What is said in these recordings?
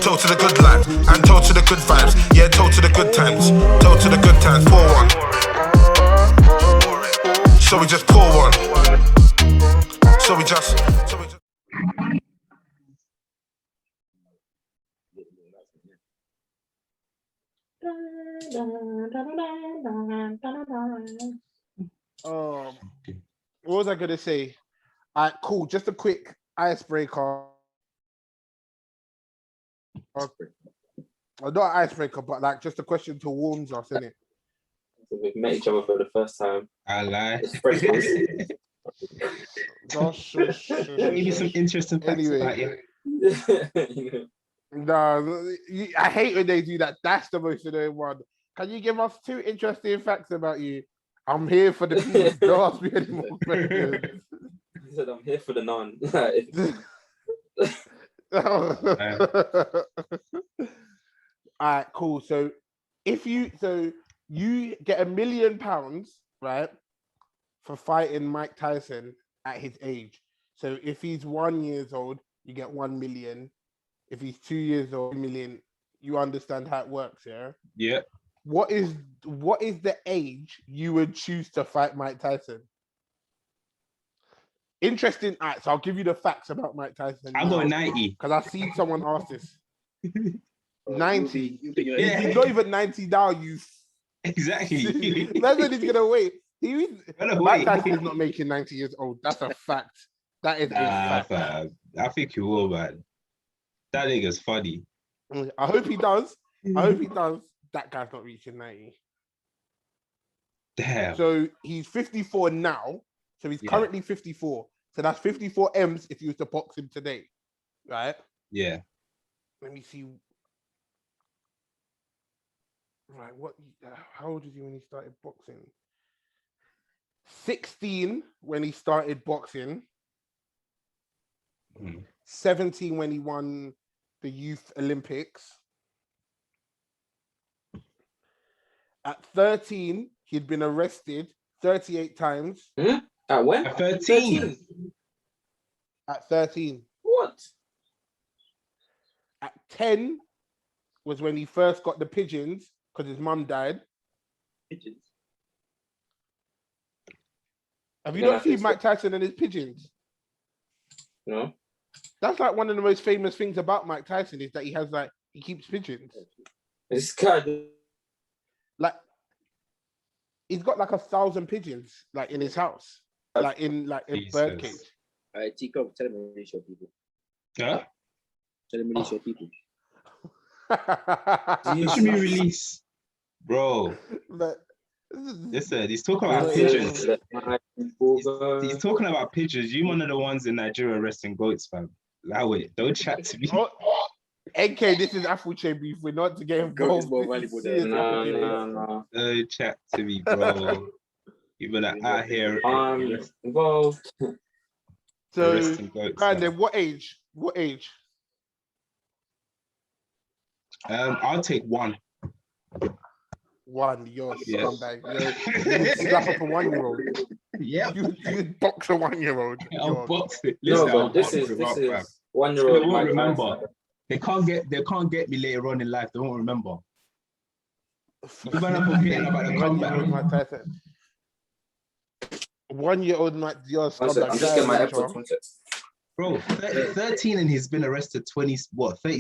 Toast to the good life and toast to the good vibes. Yeah, toast to the good times. Toast to the good times. Pour one. So we just pour one. So we just. What was I gonna say? Alright, cool. Just a quick icebreaker. Not an icebreaker, but like just a question to warm us, innit? We've met each other for the first time. I lie. Give me some interesting facts about you. No, I hate when they do that. That's the most annoying one. Can you give us 2 interesting facts about you? I'm here for the peace. Don't ask me any more questions. He said, I'm here for the none. Alright, cool. So you get £1 million, right, for fighting Mike Tyson at his age. So if he's 1 year old, you get 1 million. If he's 2 years old, 1 million. You understand how it works, yeah? Yeah. What is the age you would choose to fight Mike Tyson? Interesting. All right, so I'll give you the facts about Mike Tyson. I'm going 90. Because I've seen someone ask this. 90. Yeah. He's not even 90 now, you. Exactly. That's when he's going to wait. Mike Tyson is not making 90 years old. That's a fact. That is a fact. I think he will, man. That nigga's funny. I hope he does. That guy's not reaching 90. Damn. So he's 54 now. So he's currently 54. So that's 54 M's if you was to box him today. Right? Yeah. Let me see. Right, how old was he when he started boxing? 16 when he started boxing. 17 when he won the Youth Olympics. At 13, he'd been arrested 38 times. At when? At 13. At 13. What? At 10 was when he first got the pigeons because his mum died. Pigeons. Have you not seen Mike Tyson and his pigeons? No. That's like one of the most famous things about Mike Tyson is that he keeps pigeons. This guy. Like, he's got like 1,000 pigeons like in his house, like in birdcage. All right, Tico, tell him to release your people. Huh? Tell him to release your people. You should be released, bro. But listen, he's talking about pigeons. He's talking about pigeons. You one of the ones in Nigeria arresting goats, fam. Allow it. Don't chat to me. NK, this is Afroche beef. We're not to get involved. No. Don't chat to me, bro. You're like out here. I'm involved. So, Brandon, what age? I'll take 1. 1, you're scumbag. You slap up a 1-year-old. Yeah. You box a 1-year-old. I'll box it. Listen, No, but this is 1-year-old. They won't remember. They can't get me later on in life. They won't remember. You better forget about the comeback. 1-year-old Mike, you're scumbag. I'm just getting my AirPods. Bro, 13 and he's been arrested 30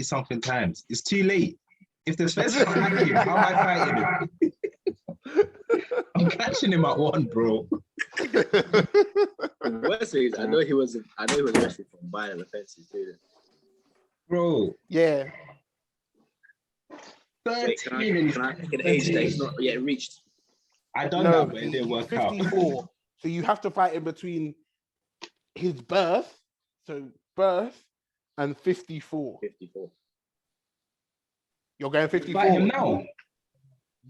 something times. It's too late. If the feds can't hack him, how am I fighting him? I'm catching him at 1, bro. Worst thing is, I know he was arrested for violent offenses too. Bro. Yeah. 13. Can I pick an age that he's not yet reached? I done that, but it didn't work 54. out. So you have to fight in between his birth and 54. 54. You're going 54. Fight him now.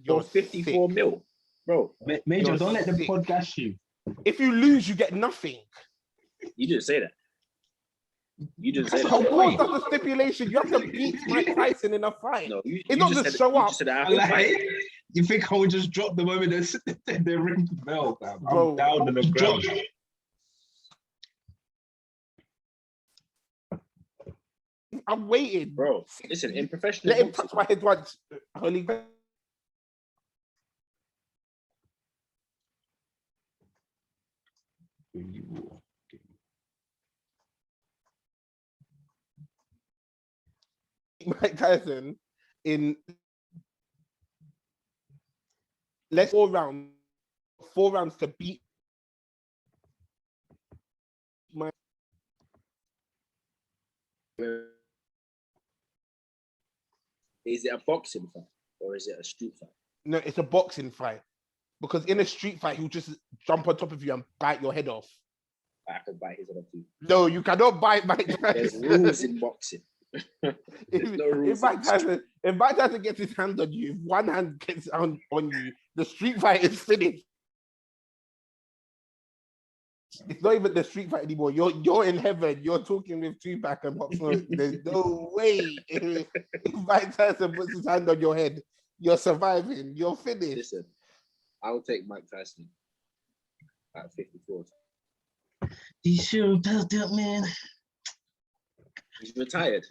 You're 54 mil, bro. Major, don't let the pod gash you. If you lose, you get nothing. You didn't say that. That's the stipulation. You have to beat Mike Tyson in a fight. No, it's not just show up. You think I would just drop the moment they ring the bell, fam? Bro, I'm down on the ground. I'm waiting. Bro, listen, in professional Let him boxing, touch my head once. Holy God. Mike Tyson in let's 4 rounds to beat my. is it a boxing fight or is it a street fight? No, it's a boxing fight. Because in a street fight, he'll just jump on top of you and bite your head off. I could bite his head off too. No, you cannot bite Mike There's Tyson. rules in boxing. If Mike Tyson gets his hand on you, if one hand gets on you, the street fight is finished. It's not even the street fight anymore. You're in heaven. You're talking with Tupac and Pop Smoke. There's no way if Mike Tyson puts his hand on your head, you're surviving. You're finished. Listen, I'll take Mike Tyson at 54. You sure about that, man? He's retired.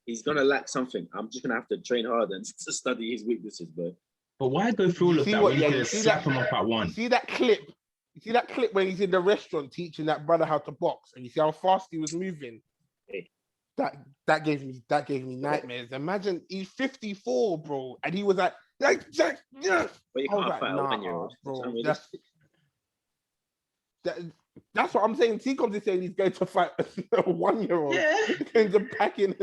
He's gonna lack something. I'm just gonna have to train hard and to study his weaknesses, bro. But why go through all of that when you can slap him up at one? You see that clip? You see that clip when he's in the restaurant teaching that brother how to box, and you see how fast he was moving? Hey. That gave me nightmares. Imagine he's 54, bro, and he was like yeah. But you can't fight a 1-year-old. Bro, that's what I'm saying. T-Combs is saying he's going to fight a 1-year-old. Yeah. He's going to pack in.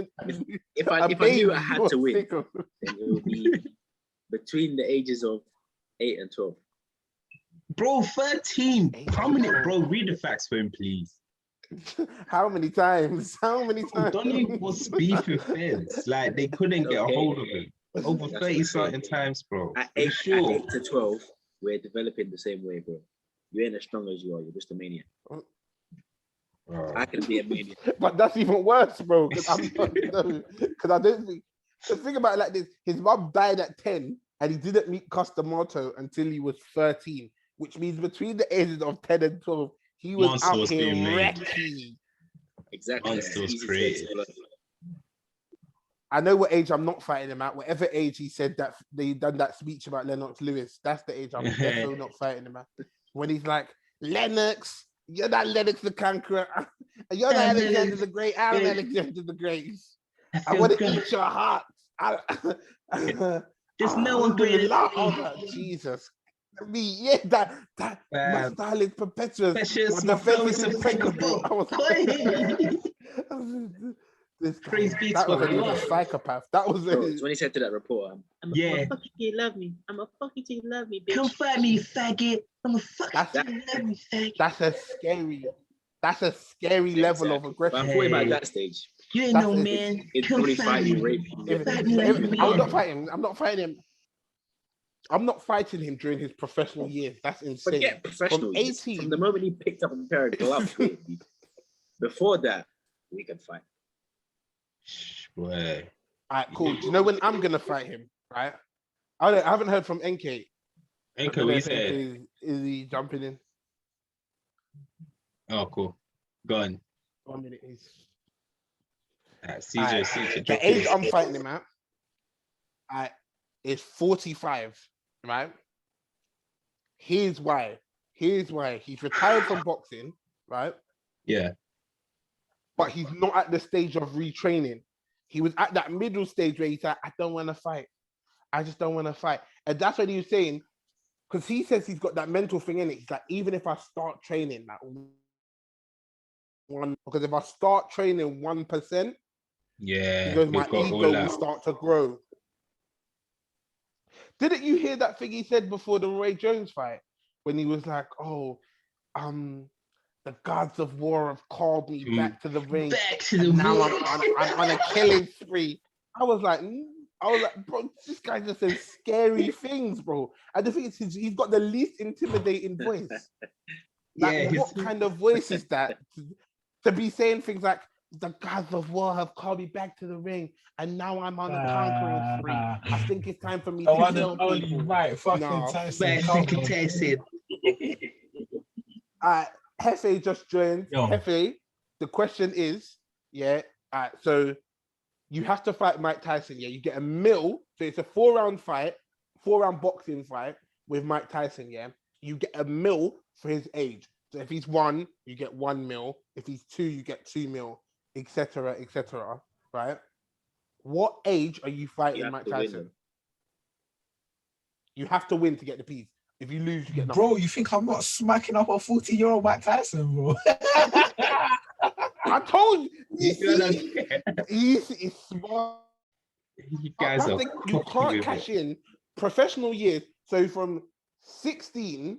If I knew I had to win, then it would be between the ages of 8 and 12. Bro, 13. How many? Bro, read the facts for him, please. How many times? Donny was beefing feds. Like, they couldn't get a hold of him. Over 30 certain times, bro. At 8 to 12, we're developing the same way, bro. You ain't as strong as you are. You're just a maniac. I can be a maniac. But that's even worse, bro. Because I don't think. So think about it like this: his mum died at 10, and he didn't meet Customato until he was 13, which means between the ages of 10 and 12, he was Monster out was here being made. wrecking. Exactly. Monster was Easy to created. explode. I know what age I'm not fighting him at. Whatever age he said that they done that speech about Lennox Lewis, that's the age I'm definitely not fighting him at. When he's like, Lennox, you're not Lennox the Conqueror. You're not Alexander the Great. I'm Alexander the Great. I want to eat your heart. There's no one greater than Jesus. Me, yeah, that my style is perpetuous. My defense is impregnable. I was this crazy. That was a psychopath. That was Bro, when he said to that reporter, I'm Yeah. fuck you love me. I'm a fuck you love me, bitch. Come fight me, you faggot. I'm a fuck you love me, faggot. That's a scary level of aggression. But I'm talking about that stage. You ain't no man. It's Come only fight fight you, me. rape you. Fight me like a man. I'm not fighting him. I'm not fighting him during his professional years. That's insane. Forget professional. From 18, From the moment he picked up a pair of gloves, before that, we can fight. Boy. All right, cool. Do you know when I'm gonna fight him? Right? I haven't heard from NK. NK, what you said? Is he jumping in? Oh, cool. Go on. 1 minute, please. CJ, the age I'm fighting him at is 45, right? Here's why. He's retired from boxing, right? Yeah. But he's not at the stage of retraining. He was at that middle stage where he's like, I don't want to fight. I just don't want to fight. And that's what he was saying, because he says he's got that mental thing in it. He's like, even if I start training like because if I start training 1%, yeah, he goes, my ego will start to grow. Didn't you hear that thing he said before the Roy Jones fight? When he was like, the gods of war have called me back to the ring. Back to the now ring. I'm on a killing spree. I was like, bro, this guy just says scary things, bro. And the thing is, he's got the least intimidating voice. Like, what kind of voice is that? To be saying things like, the gods of war have called me back to the ring, and now I'm on a conquering spree. I think it's time for me to kill people. Right, fucking Tyson. Tyson. Hefe just joined. Yo. Hefe, the question is, so you have to fight Mike Tyson. Yeah, you get a mil. So it's a 4-round fight, 4-round boxing fight with Mike Tyson. Yeah, you get a mil for his age. So if he's 1, you get 1 mil. If he's 2, you get 2 mil, etc., etc. Right? What age are you fighting Mike Tyson? You have to win to get the piece. If you lose, you get nothing. Bro, you think I'm not smacking up a 14-year-old Mike Tyson, bro? I told you. He's smart. You guys are you can't cash in professional years. So from 16,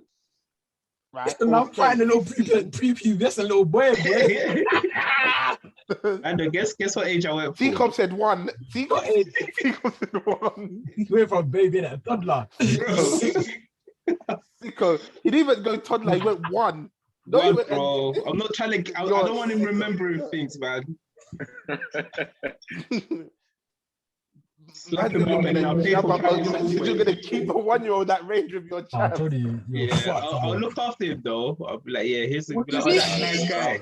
right? And I'm fighting a little pre-pubescent little boy. And guess what age I went for? T-Cop said 1. T-Cop said 1. He's going from baby to a toddler. Sicko. He didn't even go toddler. He went 1. No, bro. I'm not trying to. I don't want him remembering things, man. Slap him up and now you're gonna keep a 1-year-old that range with your child. I told you, I'll look after him though. I'll be like, yeah, here's a nice guy.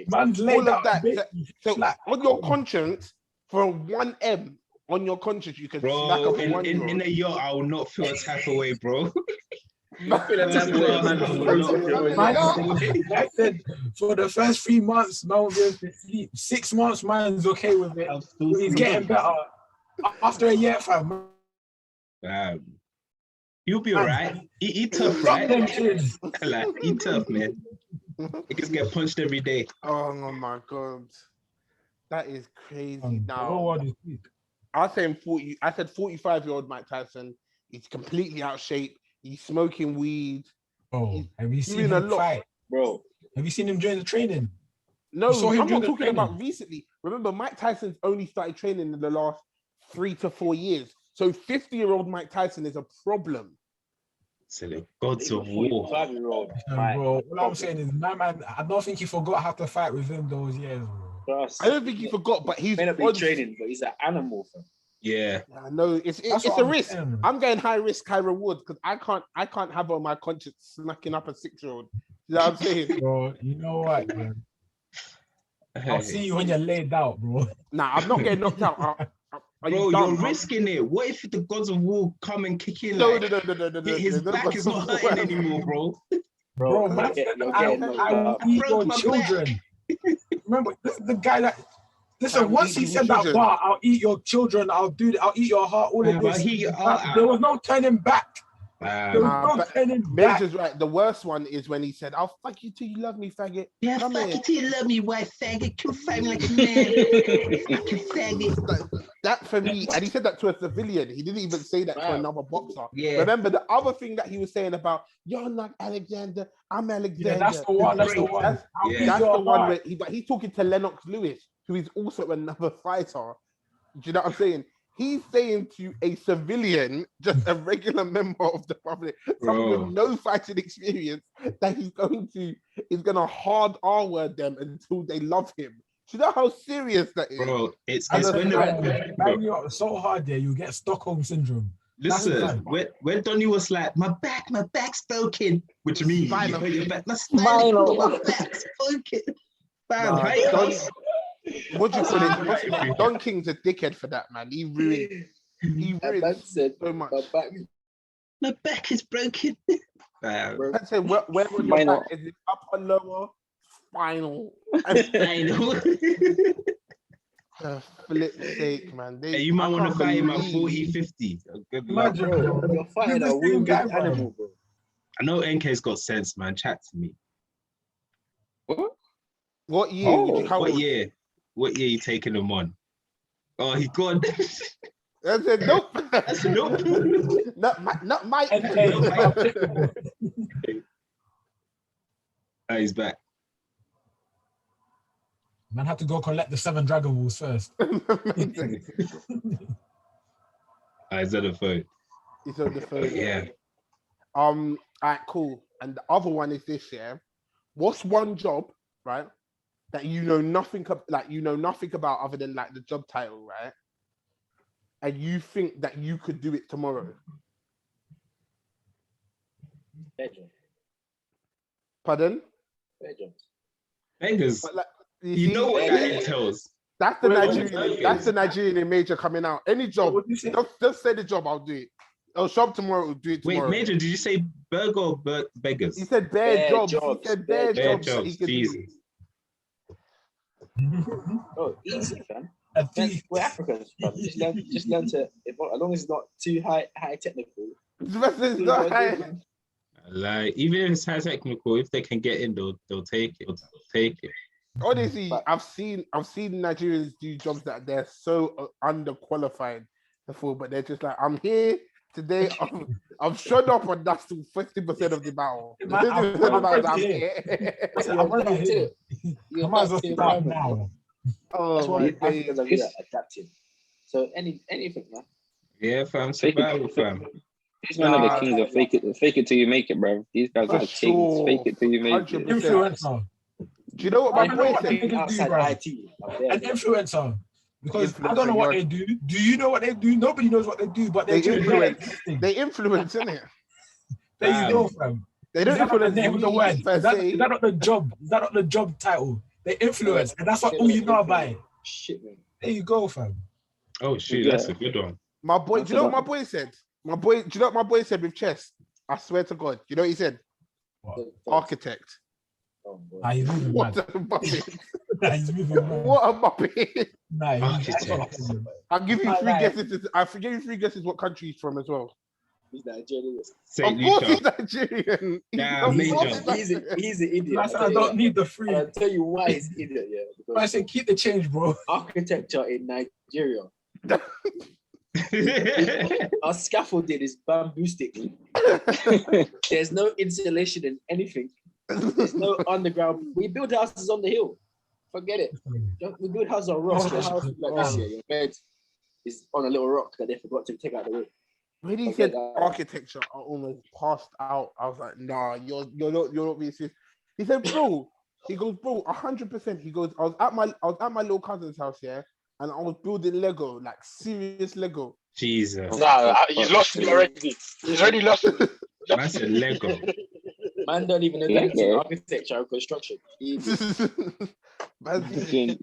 Man's all of that. So on your conscience, for 1M on your conscience, you can smack up a 1-year-old. In a year, I will not feel a type of way, bro. I said for the first 3 months, man will be able to sleep. 6 months, man's okay with it. He's getting better. After a year, fam. You'll be alright. Eat tough, right? Like, eat tough, man. Niggas get punched every day. Oh my god, that is crazy. Now I said 45-year-old Mike Tyson. He's completely out of shape. He's smoking weed. Oh, have you seen him fight, bro? Have you seen him during the training? No, I'm not talking about recently. Remember, Mike Tyson's only started training in the last 3 to 4 years. So 50-year-old Mike Tyson is a problem. So the gods of war. Bro, all I'm saying is, my man, I don't think he forgot how to fight with him those years, bro. I don't think he forgot, but he's been training, but he's an animal, fam. Yeah, I know it's a risk. I'm going high risk, high reward because I can't have on my conscience smacking up a 6-year-old. You know what I'm saying? Bro, you know what, man? I'll see you when you're laid out, bro. Nah, I'm not getting knocked out. Bro, you're risking it. What if the gods of war come and kick in? No. His back is not hurting anymore, bro. Bro, man, I will eat your children. Remember, this is the guy that. Listen, once he said that bar, I'll eat your children, I'll eat your heart, all of this. There was no turning back. Major's right. The worst one is when he said, "I'll fuck you till you love me, faggot." Yeah, fuck you till you love me, white faggot. Kill fight me like a man. Fucking faggot. That for me, and he said that to a civilian. He didn't even say that to another boxer. Yeah. Remember the other thing that he was saying about you're not Alexander, I'm Alexander. Yeah, that's the one. That's the one. That's the one where he's talking to Lennox Lewis, who is also another fighter. Do you know what I'm saying? He's saying to a civilian, just a regular member of the public, someone with no fighting experience, that he's gonna hard R-word them until they love him. Do you know how serious that is? Bro, it's bang you up so hard there, you get Stockholm syndrome. Listen, when Donnie was like, my back's broken, which means your back, my back's broken. Bam, what do you call it? Don King's a dickhead for that, man. He ruined so much. My back is broken. I'd say where was your back? Is it upper, lower, spinal? Spinal. For flip's sake, man. You might want to fight him at 40, 50. Imagine, bro. You're fighting a wounded animal, bro. I know NK's got sense, man. Chat to me. What year? What year you taking him on? Oh, he gone. I said nope. That's nope. Not Mike. He's back. Man had to go collect the 7 Dragon Balls first. He's on the phone. He's on the phone. Yeah. All right, cool. And the other one is this, yeah. What's one job, right, that you know nothing about other than like the job title, right? And you think that you could do it tomorrow? Pardon? Beggars. Like, you know what that entails. That's the Nigerian. That's the Nigerian major coming out. Any job, just say the job. I'll do it. I'll shop tomorrow. We'll do it tomorrow. Wait, major? Did you say burger or beggars? He said bare jobs. He said bare jobs. Jesus. Oh, easy, fam. We're Africans, fam. Just learn to. As long as it's not too high technical. It's not high. Like, even if it's high technical, if they can get in, they'll take it. Honestly, I've seen Nigerians do jobs that they're so underqualified for, but they're just like, I'm here today. I've showed up, and that's 50% of the battle. I'm here. I might as well start now. That's why Africans are good at adapting. So anything, man. Yeah, fam. Survival, fam. These men are the kings of fake it till you make it, bro. These guys are the kings. Fake it till you make it. Influencer. Do you know what my boy said? Outside IT. An influencer. Because I don't know what they do. Do you know what they do? Nobody knows what they do, but they influence. They influence, innit? There you go, fam. They don't influence the name of the word. Is that not the job? Is that not the job title? They influence, and that's what all you know about it. Shit, man. There you go, fam. Oh shit, that's a good one. My boy, do you know what my boy said? Do you know what my boy said with chess? I swear to God. You know what he said? What? Architect. Oh, He's moving What mad. a muppet. He's moving mad. What a muppet. Architect. I'll give you three guesses. I'll give you 3 guesses what country he's from as well. He's Nigerian. Of course he's Nigerian. He's an idiot. I don't need the free. I'll tell you why he's an idiot, yeah. I said keep the change, bro. Architecture in Nigeria. Our scaffolding is bamboo stick. There's no insulation in anything. There's no underground. We build houses on the hill. Forget it. We build houses on rocks. Your house like this here. Your bed is on a little rock that they forgot to take out the way. When he said architecture, I almost passed out. I was like, nah, you're not being serious. He said, bro. He goes, bro, 100%. He goes, I was at my little cousin's house, yeah, and I was building Lego, like serious Lego. Jesus. Nah, he's lost me already. He's already lost me. Man said Lego. Man don't even know that architecture and construction.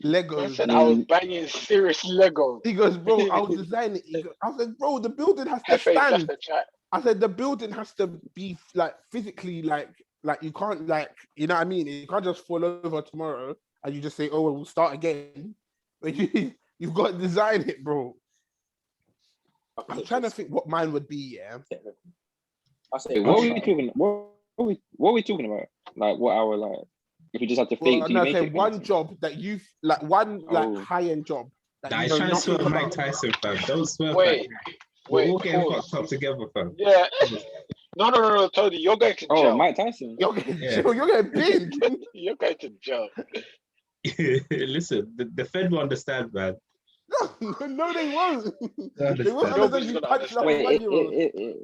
Lego. I said I was banging serious Lego. He goes, bro, I was designing it. I said, bro, the building has to stand. I said, the building has to be like physically like you can't like, you know what I mean? You can't just fall over tomorrow and you just say, oh, we'll start again. But you've got to design it, bro. I'm trying to think what mine would be, yeah. What are we talking about? What are we talking about? Like what hour? Like if you just have to fake. One job that you've like high-end job. That is trying to swear Mike Tyson, fam. Don't swear. Wait. We're all getting fucked up together, fam. Yeah. No, Tony, you're going to jail. Oh, Mike Tyson. You're getting binned. You're going to jail. Listen, the Fed will understand, man. No, they won't. They won't Nobody's understand.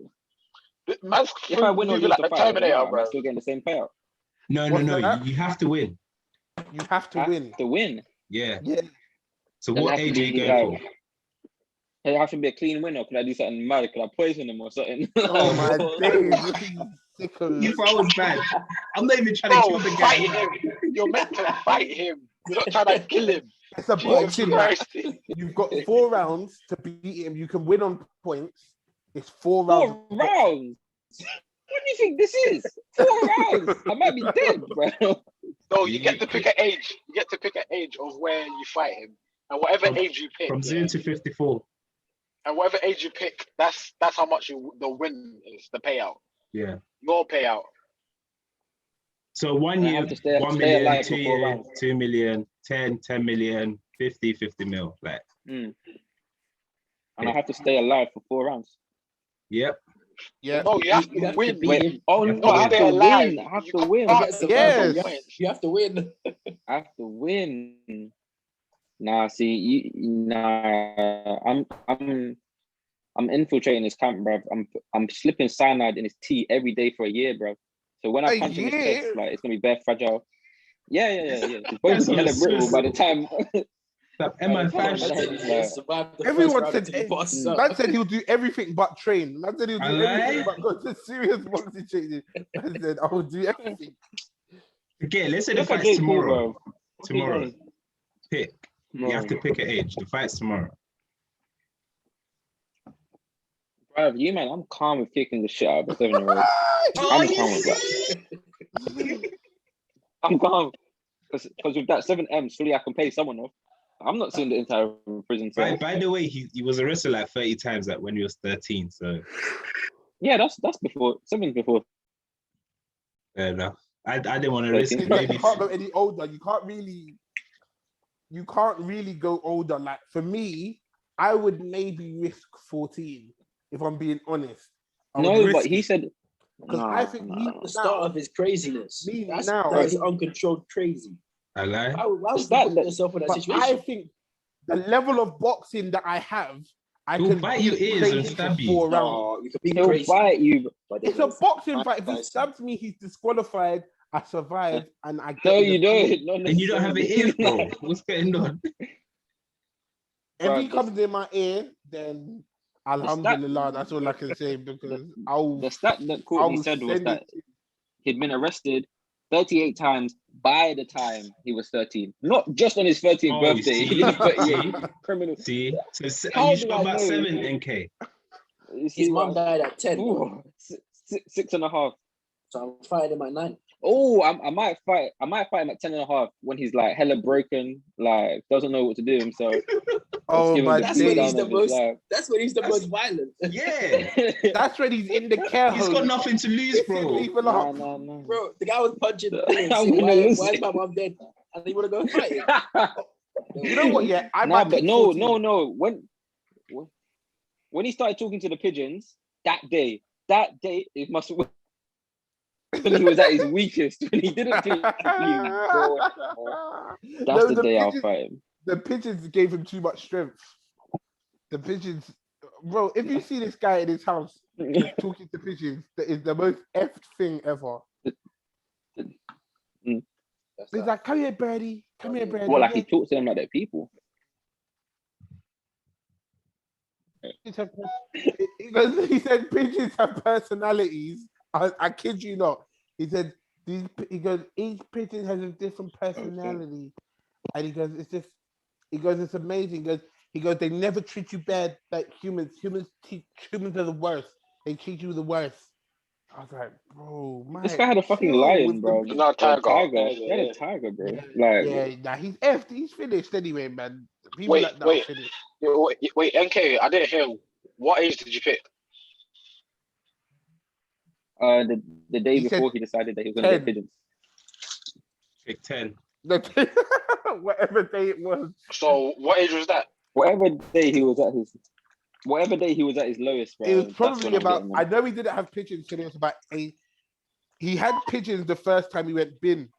Man's if I win or lose like the a fight, Terminator, bro. I'm still getting the same payout. No. You have to win. You have to win. To win. Yeah. Yeah. So what age are you going for? Hey, I should be a clean winner. Could I do something mad? Could I poison him or something? Oh my days. If I was bad, I'm not even trying to kill the guy. Him. You're meant to fight him. You're not trying to kill him. It's a boxing match. You've got 4 rounds to beat him. You can win on points. It's 4 rounds. 4 rounds? What do you think this is? 4 rounds? I might be dead, bro. No, you get to pick an age. You get to pick an age of where you fight him. And whatever age you pick. From 0 to 54. And whatever age you pick, that's how much the win is, the payout. Yeah. Your payout. So 1 year, 1 million, 2 years, 2 million, 10 million, 50 mil. Like. And I have to stay alive for 4 rounds. Yep. Yeah. No, you have to win. Wait, I have to win. I have to win. Yes. You have to win. I have to win. Nah, see, I'm infiltrating his camp, bro. I'm slipping cyanide in his tea every day for a year, bro. So when I punch him in his chest, like it's gonna be bare fragile. Yeah. His bones are hella brittle by the time. Everyone said man said he'll do everything but train. Man said he'll do everything but go to serious boxing training. Man said I will do everything. Okay, let's say the fight's tomorrow. Tomorrow. Pick You have to pick an age. The fight's tomorrow. Bro, you man, I'm calm with kicking the shit out of a 7-year-old. I'm calm with that. I'm calm. Because with that 7M, surely I can pay someone off. I'm not seeing the entire prison cell. By the way, he was arrested like 30 times like when he was 13. So yeah, that's before 7's before. No, I didn't want to risk it. You can't go any older. You can't really go older. Like for me, I would maybe risk 14 if I'm being honest. No, but he said because I think the start of his craziness. That's uncontrolled crazy. I lie. Why would you put yourself in that situation? I think the level of boxing that I have, He'll bite your ears and stab you. You could be he'll crazy. bite you. It's a boxing fight. If he stabs me, he's disqualified. I survived, and I get. No, you don't. And you don't have an ear, bro. What's going on? If he comes in my ear, then alhamdulillah, that's all I can say because the stat that Courtney said was that he'd been arrested 38 times by the time he was 13. Not just on his 13th birthday. He did 38 criminal. See? So you got about 7 NK. His mom died at 10. Ooh, 6.5. So I'm fighting him at 9. Oh, I might fight him at 10.5 when he's like hella broken, like doesn't know what to do himself. Oh my that's when he's the most violent. Yeah. That's when he's in the care home. He's got nothing to lose, bro. No. Bro, the guy was punching. Why is my mom dead? And they want to go fight him. You know what? Yeah, no. When he started talking to the pigeons that day, it must. When he was at his weakest, when he didn't think that's the day I'll fight him. The pigeons gave him too much strength. The pigeons, bro, if you see this guy in his house talking to pigeons, that is the most effed thing ever. He's like, come here, birdie. Come here, birdie. Well, like he talks to them like they're people. He said pigeons have personalities. I kid you not. He said each pigeon has a different personality, and he goes, it's amazing. He goes, they never treat you bad like humans. Humans are the worst. They treat you the worst. I was like, bro, Mike, this guy had a fucking lion, bro. No, tiger. He had a tiger, bro. He's effed. He's finished anyway, man. Wait, NK, I didn't hear. What age did you pick? The day before he decided that he was going to get pigeons. Pick 10. Whatever day it was. So what age was that? Whatever day he was at his lowest, bro. It was probably about. I know he didn't have pigeons till he was about 8. He had pigeons the first time he went bin.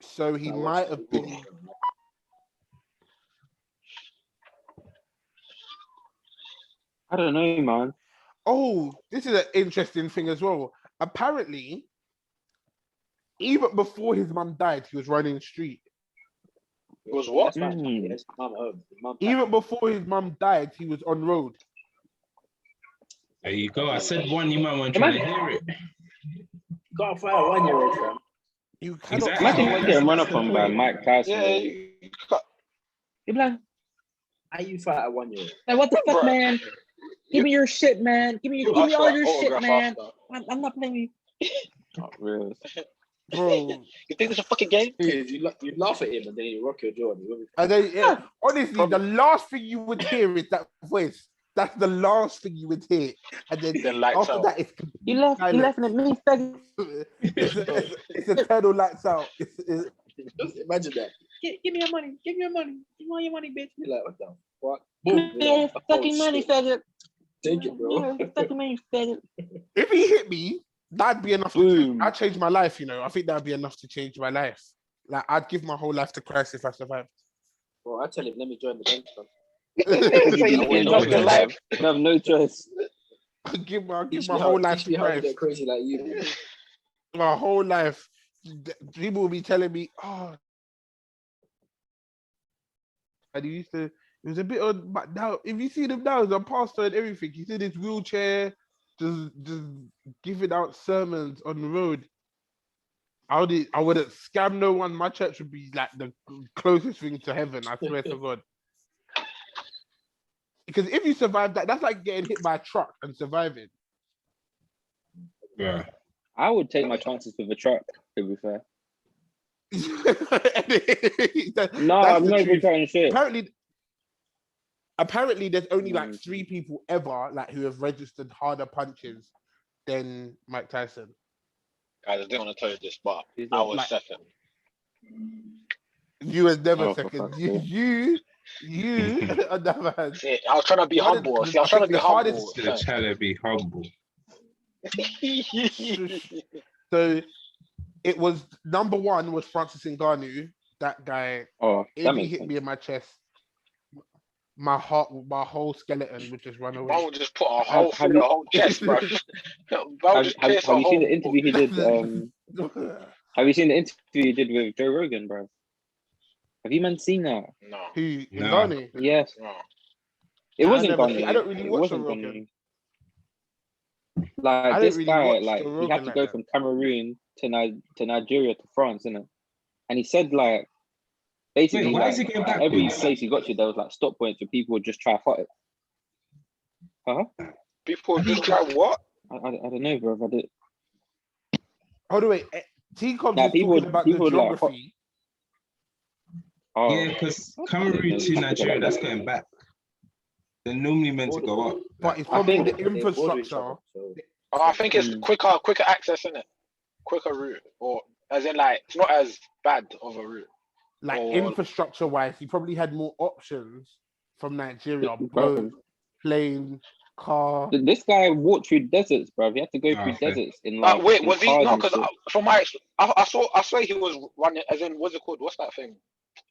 So he might have been. I don't know, man. Oh, this is an interesting thing as well. Apparently, even before his mum died, he was running the street. It was what? Even before his mum died, he was on road. There you go. I said one, you might want to try to hear it. You can't fight a 1-year-old, fam. You cannot. Imagine getting run up on by Mike Tyson. Yeah, you You'd be like, how you fight a 1-year-old? Like, what the fuck, man? Give me your shit, man. Give me all your shit, man. I'm not playing you. Not real. Bro, you think it's a fucking game? You laugh at him and then you rock your jaw. And then, honestly, the last thing you would hear is that voice. That's the last thing you would hear. And then after that, it's you laughing at me, faggot. It's eternal lights out. Just imagine that. Give me your money. Give me your money. Give me all your money, bitch. You're like, what the fuck? Give me your fucking money, faggot. Take it, bro. Fucking money, faggot. If he hit me, that'd be enough. I'd change my life, you know. I think that'd be enough to change my life. Like, I'd give my whole life to Christ if I survived. Bro, I tell him, let me join the bench, fam. You have no choice. I'll give my whole life to Christ. Get crazy like you. My whole life. People will be telling me, oh. And he used to, it was a bit on, but now, if you see him now, he's a pastor and everything. He's in his wheelchair, just giving out sermons on the road. I wouldn't scam no one. My church would be like the closest thing to heaven. I swear to God. Because if you survive that, that's like getting hit by a truck and surviving. Yeah. I would take my chances with a truck, to be fair. No, I'm not even trying to shit. Apparently, there's only like 3 people ever like who have registered harder punches than Mike Tyson. Guys, I didn't want to tell you this, but I was second. You was never second. You on the other hand. See, I was trying to be humble. See, I was trying to be humble. Trying to be humble. So it was number 1 was Francis Ngannou. That guy. Oh, if he hit me in my chest, my whole skeleton would just run away. I would just put a hole through the whole chest, bro. Have you seen the interview he did? Have you seen the interview he did with Joe Rogan, bro? Have you seen that? No. Who? Ngannou? Yes. No. It wasn't Ngannou. I don't really watch Joe Rogan. Like this guy, like he had to go from Cameroon to Nigeria to France, innit? And he said like basically why is he getting back? Every place he got to, there was like stop points where people would just try to fight it. Huh? People would just try what? I don't know, bro. I did. Hold on, wait. T-Coms is talking about the geography. Yeah, because Cameroon to Nigeria, that's going back. They're normally meant to go up. But it's probably the infrastructure. I think it's quicker access, isn't it? Quicker route, or as in like it's not as bad of a route. Like infrastructure wise, he probably had more options from Nigeria, boat, plane, car. This guy walked through deserts, bro. He had to go through deserts in like. Wait, was he? No, because from my, I saw he was running. As in, what's it called? What's that thing?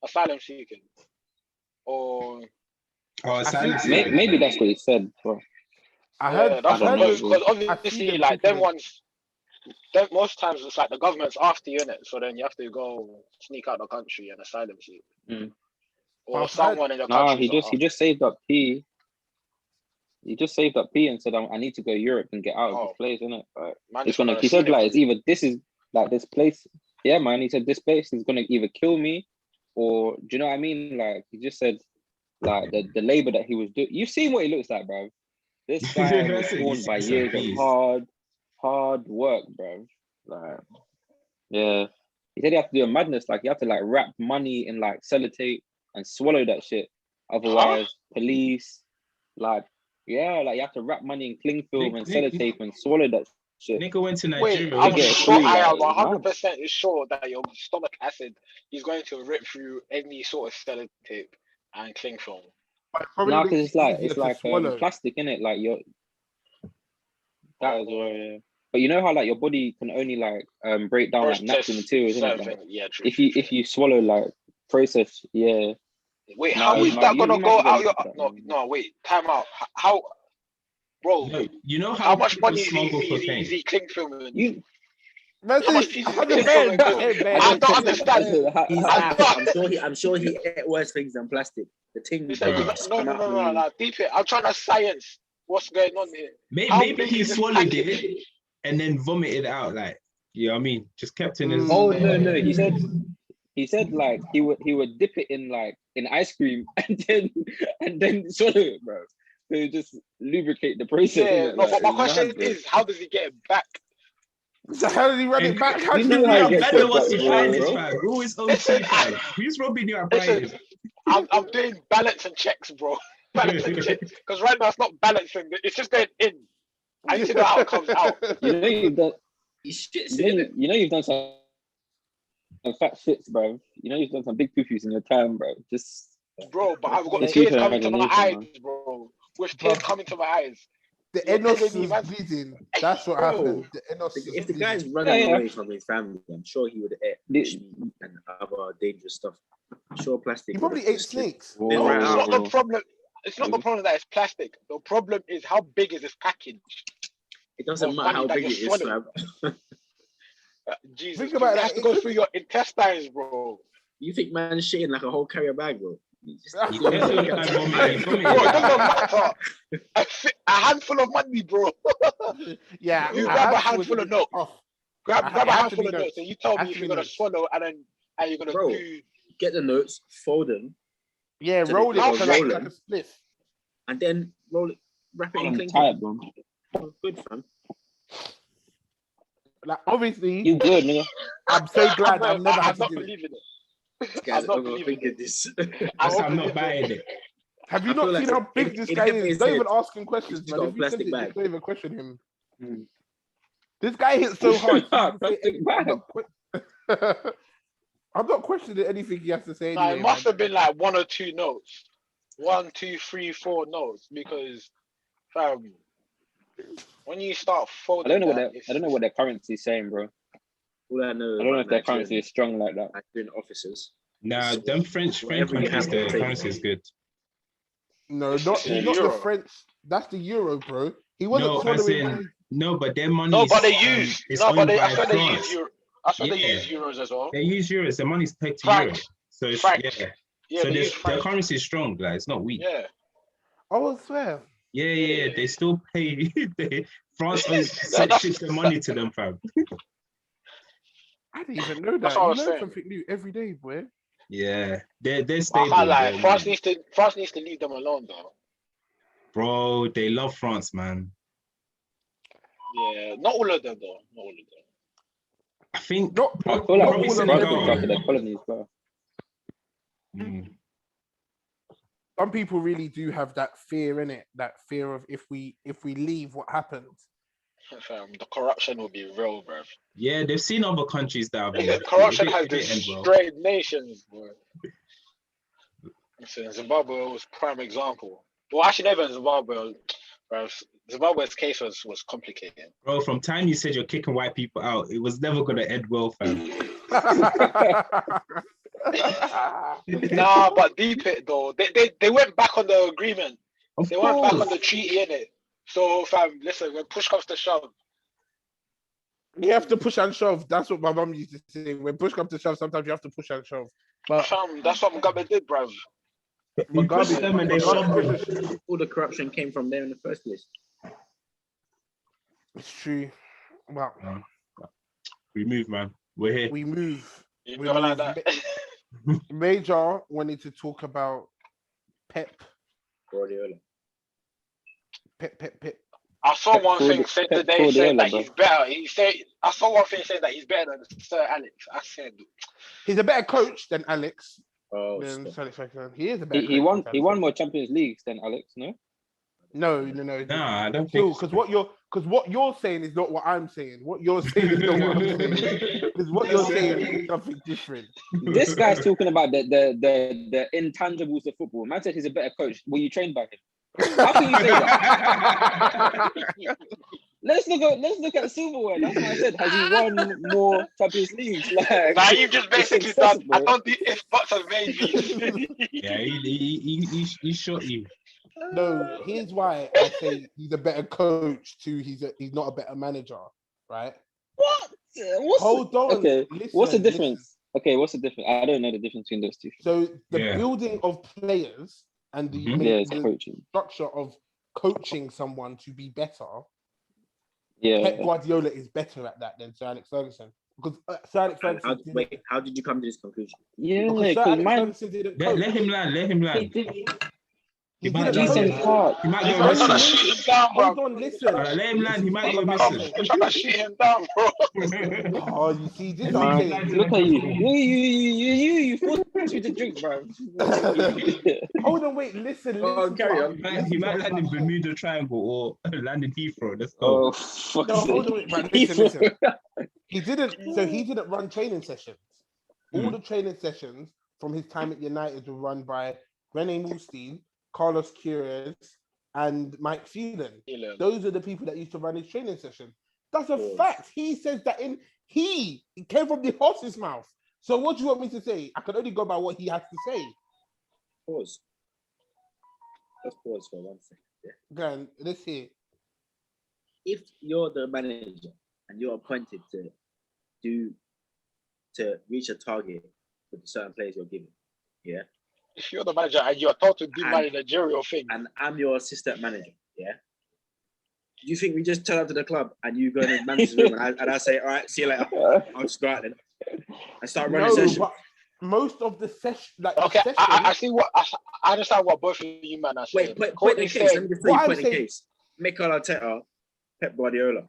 Asylum seeking, or asylum seeking. Maybe that's what he said, bro. I heard because obviously, like them ones. Most times it's like the government's after you in it, so then you have to go sneak out the country and asylum seek, or someone in the country. He just saved up P. He just saved up P and said, "I need to go Europe and get out of this place, innit?" He said like it's either this is like this place, yeah, man. He said this place is gonna either kill me, or do you know what I mean? Like he just said, like the labor that he was doing. You've seen what he looks like, bro. This guy was born by years of hard work, bro. Like, yeah. He said he had to do a madness, like he had to like wrap money in like sellotape and swallow that shit. Otherwise, police, like, yeah, like you have to wrap money in cling film and sellotape and swallow that shit. Nigga went to Nigeria. Wait, I'm sure I am 100% sure that your stomach acid is going to rip through any sort of sellotape and cling film. No, because it's like plastic, innit? Like that as well, yeah. But you know how like your body can only like break down like natural materials, isn't it? Like, yeah, true. If you swallow like processed, yeah. Wait, how is that gonna go out your? No, wait, time out. How, bro? No, you know how much money is he cling filming? I don't understand. I'm sure he ate worse things than plastic. The thing. No. Deep it. I'm trying to science what's going on here. Maybe he swallowed it and then vomited out, like, you know what I mean? Just kept in his. Oh no! He said like he would dip it in ice cream and then swallow it, bro. So just lubricate the process. Yeah, no, but my question is, how does he get it back? So how did he run it back? How did he run it back? Who is OT, fam? Who's robbing you at Brighton? I'm doing balance and checks, bro. Balance and checks. Because right now it's not balancing. It's just going in. I need to know how it comes out. You know you've done some fat shits, bro. You know you've done some big poopies in your time, bro. Bro, but I've got tears coming to my eyes, bro. With tears coming to my eyes. The Enos was bleeding. That's what happened. If the guy's running away from his family, I'm sure he would eat meat and other dangerous stuff. I'm sure plastic. He probably ate snakes. No, it's not the problem. It's not the problem that it's plastic. The problem is how big is this package? It doesn't matter how big it is, fam. Jesus, think about it has to go through your intestines, bro. You think man's shitting like a whole carrier bag, bro? It doesn't matter. A handful of money, bro. Yeah, you grab a handful of notes. grab a handful of notes. notes and you tell me if you're gonna swallow and you're gonna do. Get the notes, fold them. Yeah, roll it like a spliff. And then roll it, wrap it in cling tired, bro. Good, fam. Like, obviously, you good, nigga. I'm so glad I've never had to do believe in it. This guy's overthinking this. I'm not buying it. Have you not seen how big this guy is? Don't even ask him questions, man. If you send it, don't even question him. This guy hits so hard. I'm not questioning anything he has to say. It must have been like 1 or 2 notes. 1, 2, 3, 4 notes because, fam, when you start folding, I don't know what their currency is saying, bro. All I know, I don't know if their currency is strong like that. Nigerian officers. Nah, them French countries, their currency is good. No, not the French. That's the euro, bro. He wasn't following. No, but their money. No, but they use. I thought they use euro. I thought they use euros as well. They use euros. Their money's pegged to euros. So it's, yeah. So their currency is strong, like it's not weak. Yeah. Oh, I swear. Yeah. They still pay. France ships their money to them, fam. I didn't even know that. You learn something new every day, boy. Yeah, they're stable. France needs to leave them alone, though. Bro, they love France, man. Yeah, not all of them, though. Not all of them. I think. I feel like all of their colonies, bro. Some people really do have that fear in it. That fear of if we leave, what happens? The corruption will be real, bro. Yeah, they've seen other countries that have been. Corruption has destroyed nations, bro. Zimbabwe was prime example. Well, actually, never in Zimbabwe, bro. Zimbabwe's case was complicated. Bro, from time you said you're kicking white people out, it was never gonna end well, fam. Nah, but deep it though. They went back on the agreement. Went back on the treaty, innit? So, fam, listen, when push comes to shove, you have to push and shove. That's what my mum used to say. When push comes to shove, sometimes you have to push and shove. But fam, that's what Mugabe did, bruv. All the corruption came from there in the first place. It's true. Well, we move, man. We're here. We move. You never like that. Major wanted to talk about Pep Guardiola. Pep. I saw one thing said today saying that he's better. I saw one thing saying that he's better than Sir Alex. I said he's a better coach than Alex. Oh, he is a better. He won more Champions Leagues than Alex, no? No. Nah, I don't think. Because what you're saying is not what I'm saying. What you're saying is not what I'm saying. Because what you're saying is something different. This guy's talking about the intangibles of football. Man said he's a better coach. Were you trained by him? How can you say that? Let's look at silverware. That's what I said. Has he won more Champions Leagues? Now you've just basically done. I don't do if buts and maybe. Yeah, he shot you. No, here's why I say he's a better coach too. He's not a better manager, right? What? Hold on. Okay. What's the difference? Okay, what's the difference? I don't know the difference between those two. So the building of players and the structure of coaching someone to be better. Yeah. Pep Guardiola is better at that than Sir Alex Ferguson. Because Sir Alex Ferguson. How did you come to this conclusion? Yeah, because Ferguson didn't coach. Let him land. He might didn't go missing. Hold on, listen. Let him land. He might go missing. I'm trying to shoot him down, bro. Oh, you see, this is what I'm saying. Look at you. You forced me to drink, bro. Hold on, wait, listen. Carry on. He might land in Bermuda Triangle or land in Heathrow. Let's go. Oh, fuck. No, hold on, wait, man. Listen. He didn't run training sessions. All the training sessions from his time at United were run by René Mulstein, Carlos Queiroz, and Mike Phelan. Those are the people that used to run his training session. That's a fact. He says that it came from the horse's mouth. So what do you want me to say? I can only go by what he has to say. Pause. Let's pause for 1 second. Yeah. Go on, let's hear. If you're the manager and you're appointed to reach a target with the certain players you're given, yeah. If you're the manager and you're told to do managerial thing, and I'm your assistant manager, yeah, you think we just turn up to the club and you go in the manager's room and I say, all right, see you later. I'll just go out then. I start running session. But most of the session, okay, I see what I understand what both of you man are saying. Wait, point in case. Let me just tell you point in case. Mikel Arteta, Pep Guardiola.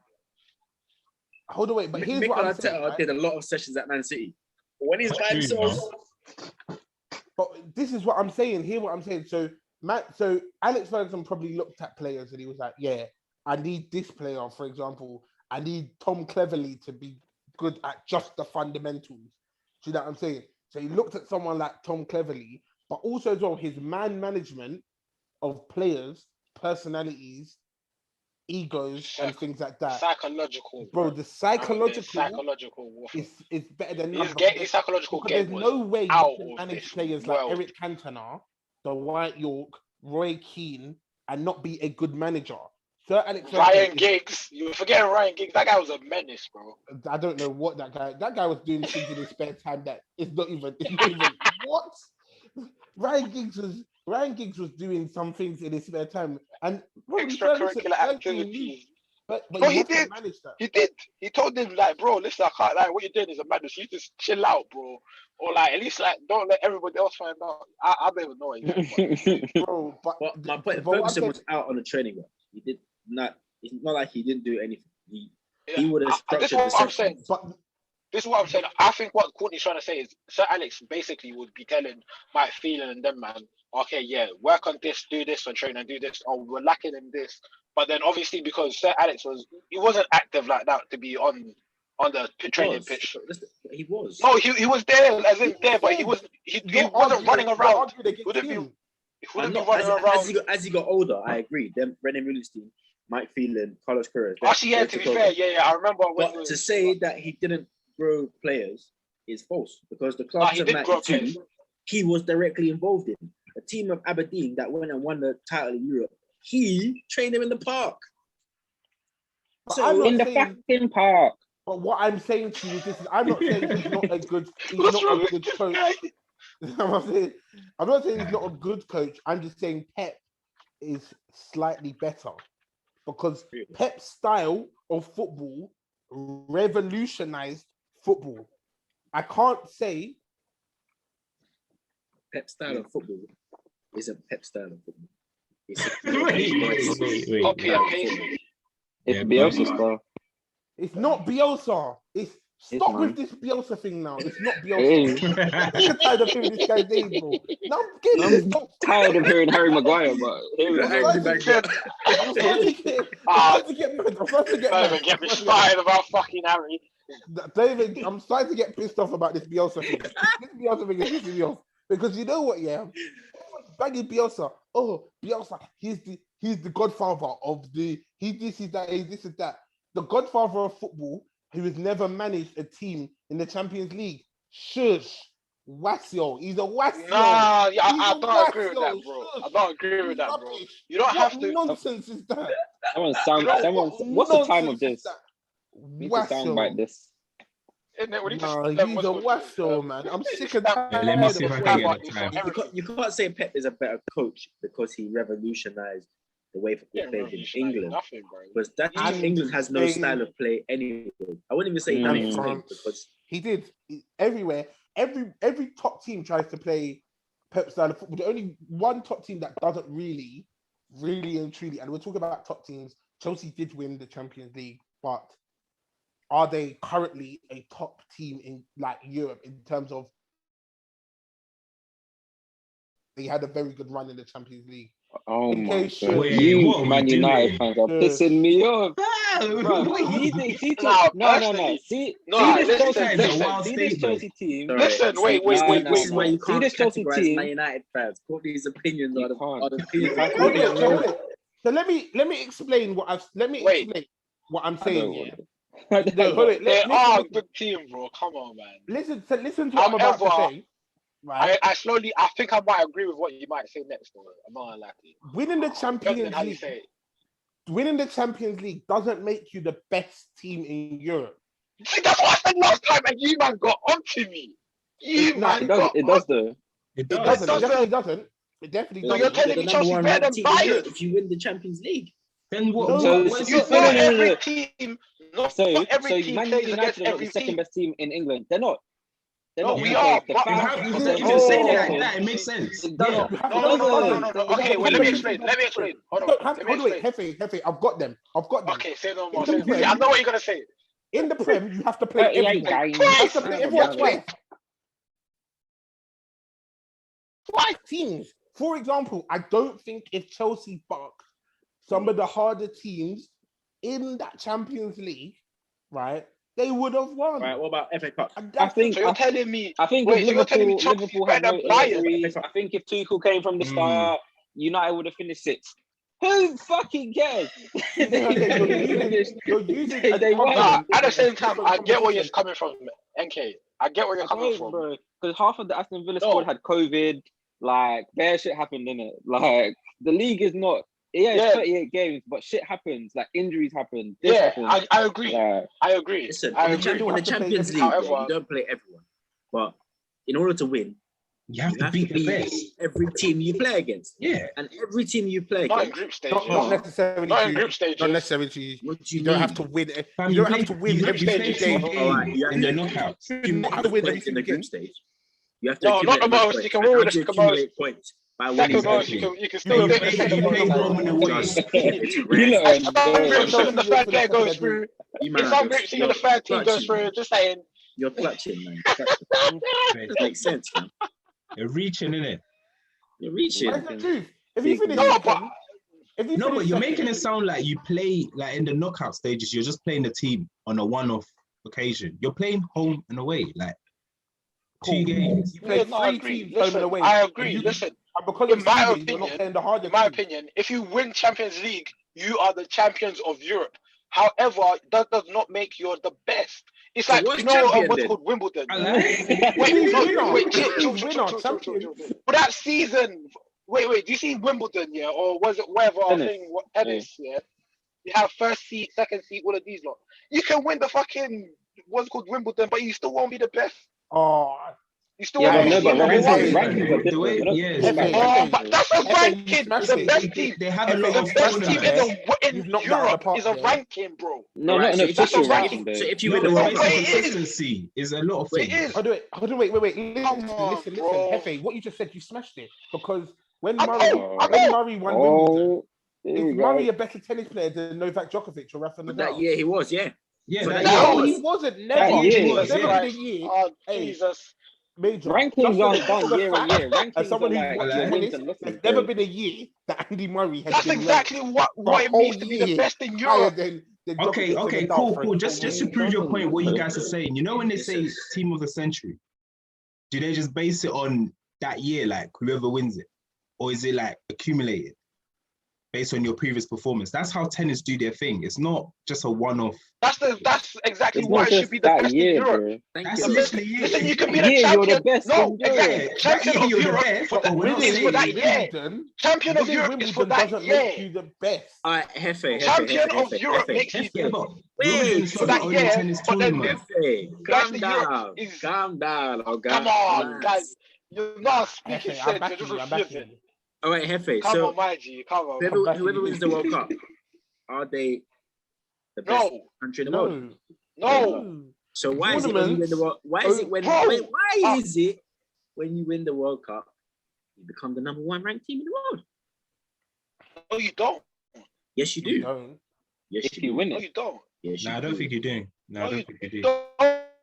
Hold on, wait, but here's what I'm saying. Mikel Arteta did a lot of sessions at Man City. But when he's by himself. But this is what I'm saying. Hear what I'm saying. So Alex Ferguson probably looked at players and he was like, yeah, I need this player, for example. I need Tom Cleverley to be good at just the fundamentals. Do you know what I'm saying? So he looked at someone like Tom Cleverley, but also as well his man management of players, personalities, egos, and things like that. Psychological, bro. The psychological warfare is better than his psychological game. There's no way you can manage players like Eric Cantona, Dwight York, Roy Keane, and not be a good manager. Sir Alex Ryan Giggs, you were forgetting Ryan Giggs. That guy was a menace, bro. I don't know what that guy was doing things in his spare time that it's not even what Ryan Giggs was doing some things in his spare time and extracurricular activities. But he did. He did. He told him like, bro, listen, I can't like what you're doing is a madness. You just chill out, bro, or like at least like don't let everybody else find out. I don't even know what you're doing, bro. But my point, Ferguson was out on the training ground. He did not. It's not like he didn't do anything. He would have structured the session. This is what I'm saying. I think what Courtney's trying to say is Sir Alex basically would be telling Mike Phelan and them, man, okay, yeah, work on this, do this on training, do this. Oh, we're lacking in this. But then obviously because Sir Alex wasn't active like that to be on the training pitch. He was. No, he was there, as in there, but he wasn't running around. He wouldn't be running around. As he got older, I agree. Then Brendan Mullenstein, Mike Phelan, Carlos Queiroz. Actually, yeah, to be fair, yeah, I remember. But to say that he didn't grow players is false because the clubs of 92, he was directly involved in. A team of Aberdeen that went and won the title in Europe, he trained them in the park. So in the fucking park. But what I'm saying to you is this: I'm not saying he's not a good coach. I'm not saying he's not a good coach. I'm just saying Pep is slightly better because Pep's style of football revolutionized football. I can't say Pep's style of football isn't Pep's style of football. Wait. It's Bielsa style. It's not Bielsa. Stop with this Bielsa thing now. It's not Bielsa. I'm tired of hearing this guy name, bro. Now I'm tired of hearing Harry Maguire, but I'm starting to get mad. Don't get me started about fucking Harry. David, I'm starting to get pissed off about this Bielsa thing. This Bielsa thing is pissing me off. Because you know what, yeah? Bagging Bielsa. Oh, Bielsa, he's the godfather of he this is that, he this is that. The godfather of football who has never managed a team in the Champions League. Shush. Wasio. He's a Wasio. Nah, yeah, I don't agree with that, bro. I don't agree with that, bro. You don't have to. What nonsense is that? What's the time of this? We need to sound like this. Isn't it? He's a Wasio, man. I'm sick of that. Let me see if I can get the time. You can't say Pep is a better coach because he revolutionized the way football played in England. Because England has no style of play anyway. I wouldn't even say anything because he did everywhere. Every top team tries to play Pep style of football. The only one top team that doesn't really and truly, and we're talking about top teams. Chelsea did win the Champions League, but are they currently a top team in like Europe in terms of they had a very good run in the Champions League? Oh my God. You Man United fans are pissing me off. No. See this Chelsea team. Listen, wait. This is why you can't categorize Man United fans. Put these opinions on the opinions. So let me explain what I'm saying here. They are a good team, bro. Come on, man. Listen to what I'm about to say. Right. I think I might agree with what you might say next. Though. I'm not unlikely. Winning the Champions League doesn't make you the best team in Europe. See, that's what I said last time, and you man got onto me. It doesn't. It definitely doesn't. You're telling me Chelsea better than Bayern. If you win the Champions League. Then what? No, what You is know it? every team. Not So every team Man plays United against are not every the second team. best team in England. They're not. They're No, not. we because are. the But fans- If because you're saying it the- like that, it makes sense. It doesn't. you It have to- No. doesn't. Okay, wait. Let me explain. Hold You don't on. have Let to. me Wait, explain. Hefe, I've got them. Okay, say no In more. the See, Prem- I know what you're gonna say. In the Prem, you have to play 38 everyone. games. You have to play everyone Twice. twice. Teams. For example, I don't think if Chelsea buck some of the harder teams in that Champions League, right, they would have won. Right, what about FA Cup? I think. So you're telling me? I think Wait, if so you're telling me Liverpool Chelsea's have better no than Bayern? injuries, I think if Tuchel came from the start, United would have finished sixth. Who fucking cares? You're using They won. Nah, at the same time, I get where you're coming from, NK. I get where you're coming from. bro. Because half of the Aston Villa No. squad had COVID. Like, bare shit happened in it. Like, the league is not. Yeah, it's 38 games, but shit happens. Like, injuries happen. This happens. I agree. Like, I agree. Listen, I in agree. the Champions League, However, you don't play everyone. But in order to win, You have to beat the best. every team you play against. Yeah. And every team you play not in against. group stages. not necessarily. Not in group stages. Not necessarily. What do You don't have to win. Fam, You don't have to win you every play game. two All right, games you have in the to- knockouts. You not have to win every points in the single group stage. You have to No, not accumulate the most. points. You can And win how with do you the accumulate points by winning Second most, Exactly. you can And still you take play, the second you play most. Rome and away. Just it's You rare. lot are Some groups, enjoying. even the third player goes through. You man In are some just- groups, even the third team goes through. Just saying. You're clutching, man. That makes sense, man. You're reaching, innit? You're reaching. That's the truth. If you finish No, second, if you No, finish but you're second- making it sound like you play like in the knockout stages. You're just playing the team on a one-off occasion. You're playing home and away, like Cool. 2 games. You play Yeah, no, I 3 agree. teams home and Listen, away. I agree. You- Listen, And because in of my seeding, you're opinion- not playing the harder in my teams. opinion, if you win Champions League, you are the champions of Europe. However, that does not make you the best. It's So like, what's you know champion what's then? called Wimbledon. I like. Winner. Chill. Champion. For that season, wait, do you see Wimbledon, yeah? Or was it whatever thing, tennis, yeah? You have first seat, second seat, all of these lot. You can win the fucking, what's called Wimbledon, but you still won't be the best. Oh, You still Yeah, won't but be no, but number one. rankings are The way- different. yeah, We're not Hefe, talking But that's a Hefe, you ranking. smashed The it. best team. They have a Hefe, lot The of best team tournaments. You've in knocked that out of the Europe park, is a yeah. ranking, bro. No, Alright, not so an if you- official so if- ranking, though. So if you No, win the but World based Cup, on it is. consistency is a lot of It things. is. Hold on, wait. Come on, Listen, bro. Hefe, what you just said, you smashed it. Because when I Murray won Wimbledon, Here is we Murray go. a better tennis player than Novak Djokovic or Rafa but Nadal? that year he was, yeah. Yeah, But that that No, year. he wasn't. That Never. year There's was, never yeah. been a year. Oh, Hey, Jesus. Major. Rankings Just aren't for done the year on fact, year. Rankings as someone are who like watches your wins tennis, and there's losses. never bro. been a year that Andy Murray has That's been exactly what it whole means to be the year best in higher Europe. than Okay, Djokovic and Nadal cool. for a Just whole to year. prove your point, what you guys are saying, you know, when they say team of the century, do they just base it on that year, like whoever wins it, or is it like accumulated based on your previous performance? That's how tennis do their thing. It's not just a one-off. That's exactly It's why not it should just be the that best in year, Europe. bro. Thank That's you. literally it. Listen, you can be Yeah, the you're champion. the best No, in Europe. exactly. That Champion year of you're the Europe best, for but we're not is for that saying- year. Wimbledon, Champion of winning Europe is for Wimbledon that doesn't year. make you the best. All right, Hefe. Champion of Europe makes you Yeah, but Wait, Wimbledon's for not that the only year, tennis but then tournament. Hefe, That's calm the down. Europe is- Calm down, oh God. Come on, Relax. guys. You're not speaking Hefe, I'm sense. You're backing just you. I'm backing refusing. you. All right, Hefe. Come So on, my G. Come on. whoever wins the World Cup, are they the best No, country in the world? no. So why is it when you win the World? Why is it when? Bro. Why is it when you win the World Cup, you become the number 1 ranked team in the world? No, you don't. Yes, you You do. don't. Yes, If you win No, it. you don't. Yes, Nah, I you don't do. think you're doing. No, I No, don't you think you do. don't.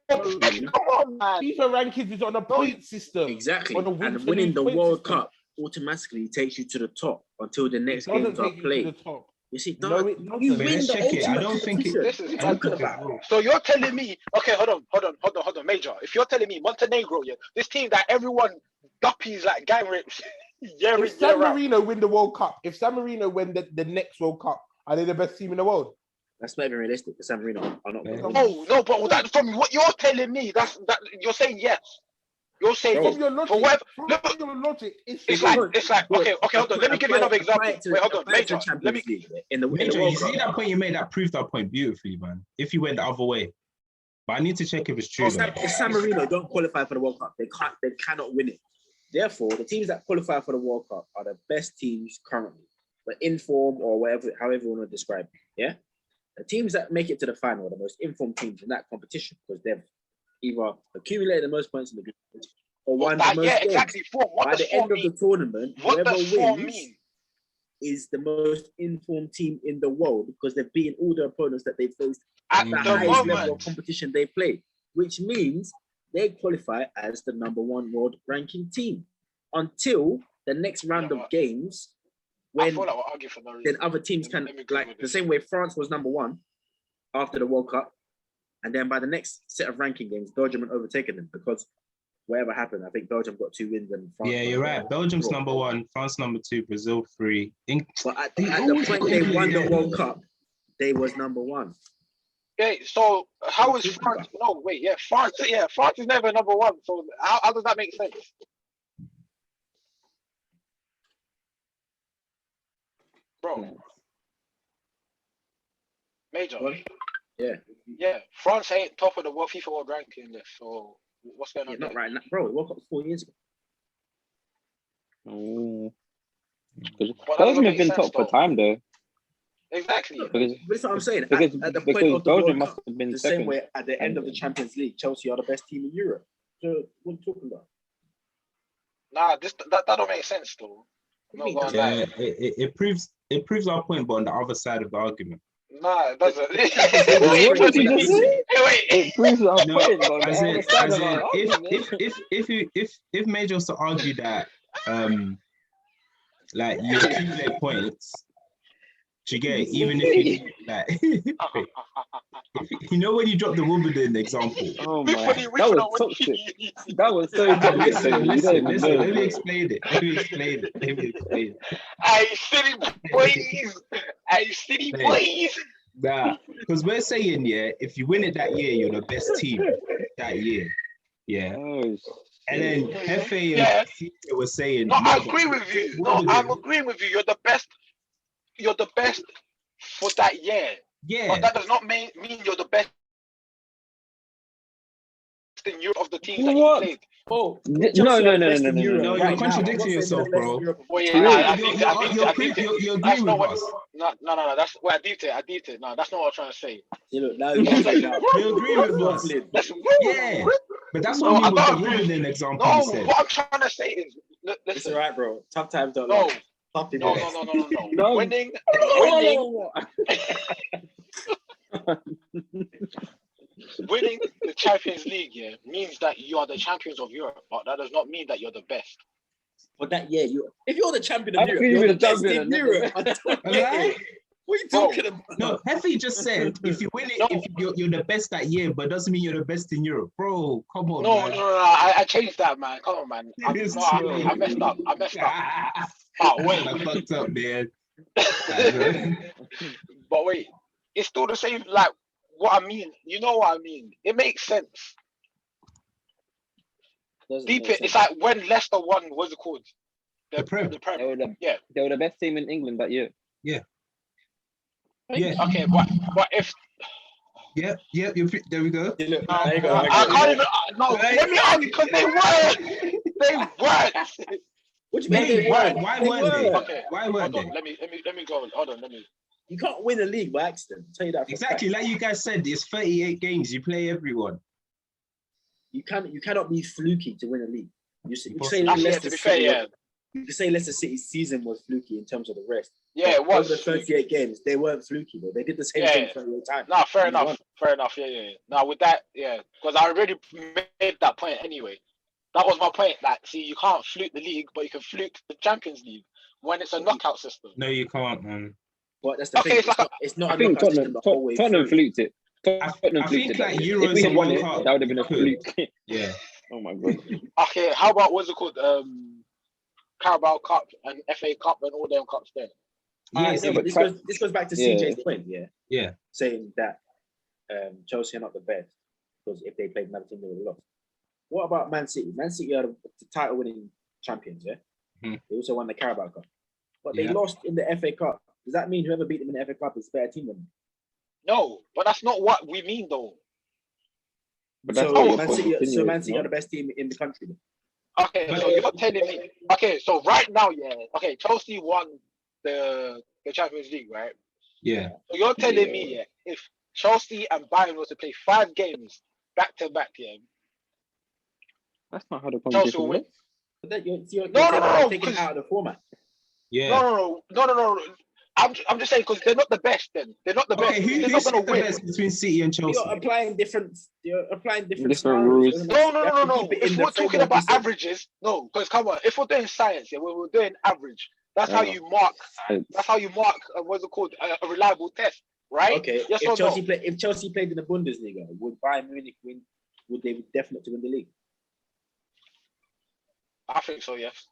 Come on, man. FIFA rankings is on a point system. Exactly. On a win And to winning lose the point World system. Cup automatically takes you to the top until the It next doesn't games are take you to played. the top. You see, No, don't it doesn't. you But win let's the check it. I ultimate don't think it- competition. This is What are you I don't talking think it's about? real. So you're telling me, okay, hold on, Major. If you're telling me Montenegro, yeah, this team that everyone duppies like gang rapes year in, If San year out. Marino win the World Cup, if San Marino win the next World Cup, are they the best team in the world? That's not even realistic. The San Marino are not. Yeah. No, but that, from what you're telling me, that you're saying yes. You're saying From yes. your logic, For whatever, from your logic, it's like okay, hold on. Let me give you another example. Wait, hold on, Major. Let me. In the Major, World you see Cup. that point you made? That proved that point beautifully, man. If you went the other way, but I need to check if it's true. man. If San Marino don't qualify for the World Cup, they cannot win it. Therefore, the teams that qualify for the World Cup are the best teams currently. but inform or whatever, however you want to describe it, yeah? The teams that make it to the final are the most informed teams in that competition because they've either accumulated the most points in the group or won the most games. Exactly. Form. What By does the form end of mean? the tournament, What whoever does form wins mean? is the most informed team in the world because they've beaten all the opponents that they've faced At the the highest level of moment, competition they play, which means they qualify as the number one world ranking team until the next round of games I when feel like we're arguing for no then reason. other teams can, Let me agree like with the this. same way France was number one after the World Cup, and then by the next set of ranking games, Belgium had overtaken them because whatever happened, I think Belgium got 2 wins and France. Yeah, you're right. Belgium's number 1, France number 2, Brazil 3. But at the point they won the World Cup, they was number 1. Okay, so how is France? No, wait, France is never number 1. So how does that make sense? Bro. Major. What? Yeah, France ain't top of the FIFA World Ranking list. So what's going on? Not right now, bro. It World Cup 4 years ago. Oh. Belgium have been top for time though. Exactly. But that's what I'm saying. At the point because of the Belgium World must Cup, have been the second. same way at the end of the Champions League, Chelsea are the best team in Europe. So what are you talking about? Nah, that don't make sense though. I'm not gonna lie. It proves our point, but on the other side of the argument. Nah, it doesn't. What did you just say? Wait. It proves our No, point, but on the as other in, side as of our in, argument. if Major was to argue that like you accumulate points, you get it, even if you like you know when you drop the Wimbledon example. Oh my, that was toxic. That was so toxic. Listen, let me explain it. Hey, city boys. Nah, because we're saying, if you win it that year, you're the best team that year. Yeah. Oh, and then FA and FIFA were saying, I agree with you. I'm agreeing with you. You're the best for that year. Yeah. But that does not mean you're the best in Europe of the teams that you played. Oh, no, you're contradicting yourself, bro. Well, yeah, You're agreeing with us. No, that's what I deeped it. No, that's not what I'm trying to say. You look, now you're agreeing with us. Yeah, but that's what I mean with the Wimbledon example. No, what I'm trying to say is, listen. It's alright, bro. Tough times don't No. last. No. Winning. Winning the Champions League means that you are the champions of Europe, but that does not mean that you're the best. But that year, if you're the champion of Europe, you're the best in Europe. What are you talking about? No, Heffy just said if you win it, if you're the best that year, but doesn't mean you're the best in Europe, bro. Come on. No, I changed that, man. Come on, man. I messed up. Oh, wait. I fucked up, man. But wait, it's still the same. Like what I mean. You know what I mean? It makes sense. It's like when Leicester won. What's it called? The Prem. They were the best team in England that year. Yeah. Okay, but if. Yeah. There we go. There you go. I can't even. No, let me argue because they weren't. They weren't. What do you mean they weren't? Why weren't they? Okay. Why weren't they? Let me go. Hold on. You can't win a league by accident. I'll tell you that. Exactly, like you guys said, it's 38 games. You play everyone. You cannot be fluky to win a league. You say to be fair, You can say Leicester City's season was fluky in terms of the rest. Yeah, it was. Over the 38 games, they weren't fluky though. They did the same thing 38 times. No, fair enough. Yeah. Now with that, because I already made that point anyway. That was my point. Like, see, you can't fluke the league, but you can fluke the Champions League when it's a knockout system. No, you can't, man. But that's the thing. It's not. I think Tottenham fluked it. I think like Euros if we had won it, Cup, that would have been a fluke. Yeah. Oh my god. Okay, how about what's it called? Carabao Cup and FA Cup and all them cups there. This goes back to CJ's point. Yeah. Saying that Chelsea are not the best because if they played another team, they would have lost. What about Man City? Man City are the title-winning champions. Yeah. Mm-hmm. They also won the Carabao Cup, but they lost in the FA Cup. Does that mean whoever beat them in the FA Cup is a better team than them? No, but that's not what we mean, though. But so Man City are the best team in the country. Then. Okay, so you're telling me. Okay, so right now, Chelsea won the Champions League, right? Yeah. So you're telling me, if Chelsea and Bayern were to play 5 games back to back, That's not how the Chelsea will competition win. works. But then you're No, taking it out of the format. Yeah. No. I'm just saying because they're not the best. Then they're not the best. Okay, They're who's not the gonna win. best between City and Chelsea? You're applying different Different scenarios. rules. No. If we're talking about averages, no, because come on, if we're doing science, when we're doing average, that's how you mark. That's how you mark. What's it called? A reliable test, right? Okay. Yes if or Chelsea no? if Chelsea played in the Bundesliga, would Bayern Munich win? Would they be definite to win the league? I think so. Yes.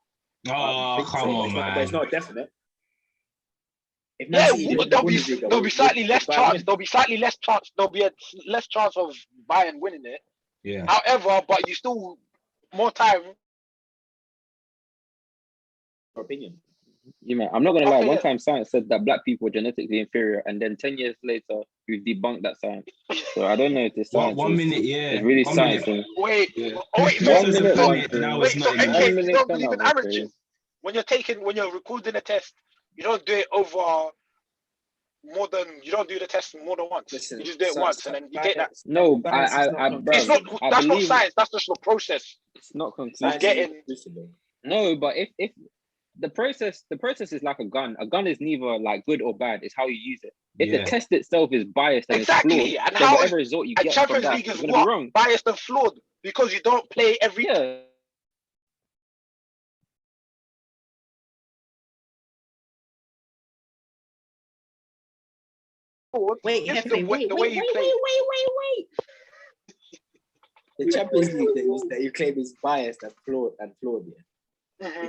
Oh, come on, But it's man. not definite. If Yeah, Man City played in the Bundesliga, there'll be slightly would less Bayern chance. win? There'll be slightly less chance. There'll be a less chance of Bayern winning it. Yeah. However, but you still more time. Your opinion. You know, I'm not gonna lie. Okay, One yeah. time, science said that black people were genetically inferior, and then 10 years later, we've debunked that science. So I don't know if this science. One minute, It's really 1 science. minute. Wait. Yeah. Wait. Chris One was minute, a one minute, thing. now Wait. it's So not in the MK, One you minute don't turn believe in out, averages? When you're recording a test, you don't do it over more than. You don't do the test more than once. Listen, you just do it once, and then you take that. No, Science is not bruv, It's not. I That's not believe science. That's just the process. it's not Of conclusive. getting. No, but if the process is like a gun. A gun is neither like good or bad. It's how you use it. If the test itself is biased and Exactly, it's flawed, and then how whatever result you And get from Champions that League is is gonna be what? wrong. Biased and flawed because you don't play every. Yeah. Wait, It's Hefe, the way you play. wait. The Champions League that you claim is biased and flawed, yeah. Mhm.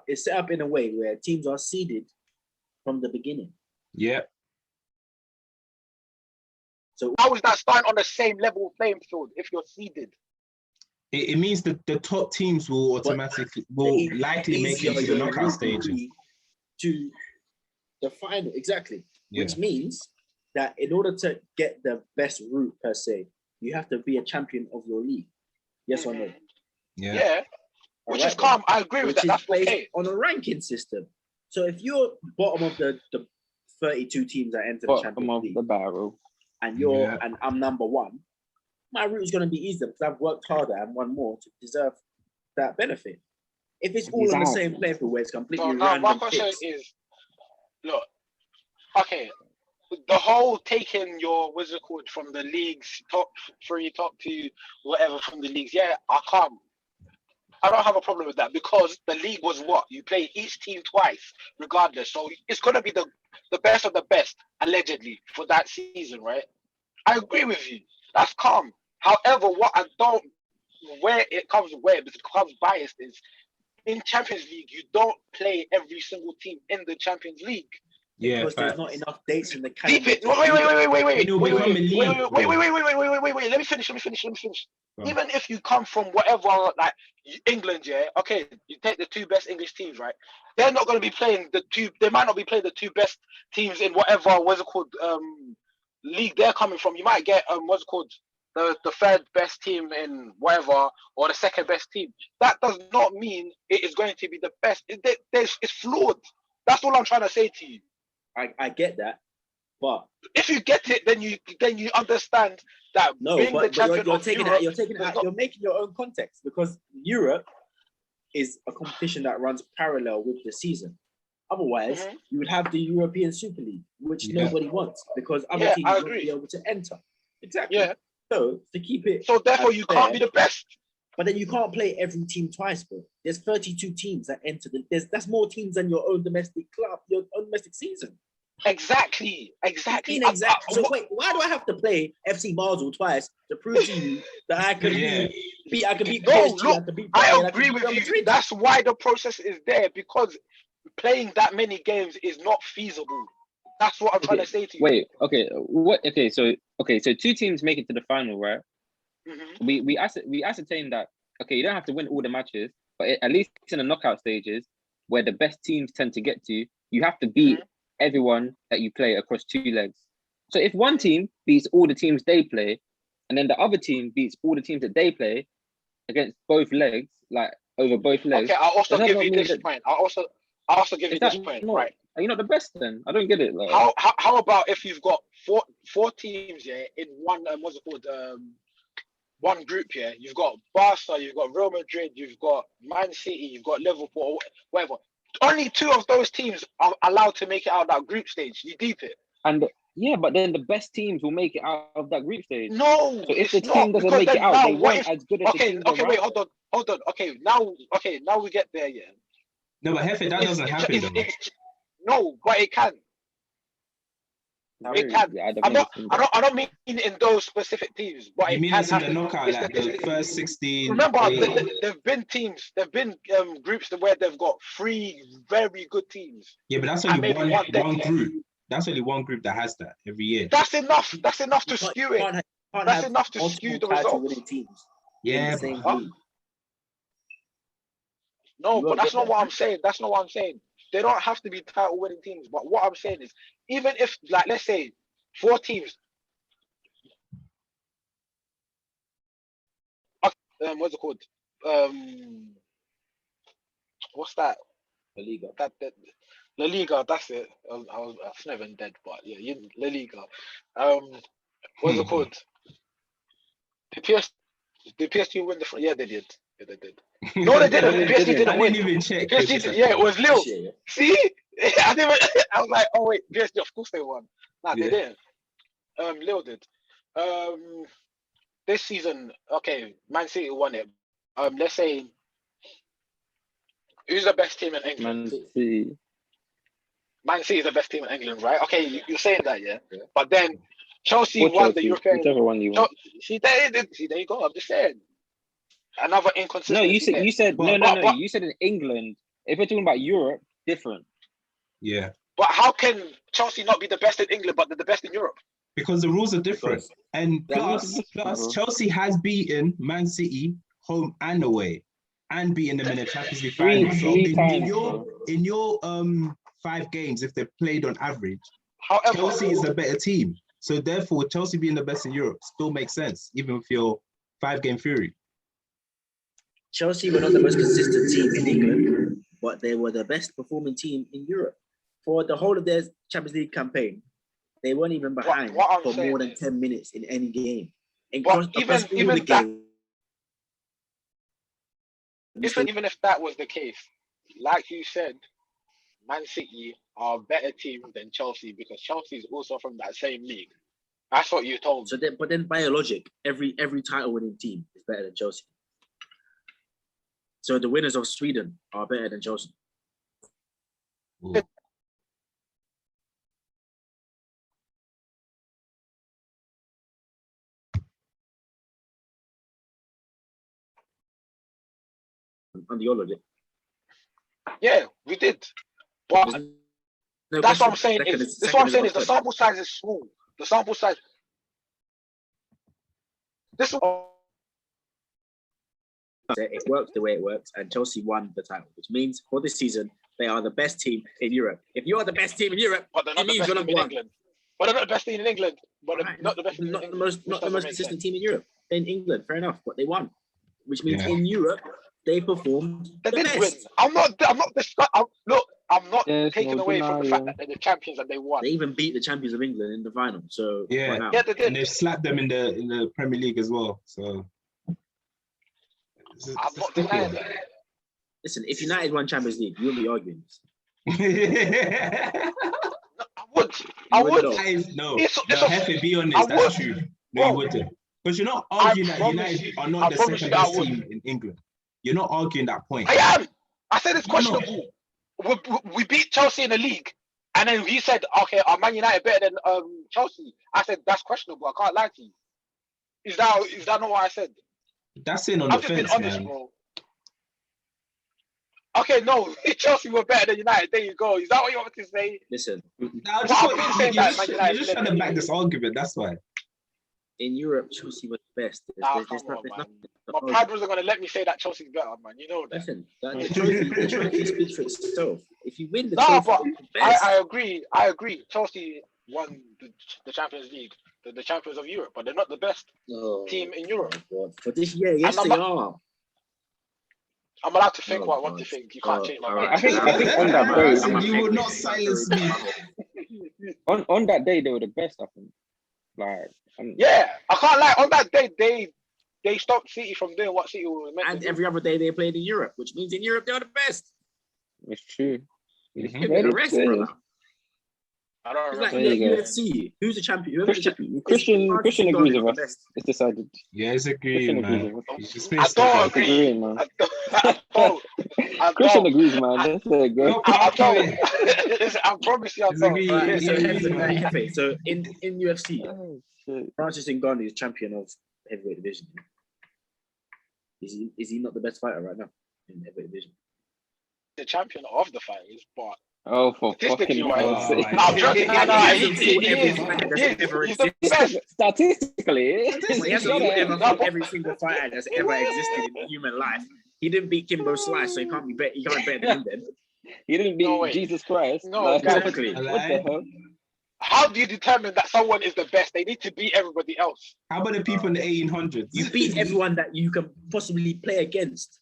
It's set up in a way where teams are seeded from the beginning. Yeah. So How is that starting on the same level playing field if you're seeded? It means that the top teams will automatically, likely make it to the knockout stage. To the final, exactly. Yeah. Which means that in order to get the best route per se, you have to be a champion of your league. Yes or no? Yeah. Which Alright is calm. then. I agree with Which that. is That's based okay. on a ranking system. So if you're bottom of the 32 teams that enter the Bottom Champions of League, the barrel. and and I'm number 1, my route is going to be easier because I've worked harder and won more to deserve that benefit. If it's all on the same playing field where it's completely So now random my question picks, is, look, okay, the whole taking your what's it called from the leagues, top 3, top 2, whatever from the leagues. Yeah, I don't have a problem with that because the league was what? You play each team twice, regardless. So it's gonna be the best of the best, allegedly, for that season, right? I agree with you. That's calm. However, what I don't where it becomes biased is in Champions League, you don't play every single team in the Champions League. Yeah, because there's not enough dates in the calendar. Deep it. Wait. It'll become a league. Wait. Let me finish. Even if you come from whatever, like England, yeah, okay, you take the 2 best English teams, right? They're not going to be playing they might not be playing the 2 best teams in whatever, what's it called, league they're coming from. You might get, what's it called, the 3rd best team in whatever, or the 2nd best team. That does not mean it is going to be the best. It's flawed. That's all I'm trying to say to you. I get that, but if you get it, then you understand that being the champion you're of taking Europe, you're making your own context because Europe is a competition that runs parallel with the season. Otherwise, you would have the European Super League, which nobody wants because other teams won't be able to enter. Exactly. Yeah. So to keep it. So therefore, you can't be the best. But then you can't play every team twice, bro. There's 32 teams that enter. That's more teams than your own domestic club, your own domestic season. Exactly. So wait, why do I have to play FC Basel twice to prove to you that I can beat? I can beat PSG. I agree with you. That's why the process is there because playing that many games is not feasible. That's what I'm trying to say to you. Wait. Okay. So 2 teams make it to the final, right? Mm-hmm. We ascertain that you don't have to win all the matches, but at least in the knockout stages where the best teams tend to get to, you have to beat everyone that you play across 2 legs. So if one team beats all the teams they play, and then the other team beats all the teams that they play against both legs, like over both legs. Okay, I'll also give you this point. I'll also give you this point, right? Are you not the best then? I don't get it. Like, how about if you've got four teams, yeah, in one what's it called? One group, yeah. You've got Barca, you've got Real Madrid, you've got Man City, you've got Liverpool, whatever. Only 2 of those teams are allowed to make it out of that group stage. You deep it. And yeah, but then the best teams will make it out of that group stage. No, so if the team doesn't make it out, they weren't as good as the teams around. Wait, hold on. Okay, now we get there, yeah. No, but Hefe, that doesn't happen though. No, but it can. It can. Yeah, I don't mean in those specific teams, but you it mean can it's in the happen. knockout, like the first 16. Remember, there've been groups where they've got 3 very good teams. Yeah, but that's only one group. That's only one group that has that every year. That's enough. That's enough to skew it. That's enough to skew the results. Yeah. No, but that's not what I'm saying. That's not what I'm saying. They don't have to be title winning teams. But what I'm saying is, even if, like, let's say 4 teams, what's it called? What's that? La Liga. La Liga. That's it. I was never dead, but yeah, La Liga. What's it called? The PSG win the? Yeah, they did. Yeah, they did. No, they didn't. PSG didn't win. I didn't even check. PSG, yeah, it was Lille. See, I was like, oh wait, PSG, of course they won. Nah, they didn't. Lille did. This season, okay, Man City won it. Let's say, who's the best team in England? Man City is the best team in England, right? Okay, you're saying that, yeah. But then Chelsea won the European. Whichever one you want. See, there you go. I'm just saying. Another inconsistency. No, you said no. You said in England. If we're talking about Europe, different. Yeah. But how can Chelsea not be the best in England, but they're the best in Europe? Because the rules are different. And plus, Chelsea has beaten Man City home and away, and beaten them in the Champions League final. Three times, in your 5 games, if they played on average, however, Chelsea is a better team. So therefore, Chelsea being the best in Europe still makes sense, even with your 5-game theory. Chelsea were not the most consistent team in England, but they were the best performing team in Europe. For the whole of their Champions League campaign, they weren't even behind for more than 10 minutes in any game. But even if that was the case, like you said, Man City are a better team than Chelsea because Chelsea is also from that same league. That's what you told me. But then by logic, every title winning team is better than Chelsea. So the winners of Sweden are better than Chelsea. Ooh. On the logic. Yeah, we did. But that's what I'm saying. That's what I'm saying is the sample size is small. The sample size. It works the way it works, and Chelsea won the title, which means for this season they are the best team in Europe. If you are the best team in Europe, but they're not the best team in England. But they're not the best team in England. But not the best. Not the most consistent team in Europe. In England, fair enough, but they won, which means in Europe they performed. They the did best. win. I'm not taking away from the fact that they're the champions and they won. They even beat the champions of England in the final. So yeah, they did. And they've slapped them in the Premier League as well. So I'm not denying that. Listen, if United won Champions League, you wouldn't be arguing this. I would. No, Hefe, be honest, that's true. No, you wouldn't. Because you're not arguing that United are not the second best team in England. You're not arguing that point. I am. I said it's questionable. We beat Chelsea in the league, and then he said, "Okay, are Man United better than Chelsea?" I said that's questionable. I can't lie to you. Is that not what I said? That's in on the fence, man. Bro. Okay, no, Chelsea were better than United. There you go. Is that what you want to say? Listen, you're just trying to back this argument. That's why. In Europe, Chelsea was the best. My pride wasn't going to let me say that Chelsea's better, man. You know that. Listen, the trophy speaks for itself. If you win the trophy, I agree. Chelsea won the Champions League, the champions of Europe, but they're not the best team in Europe. For this year, yes, they are. I'm allowed to think what I want to think. You can't change my mind. I think on that day, you will not silence me. on that day, they were the best. I think. Yeah, I can't lie. On that day, they stopped City from doing what City was meant to do. And every other day they played in Europe, which means in Europe they're the best. It's true. Give me the rest, brother. I don't It's like remember. UFC. Who's the champion? Christian agrees with us. It's decided. Yeah, it's agreeing, man. I don't agree, man. Christian agrees, man. That's a good. I promise you, I don't. So in UFC, Francis Ngannou is champion of heavyweight division. Is he not the best fighter right now in heavyweight division? The champion of the fighters, but for fucking hell's sake. I'm joking. He's the best. Statistically, he hasn't fought every single fighter that's ever existed in human life. He didn't beat Kimbo Slice, so he can't be better. He can't be better than him then. He didn't beat Jesus Christ. No, exactly. What the hell? How do you determine that someone is the best? They need to beat everybody else. How about the people in the 1800s? You beat everyone that you can possibly play against.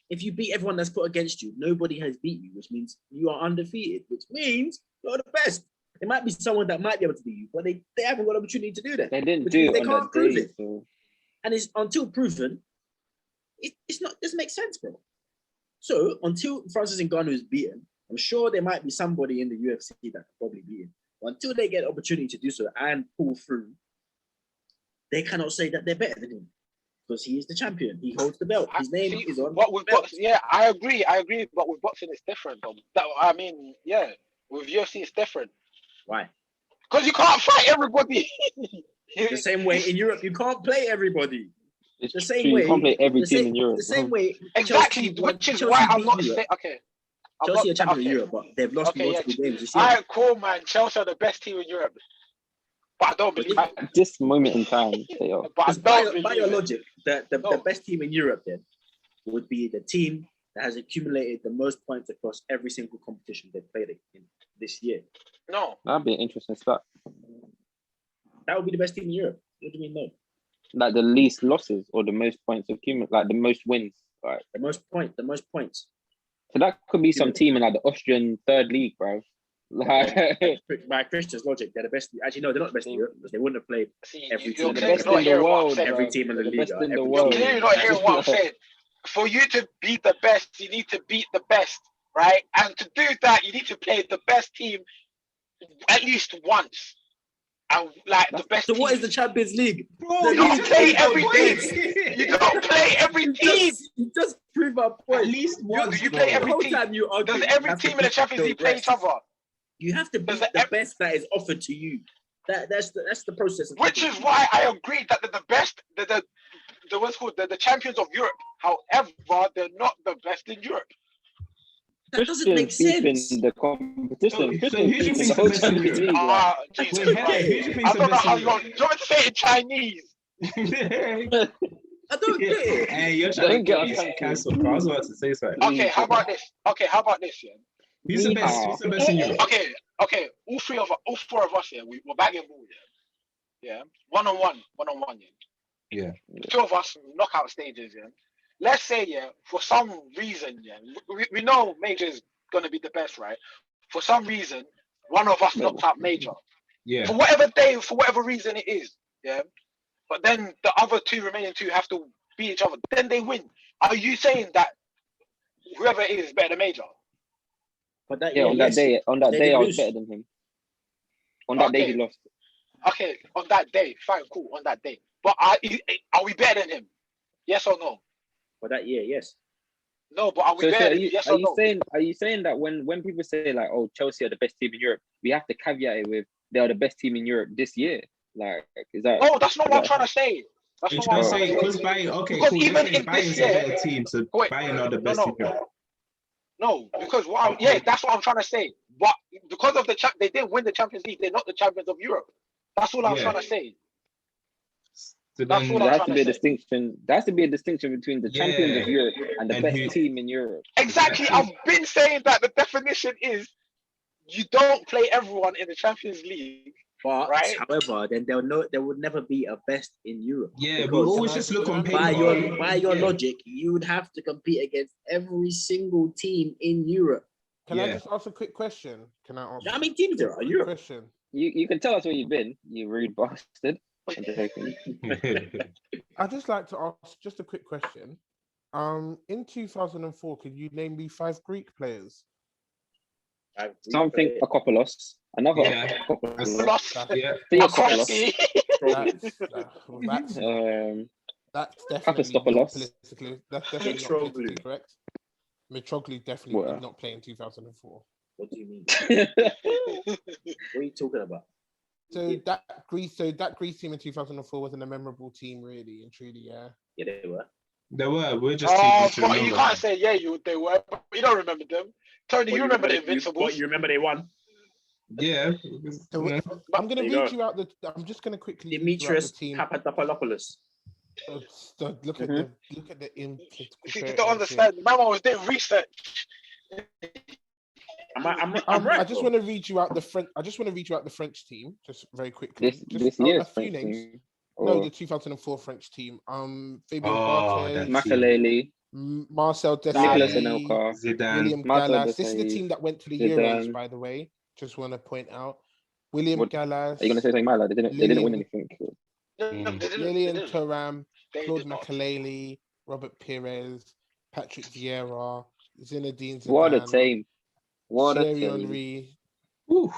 If you beat everyone that's put against you, nobody has beat you, which means you are undefeated, which means you're the best. There might be someone that might be able to beat you, but they haven't got an opportunity to do that. They didn't do it. They can't prove it. So. And it's until proven, it's not doesn't make sense, bro. So until Francis Ngannou is beaten, I'm sure there might be somebody in the UFC that can probably beat him. But until they get an opportunity to do so and pull through, they cannot say that they're better than him. Because he is the champion. He holds the belt. His name is on what with boxing. Yeah, I agree. But with boxing, it's different. Though. With UFC, it's different. Why? Because you can't fight everybody. The same way in Europe, you can't play everybody. It's the same true. way. You can't play every team in Europe. The same way. Exactly, which is why I'm not saying. Okay. Chelsea are champion in Europe, but they've lost multiple games this year. All right, cool, man. Chelsea are the best team in Europe. But I don't believe at this moment in time, they are. But by your logic, the best team in Europe then would be the team that has accumulated the most points across every single competition they've played in this year. No. That'd be an interesting stat. That would be the best team in Europe. What do you mean no? Like the least losses or the most points accumulated, like the most wins. Right. The most points. So that could be some team in like the Austrian third league, bro. Like by Christian's logic, they're the best. Actually, no, they're not the best in Europe because they wouldn't have played every team. The best in the world. Every team in the league. You're clearly not hearing what I'm saying. For you to be the best, you need to beat the best, right? And to do that, you need to play the best team at least once. And like the best. So what is the Champions League? Bro, you don't play every team. You don't play every team. You just prove my point. At least once. You play every team. Does every team in the Champions League play each other? You have to beat the best that is offered to you. That's the process. Which is why I agree that the best, the what's called the champions of Europe. However, they're not the best in Europe. That doesn't make sense. The competition. So who do you think is the best in Europe? I don't know how you want. Do you want me to say it in Chinese? I don't get it. Hey, you're trying to get us cancelled. I was about to say something. Okay, how about this? Yeah. Who's the best? Who's the best in Europe? Okay. All four of us here, we're bagging ball. Yeah. One on one. Yeah. Two of us knockout stages. Yeah. Let's say for some reason, we know Major is gonna be the best, right? For some reason, one of us knocked out Major. Yeah. For whatever reason it is. Yeah. But then the other remaining two have to beat each other. Then they win. Are you saying that whoever it is better than Major? But that, on that day, I was better than him. On that day, he lost. Okay, on that day, fine, cool. On that day, but are we better than him? Yes or no? For that year, yes. No, but are we better? Yes or no? Are you saying that when people say like, oh, Chelsea are the best team in Europe, we have to caveat it with they are the best team in Europe this year? Like, is that? No, that's not what I'm trying to say. That's not what I'm saying. Because Bayern, okay, cool. Even in Bayern's a better team, so Bayern are the best in Europe. No, because that's what I'm trying to say. But because of they didn't win the Champions League, they're not the champions of Europe. That's all I'm trying to say. So that's what there has to be a distinction. There has to be a distinction between the champions of Europe and the best team in Europe. Exactly. I've been saying that the definition is you don't play everyone in the Champions League But Right. however, then there would never be a best in Europe. Yeah, we Because always just look on paper. by your logic, you would have to compete against every single team in Europe. Can I just ask a quick question? Can I ask? You know how many teams there are in Europe? Question. You can tell us where you've been, you rude bastard. I'm joking. I'd just like to ask just a quick question. In 2004, could you name me 5 Greek players? Something Akopoulos. Another Akopoulos. That's definitely not politically. That's definitely not Mitroglou. politically correct. Mitroglou definitely did not play in 2004. What do you mean? What are you talking about? So that Greece team in 2004 wasn't a memorable team, really and truly. Yeah. Yeah, they were. They were. We're just. But you can't say they were. But you don't remember them. Tony, you remember the Invincibles? You remember they won? Yeah. So I'm gonna read you out the. I'm just gonna quickly. Demetrius Papadopoulos. So look at the You don't understand. My man was doing research. I just want to read you out the French. I just want to read you out the French team, just very quickly. This year's a few names. Team. No, the 2004 French team. Fabien Barthez, Makelele, Marcel Nicolas Desailly, Anelka, Zidane, William Gallas. This is the team that went to the Euros, by the way. Just want to point out. William Gallas. Are you gonna say something mad? They didn't win anything. Lilian Thuram, Claude Makelele, Robert Pires, Patrick Vieira, Zinedine Zidane. What a team! What a Thierry team! Henry,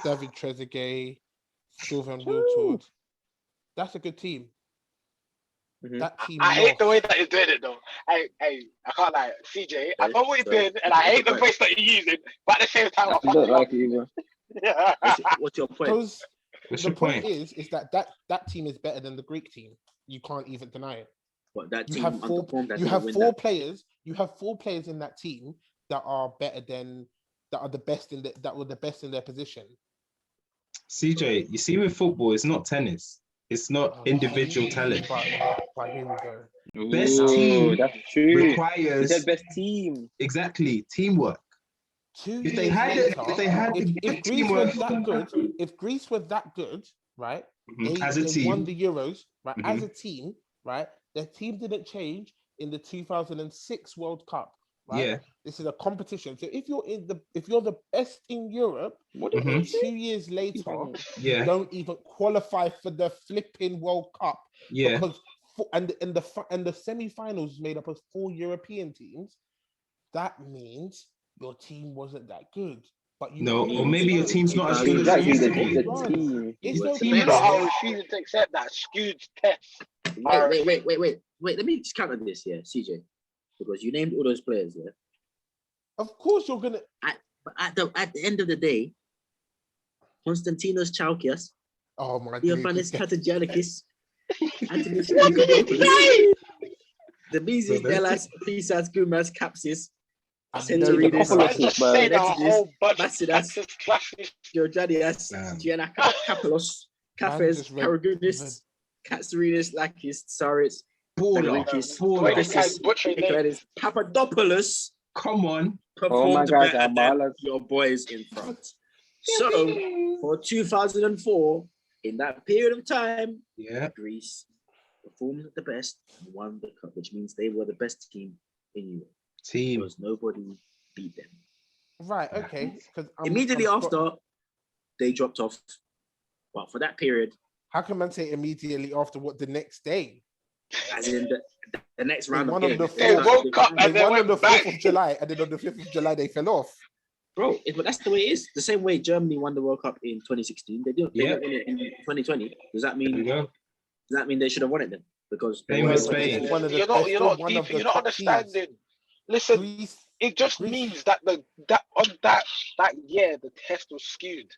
David Trezeguet, Sylvain Wiltord. That's a good team. Mm-hmm. That team. I hate the way that he's doing it though. I can't lie, CJ. I know what he's doing, and I hate the voice that you're using. But at the same time, I look like you. Yeah. What's your point? Because What's the your point point? is that team is better than the Greek team. You can't even deny it. But that You team have four. underperformed. You have 4 players. You have 4 players in that team that are better than that were the best in their position. CJ, you see with football, it's not tennis. It's not individual talent. But here we go. Best team That's true. requires It's the best team. exactly teamwork. 2 If they years had later, if Greece was that good, if Greece was that good, right? As a they team, won the Euros, right? As a team, right? Their team didn't change in the 2006 World Cup, right? Yeah. This is a competition. So if you're the best in Europe, 2 years later, you don't even qualify for the flipping World Cup. Yeah. Because the semi-finals is made up of 4 European teams. That means your team wasn't that good. But or maybe your team's not as good as Exactly, it the used to be. team. You know how refusing to accept that skewed test. Wait. Let me just counter this, CJ, because you named all those players, Of course, you're gonna. But at the end of the day, Konstantinos Chalkias, Oh my God. Ioannis Katagiannakis, Anthony Nicodopoulos, Demisis Delas, Pisas Goumas Kapsis, Centurides, Masidas, Georgiades, Giannakopoulos, Kafes, Karagounis, Katsarides, Lakis, Sarits, Papadopoulos. Come on. Performed better than your boys in France. So, for 2004, in that period of time, Greece performed the best and won the cup, which means they were the best team in Europe. Because nobody beat them. Right, okay. Immediately after, they dropped off. But for that period... How can man say immediately after what, the next day? As in the next round of games. They woke up and they won went on the back. 4th of July, and then on the 5th of July, they fell off. Bro, but that's the way it is. The same way Germany won the World Cup in 2016. They didn't win it in 2020. Does that mean they should have won it then? Because they were Spain. You're not understanding. Listen, Greece, it just means that that year the test was skewed.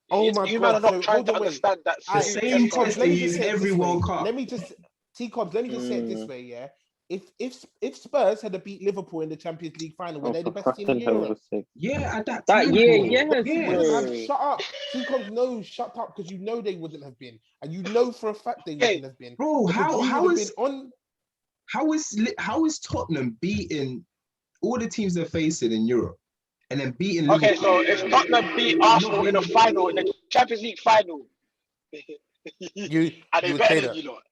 Oh my you God! Man are not trying to understand that. The same test they use every World Cup. Let me just say it this way, yeah. If Spurs had to beat Liverpool in the Champions League final, were they the best team in Europe? Yeah, at that year, yes. Shut up. T-Cobbs, no, shut up, because you know they wouldn't have been, and you know for a fact they wouldn't have been. Bro, how is Tottenham beating all the teams they're facing in Europe, and then beating Liverpool? Okay, so if Tottenham beat Arsenal in the final, in the Champions League final, You Are they would better say than that. you lot?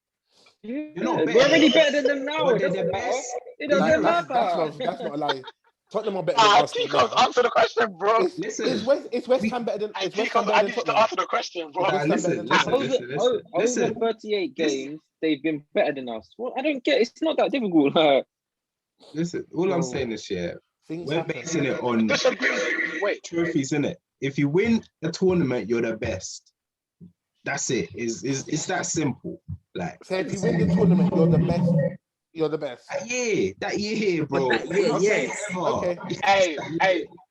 You're not We're better. already better than them now. But It they're the doesn't matter. best. It doesn't matter. That's not a lie. Tottenham are better than Arsenal Tico's now. answer the question, bro. Is West Ham better than And is West Tico, Ham better I than need you to Tottenham? answer the question, bro. Nah, West Ham better than Tottenham. Over 38 games, they've been better than us. Well, I don't get. It's not that difficult. Listen, all I'm Bro, saying is, yeah, things we're happen. basing it on Wait, trophies, innit? If you win a tournament, you're the best. That's it. It's that simple. Like, So if you win the tournament, you're the best. You're the best. that year, bro. That year, I'm not saying yes. ever. Okay.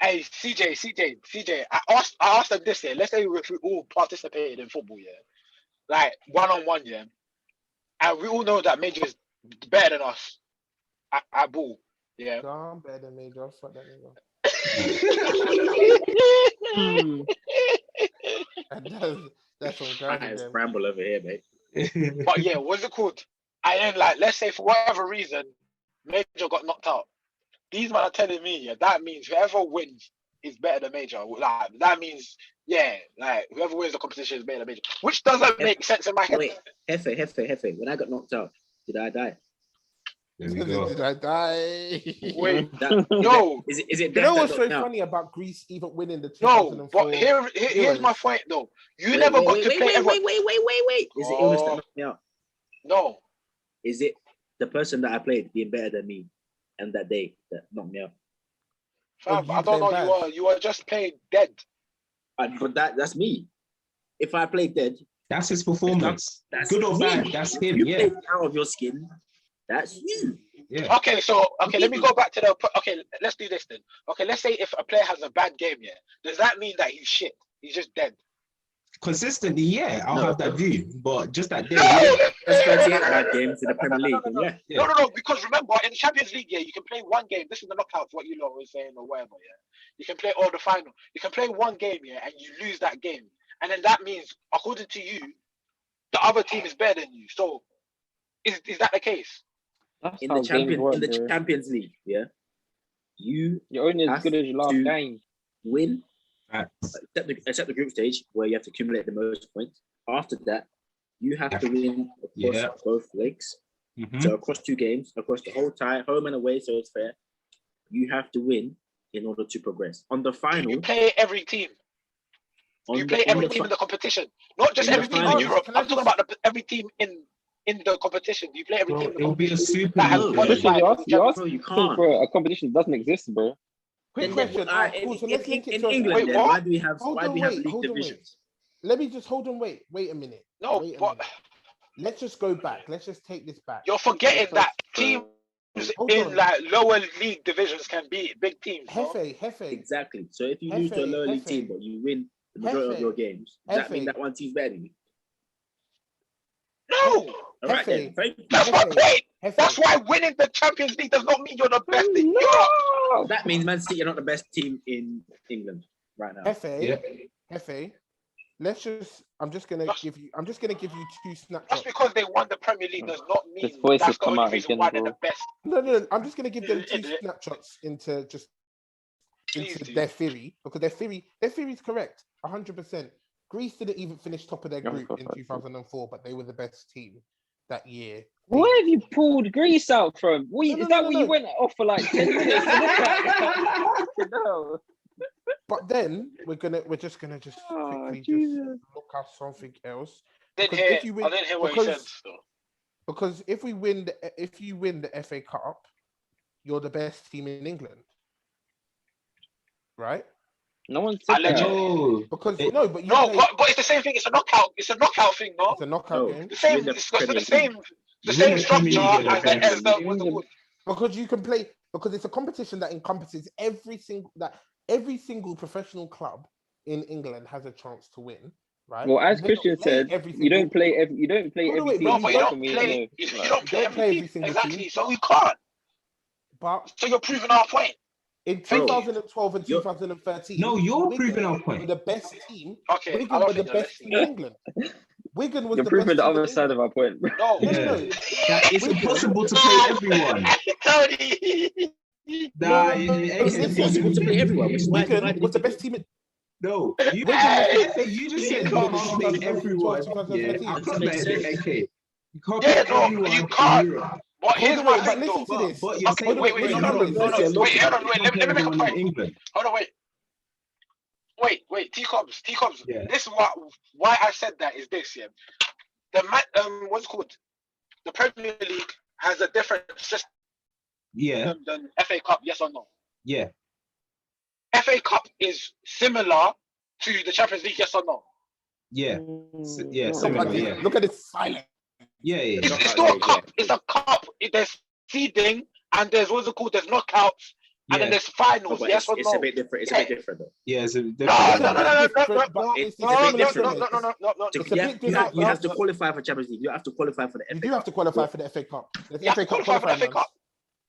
hey, CJ. I asked them this here. Let's say if we all participated in football, yeah, like 1-on-1, yeah, and we all know that Major is better than us at ball, yeah. So I'm better than me, Josh. Fuck that nigga. That's all I guys. scramble over here, mate. But yeah, what's it called? And then, like, let's say for whatever reason, Major got knocked out. These men are telling me, yeah, that means whoever wins is better than Major. Like, that means, yeah, like, whoever wins the competition is better than Major. Which doesn't make sense in my head. Wait, Hefe. When I got knocked out, did I die? There we go. Did I die? Wait, No. Is it You know death what's that so knocked me out? funny about Greece even winning the no, 2004? but here's my point, though. You Wait, never wait, got wait, to wait, play wait, everyone. wait. Is it illness that knocked me out? No. Is it the person that I played being better than me and that day that knocked me out? Fam, you I don't know. playing bad. You are just playing dead. But that's me. If I played dead, That's his performance. that's Good or me. bad, that's him. You Yeah. played out of your skin. That's you. Yeah. Okay, let me go back to let's do this then. Okay, let's say if a player has a bad game, yeah, does that mean that he's shit? He's just dead. Consistently, yeah, I'll have that view. But just that day, There's 38 bad games in the Premier League. Yeah. No, because remember, in the Champions League, yeah, you can play one game. This is the knockouts, what you lot were saying or whatever, yeah. You can play the final. You can play one game, yeah, and you lose that game. And then that means, according to you, the other team is better than you. So, is that the case? That's In how the games work, bro. Champions League, yeah, you're Win, except the group stage where you have to accumulate the most points. After that, you have to win across both legs. Mm-hmm. So across 2 games, across the whole tie, home and away, so it's fair. You have to win in order to progress. On the final, you play every team. You play every team in the competition, not just every team in Europe. I'm talking about every team in the competition. You play every team. It'll be a super. you can't. For a competition that doesn't exist, bro. Quick question. In So let's link it in to England, Wait, then, what? why do we have league Hold on, divisions? Let me just hold on. Wait a minute. No, Wait a but minute. Let's just go back. Let's just take this back. you're forgetting that teams Hold in on. like lower league divisions can beat big teams. No? Hefe. Exactly. So if you lose to a lower league team, but you win the majority of your games, does that mean that one team's better than you? No, All right, Hefe. then. Thank you. that's my point. Hefe. That's why winning the Champions League does not mean you're the best in Europe. That means Man City are not the best team in England right now. Hefe. I'm just gonna give you 2 snapshots. Just because they won the Premier League does not mean This voice that's has the come only out reason again, why bro. they're the best. No. I'm just gonna give them 2 snapshots into Please do. their theory, because their theory is correct, 100%. Greece didn't even finish top of their group in 2004, but they were the best team that year. Where have you pulled Greece out from? Is that what No. you went off for like 10 minutes? No. But then we're just gonna quickly just look at something else. I didn't hear what he said. Still. Because if you win the FA Cup, you're the best team in England, right? No one said that. Allegedly. Because but it's the same thing. It's a knockout. It's a knockout thing, no? it's a knockout game. The same. It's got the same structure as the. Because you can play, because it's a competition that encompasses every single professional club in England has a chance to win, right? Well, as Christian said, you don't play every You don't play every team. Exactly. So we can't. But so you're proving our point. In 2012 and 2013, no, you're Wigan proving our point. were the best team. Okay, Wigan were the best team in England. Wigan was You're the proving best the team other in side of our point. No. That it's impossible to play everyone. It's impossible to play everyone. Wigan was the best team. No, you just said you can't play everyone. Yeah, I can't play okay. You can't play everyone you can't. in Europe. But here's my but thing, listen though. to this. But you're saying, wait, hold on, wait, hold on, let me make a point. England. Hold on, wait, T-Cobbs. Yeah. This is why I said that is this, yeah. What's it called? The Premier League has a different system than FA Cup, yes or no? Yeah. FA Cup is similar to the Champions League, yes or no? Yeah. Yeah, similar, yeah. Look at this silence. Yeah. It's not a cup. It's a cup. There's seeding and there's what's it called? There's knockouts and then there's finals. Yes or no? It's a bit different. It's a bit different though. Yeah, it's a No. You have to qualify for Champions League. You have to qualify for the FA Cup. You have to qualify for the FA Cup. You have to qualify for the FA Cup.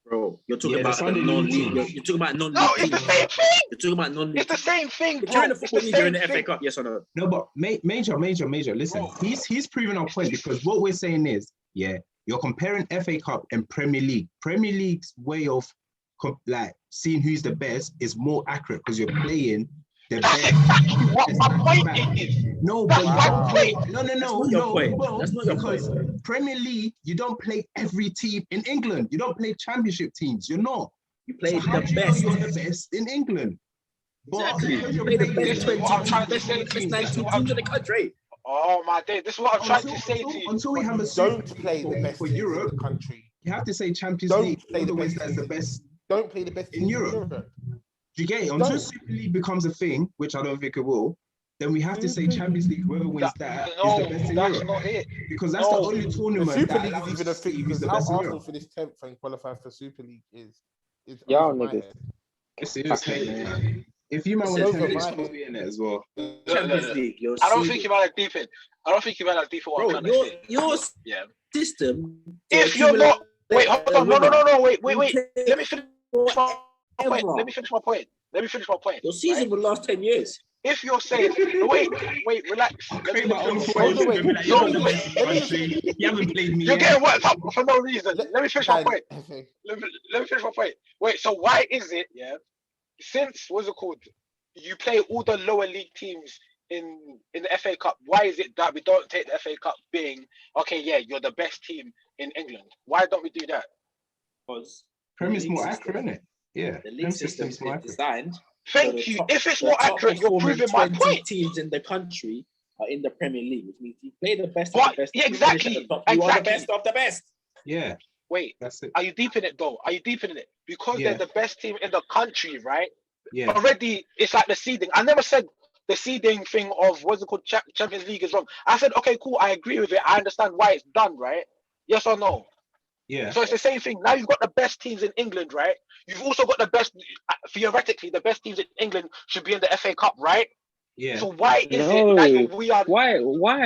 Bro, you're talking about non-league. You're talking about non-league. No, it's the same thing. You're talking about non-league. It's the same thing, bro. You're in the football league, you're in the FA Cup, yes or no? No, but major. Listen, he's proving our point because what we're saying is, you're comparing FA Cup and Premier League. Premier League's way of seeing who's the best is more accurate because you're playing the That's best. exactly what my point is. No, That's but my point. No. That's not your because point. Premier League, you don't play every team in England. You don't play championship teams. You're not. You play So how the do you know best. you're the best in England. Exactly. But You play the best 20 what I'm trying to teams, say best to you. 19 teams in the country. Oh my day, this is what I'm trying to say to you. Until we have a Don't play the best for teams Europe, in the country. you have to say Champions Don't League. play the Otherwise, best that's the best. Don't play the best In teams Europe. Do you get it? Until Super League becomes a thing, which I don't think it will, then we have to say Champions League. Whoever wins that is the best in that's Europe. not it. Because that's the only The tournament Super that League allows is even a thing who's because the how best in Arsenal Europe. finished 10th and qualified for Super League is Yeah, over my niggas. head. It's man. If you might want It's to over it's my probably in it as well. Champions League. I don't think you might deep it. I don't think you might deep it. What I'm trying to say. Your Yeah. system. If you're not, wait, hold on, no, wait. Let me finish my point. Let me finish my point. Your season will last 10 years. If you're saying, wait, relax. Let me finish my point. You haven't played me You're yet. getting worked up for no reason. Let me finish my point. Okay. Let me finish my point. Wait, so why is it, since, what's it called? You play all the lower league teams in the FA Cup. Why is it that we don't take the FA Cup being, okay, you're the best team in England? Why don't we do that? Because Premier's more accurate, isn't it? Yeah. the league system is designed. Thank you. If it's more accurate, you're proving my 20 point. teams in the country are in the Premier League, which means you play the best What? of the best. Yeah, you finish exactly. at the top, you are the Exactly. best of the best. Yeah, Wait, that's it. are you deep in it though? Are you deep in it? Because Yeah. they're the best team in the country, right? Yeah. Already, it's like the seeding. I never said the seeding thing of what's it called Champions League is wrong. I said, okay, cool. I agree with it. I understand why it's done, right? Yes or no? Yeah. So it's the same thing. Now you've got the best teams in England, right? You've also got the best, theoretically, the best teams in England should be in the FA Cup, right? Yeah. So why is No. it that we are? Why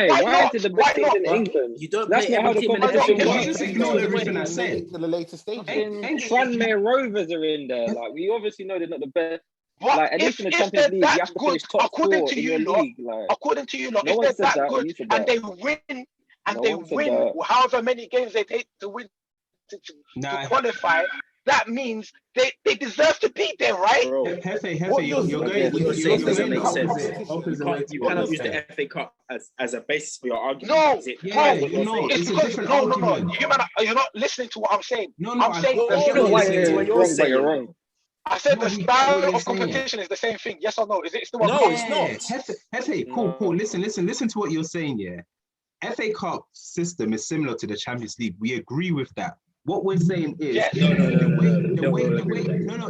not? is it the Why best teams not, in bro? England? You don't That's play not how every the team in the competition FA Cup. works. You just ignore everything I said. To the later stages. Tranmere Rovers are in there. Like, we obviously know they're not the best. What Like, at least in the Champions they're League, you that have to good, finish top according four to in you your lot, league. Like, according to you lot, No if one they're said that that, good you said and that. they win and No they one said win that. however many games they take to win to Nah. qualify, that means they deserve to be there, right? Bro, Hefe, What you're you're going. what you're saying doesn't make Cup sense. competition. You cannot use the FA Cup as a basis for your argument. No, Is it? Yeah, What you're no, saying? It's it's a because different no. argument. You're not listening to what I'm saying. No, I'm saying Well, the you're not why listening to what you're wrong, but saying. you're wrong. I said No, the we get what style you're of saying. competition is the same thing. Yes or no? Is it still a No, cup? it's not. Hefe, cool. Listen to what you're saying, yeah. FA Cup system is similar to the Champions League. We agree with that. What we're saying is Yes. the way,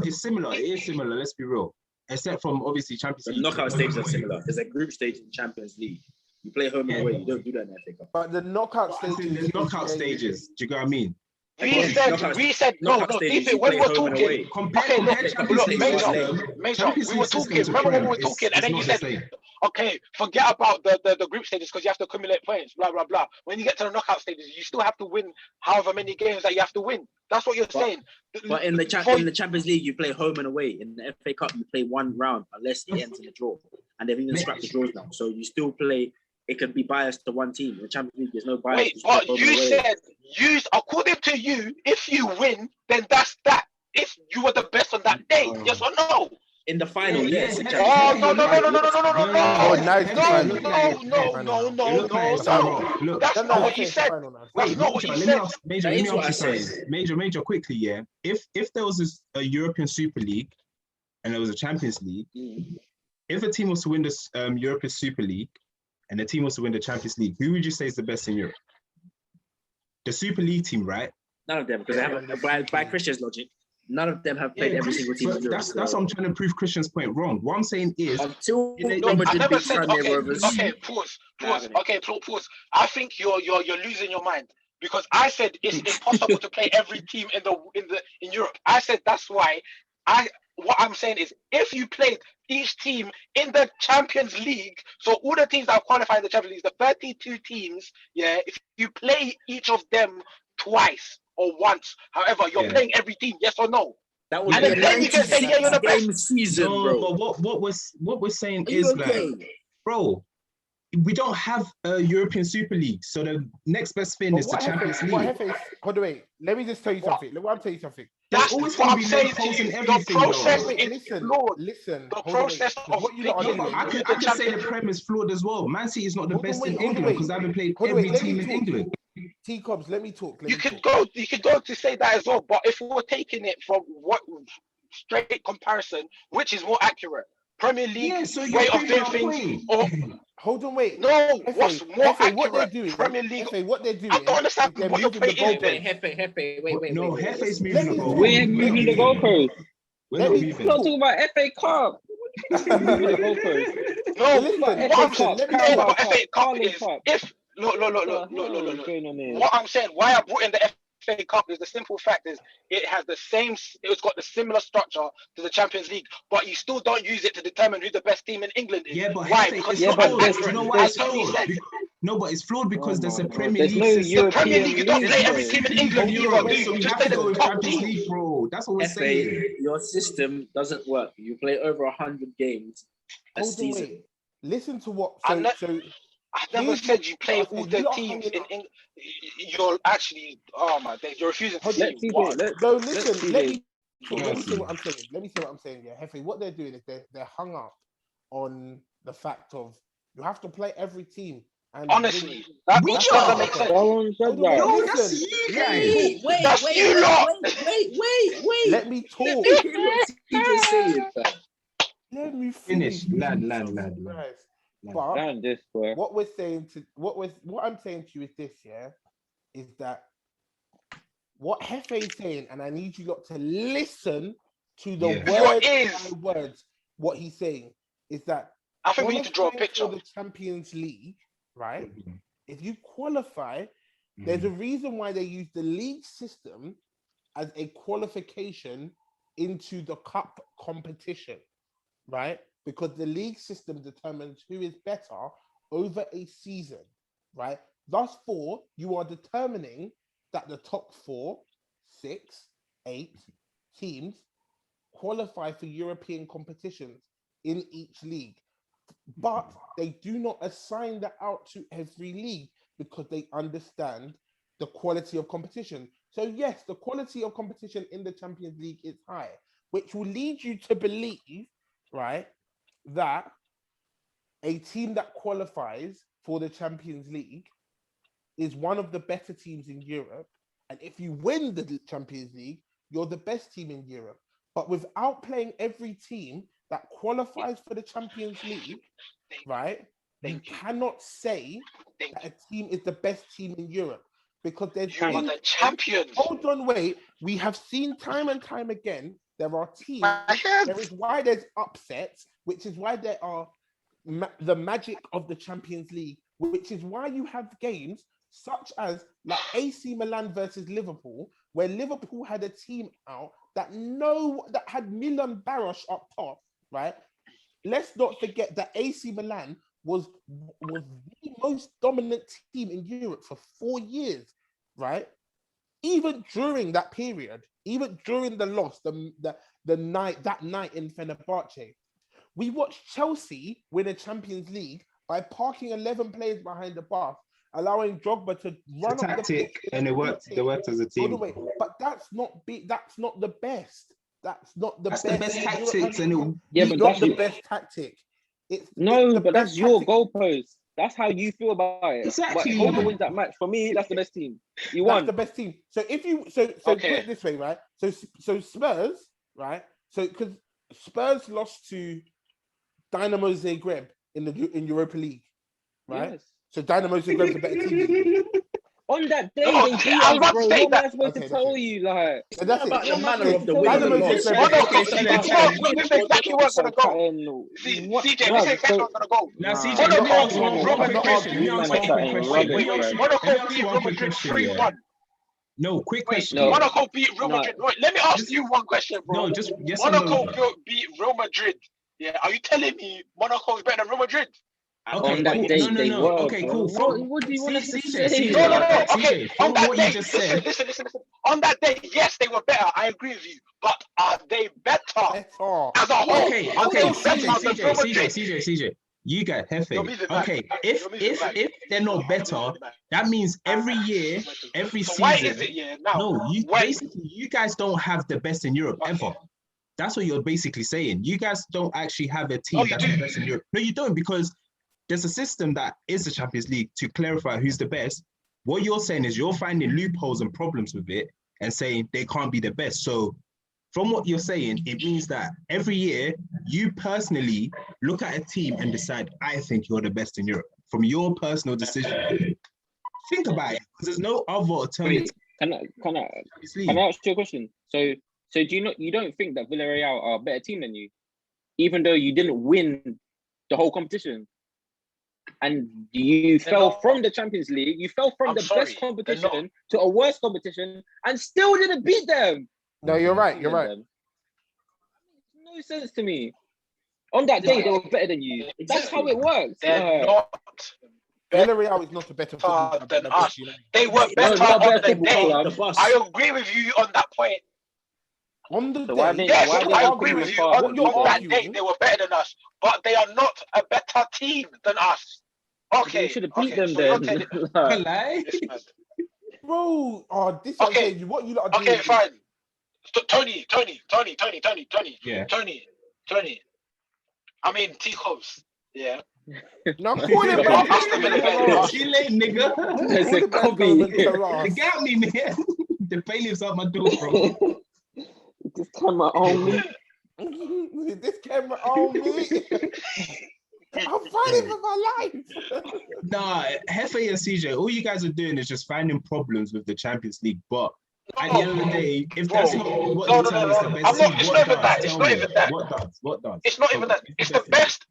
it's similar. It is similar, let's be real. Except from obviously Champions The League. knockout stages are similar. There's a group stage in Champions League. You play home and away. You don't do that in the FA Cup. But the knockout There's stages. knockout stages. Do you get what I mean? We said no. Knockout Deep stages, it you when play we're home and talking. away. Okay, look, Champions League Major, system- Champions we were League system talking. to Remember when we were Prem talking, is and then you not the said, same. okay, forget about the group stages because you have to accumulate points, blah, blah, blah. When you get to the knockout stages, you still have to win however many games that you have to win. That's what you're saying. But in the Champions League, you play home and away. In the FA Cup, you play one round unless it ends in a draw. And they've even scrapped the draws now. So you still play. It can be biased to one team. In the Champions League, there's no bias. Wait, just but play home and you away. said, according to you, if you win, then that's that. If you were the best on that day, yes or no? In the final, yes. Oh, no. Oh, now it's the final. No. That's not what he said. Wait, not what he Major, said. let me ask you something. Major, quickly, yeah. If there was a European Super League and there was a Champions League, if a team was to win this European Super League and the team was to win the Champions League, who would you say is the best in Europe? The Super League team, right? None of them, because they haven't, by Christian's logic, none of them have played every single team in Europe. That's what I'm trying to prove Christian's point wrong. What I'm saying is, until pause. I think you're losing your mind, because I said it's impossible to play every team in Europe. I said that's why. What I'm saying is, if you played each team in the Champions League, so all the teams that qualify in the Champions League, the 32 teams, yeah, if you play each of them twice or once, however, you're playing every team, yes or no? That was and then you can say, yeah, you're the best. Season, bro. But what we're saying is, like, bro, we don't have a European Super League, so the next best thing is the Champions League. Hold on, wait. Let me just tell you something. Let me tell you something. That's what I'm saying to you. The process is flawed. Listen. The process of what you lot are doing. I can say the Prem is flawed as well. Man City is not the best in England because I haven't played every team in England. T-Cobbs, let me talk. You could go to say that as well, but if we're taking it from what straight comparison, which is more accurate? Premier League way of doing things, or hold on, wait. No, what's more accurate? What they're doing, Premier League. What they're doing. I don't understand what you're playing in there. Hefe, wait. No, Hefe's moving the goalpost. We're moving the goalpost. We're not moving. We're not talking about FA Cup. Moving the goalpost. No, listen, what I'm saying, let me know what FA Cup is. If look. What I'm saying, why I brought in the FA Cup is the simple fact is it's got the similar structure to the Champions League, but you still don't use it to determine who the best team in England is. Yeah, but why? Because you know why it's flawed? No, but it's flawed because there's a Premier League system. The Premier League, you don't play every team in England either. So we have to go with Champions League, bro. That's what we're saying. Your system doesn't work. You play over 100 games a season. Wait. Listen to what. I never said you play all the teams in England. You're actually, oh my days, you're refusing to see. No, listen, let me see what I'm saying. Yeah, Hefe, what they're doing is they're hung up on the fact of you have to play every team. And honestly, that doesn't make sense. No, that's you guys. Wait. Let me talk. Let me finish. Lad. But what I'm saying to you is this, yeah, is that what Hefe is saying, and I need you lot to listen to the words. What he's saying is that I think we need to draw a picture for the Champions League, right? If you qualify, there's a reason why they use the league system as a qualification into the cup competition, right? Because the league system determines who is better over a season, right? Thus far, you are determining that the top 4, 6, 8 teams qualify for European competitions in each league. But they do not assign that out to every league because they understand the quality of competition. So yes, the quality of competition in the Champions League is high, which will lead you to believe, right, that a team that qualifies for the Champions League is one of the better teams in Europe. And if you win the Champions League, you're the best team in Europe. But without playing every team that qualifies for the Champions League, right, you cannot say that a team is the best team in Europe. Because there's the champions. Hold on, wait. We have seen time and time again, there are teams, there is why there's upsets, which is why there are the magic of the Champions League, which is why you have games such as like AC Milan versus Liverpool, where Liverpool had a team out that had Milan Baros up top, right? Let's not forget that AC Milan was the most dominant team in Europe for 4 years, right? Even during that period, even during the loss, that night in Fenerbahce, we watched Chelsea win a Champions League by parking 11 players behind the bar, allowing Drogba to run up the pitch, and it worked as a team. But that's not the best. That's not the That's best. the best tactics, and it, Yeah, It's but not that's the best tactic. It's no, the but that's best your tactic. goalpost. That's how you feel about it. Exactly. But whoever wins that match, for me, that's the best team. You That's won. the best team. So if you put it this way, right? So Spurs, right? So because Spurs lost to Dynamo Zagreb in Europa League, right? Yes. So Dynamo Zagreb's a better team. On that day, No, they beat I was us, about to bro. say What am I that. supposed to Okay, tell that's it. you? Like, And that's About it. the manner of the Dynamo winning Zagreb. Monaco, so this is exactly where it's gonna go. CJ, this is exactly where it's gonna go. Now, CJ, Monaco let me ask beat one Real quick Madrid. question. Let me ask one quick question. Wait, Monaco beat Real Madrid 3-1. No, quick question. No. Monaco beat Real Madrid. Wait, let me ask you one question, bro. No, just yes or no. Monaco beat Real Madrid. Yeah, are you telling me Monaco is better than Real Madrid? Okay, on that cool. day, No. they were. Okay, bro. cool. What do you want us to CJ, say? No. CJ, Okay, from on that what day, you just said. listen. On that day, yes, they were better. I agree with you. But are they better as a whole? Okay, Are they better than Real Madrid? CJ. You got You're Hefe. moving back. Okay, You're moving back. if they're not better, that means every year, every So season. why is it now? No, When? you guys don't have the best in Europe ever. That's what you're basically saying. You guys don't actually have a team that's the best in Europe. No, you don't, because there's a system that is the Champions League to clarify who's the best. What you're saying is you're finding loopholes and problems with it and saying they can't be the best. So from what you're saying, it means that every year you personally look at a team and decide, I think you're the best in Europe from your personal decision. Think about it, because there's no other alternative. Can I ask you a question? So do you don't think that Villarreal are a better team than you, even though you didn't win the whole competition? And you fell from the Champions League, you fell from the best competition to a worse competition and still didn't beat them. No, you're right. You're right. No sense to me. On that day, they were better than you. That's how it works. They're not Villarreal is not a better football club than us. They were better on the day. I agree with you on that point. On the day, yes, I agree with you. On that day, they were better than us, but they are not a better team than us. Okay, you should have beat them so then. Bro, this okay. What you lot are doing? Okay, fine. Tony. Yeah. Tony. I mean, T-Cobs. Yeah. No, call him See you later, nigga. It's a copy. They got me, man. The bailiff's out my door, bro. This camera on me. This camera on me. I'm fighting for my life. Nah, Hefe and CJ, all you guys are doing is just finding problems with the Champions League. But at the end of the day, if that's not what you tell me is the best team, it's not even that. It's not even that. What does? It's not even that. It's the best.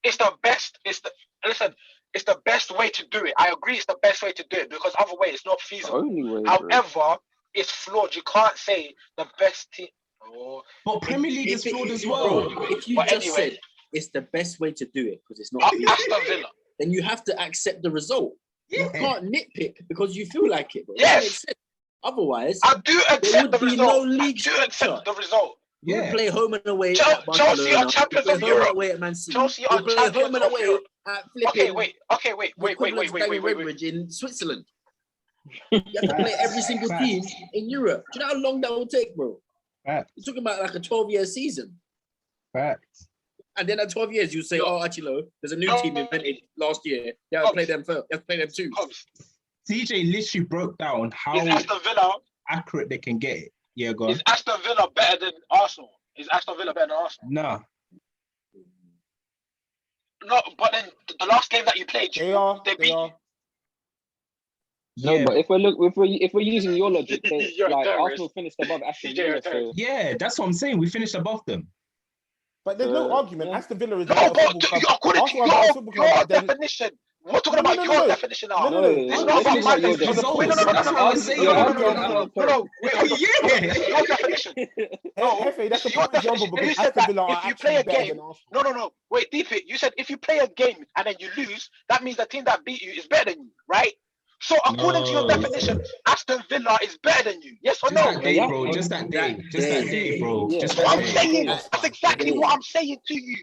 Listen, it's the best way to do it. I agree it's the best way to do it, because other way it's not feasible. However, it's flawed. You can't say the best team. Oh. But Premier League is flawed as well. If you said it's the best way to do it because it's not Aston Villa, then you have to accept the result. Yeah. You can't nitpick because you feel like it. Bro. Yes. Otherwise, I do accept the result. League I do accept the result. Yeah. We play home and away. Chelsea are champions of Europe. Away at Man City. Chelsea are champions of Europe. At flipping. Okay, wait. In Switzerland. You have to play every single team in Europe. Do you know how long that will take, bro? Facts. You're talking about like a 12-year season. Facts. And then at 12 years, you say, actually, no, there's a new team invented last year. You have to play them first. You have to play them too. CJ literally broke down how accurate they can get it. Yeah, go on. Is Aston Villa better than Arsenal? Nah. No, but then the last game that you played, they beat you. No, Yeah. but if we're using your logic, like Arsenal finished above Aston Villa. So. Yeah, that's what I'm saying. We finished above them. But there's no argument. Aston Villa is no, but according to your definition, we're talking about your definition now. No. It's not about my definition. No. Your definition. Hefe, that's a good example because Aston Villa are actually better than Arsenal. No. Wait, Deep It. You said if you play a game and then you lose, that means the team that beat you is better than you, right? So according to your definition, Aston Villa is better than you. Yes or no? Just that day, bro. Yeah. Just What that I'm day. saying, that's exactly what I'm saying to you.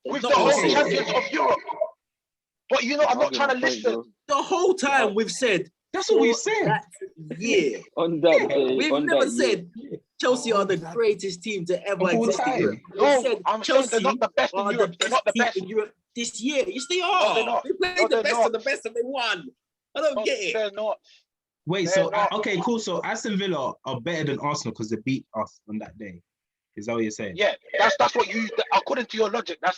With the whole champions of Europe. But you know, I'm not trying to listen. The whole time we've said that's what we said. That year. On that day. We've never said Chelsea are the greatest team to ever Of all exist in time. Europe. No, I'm saying they're not the best in are Europe. They're not the team best. in Europe this year. Yes, they No, are. they're not. They played No, the they're best not. of the best and they won. I don't No, get it. they're not. Wait, They're so not. okay, cool. So Aston Villa are better than Arsenal because they beat us on that day. Is that what you're saying? Yeah, that's what you. According to your logic, that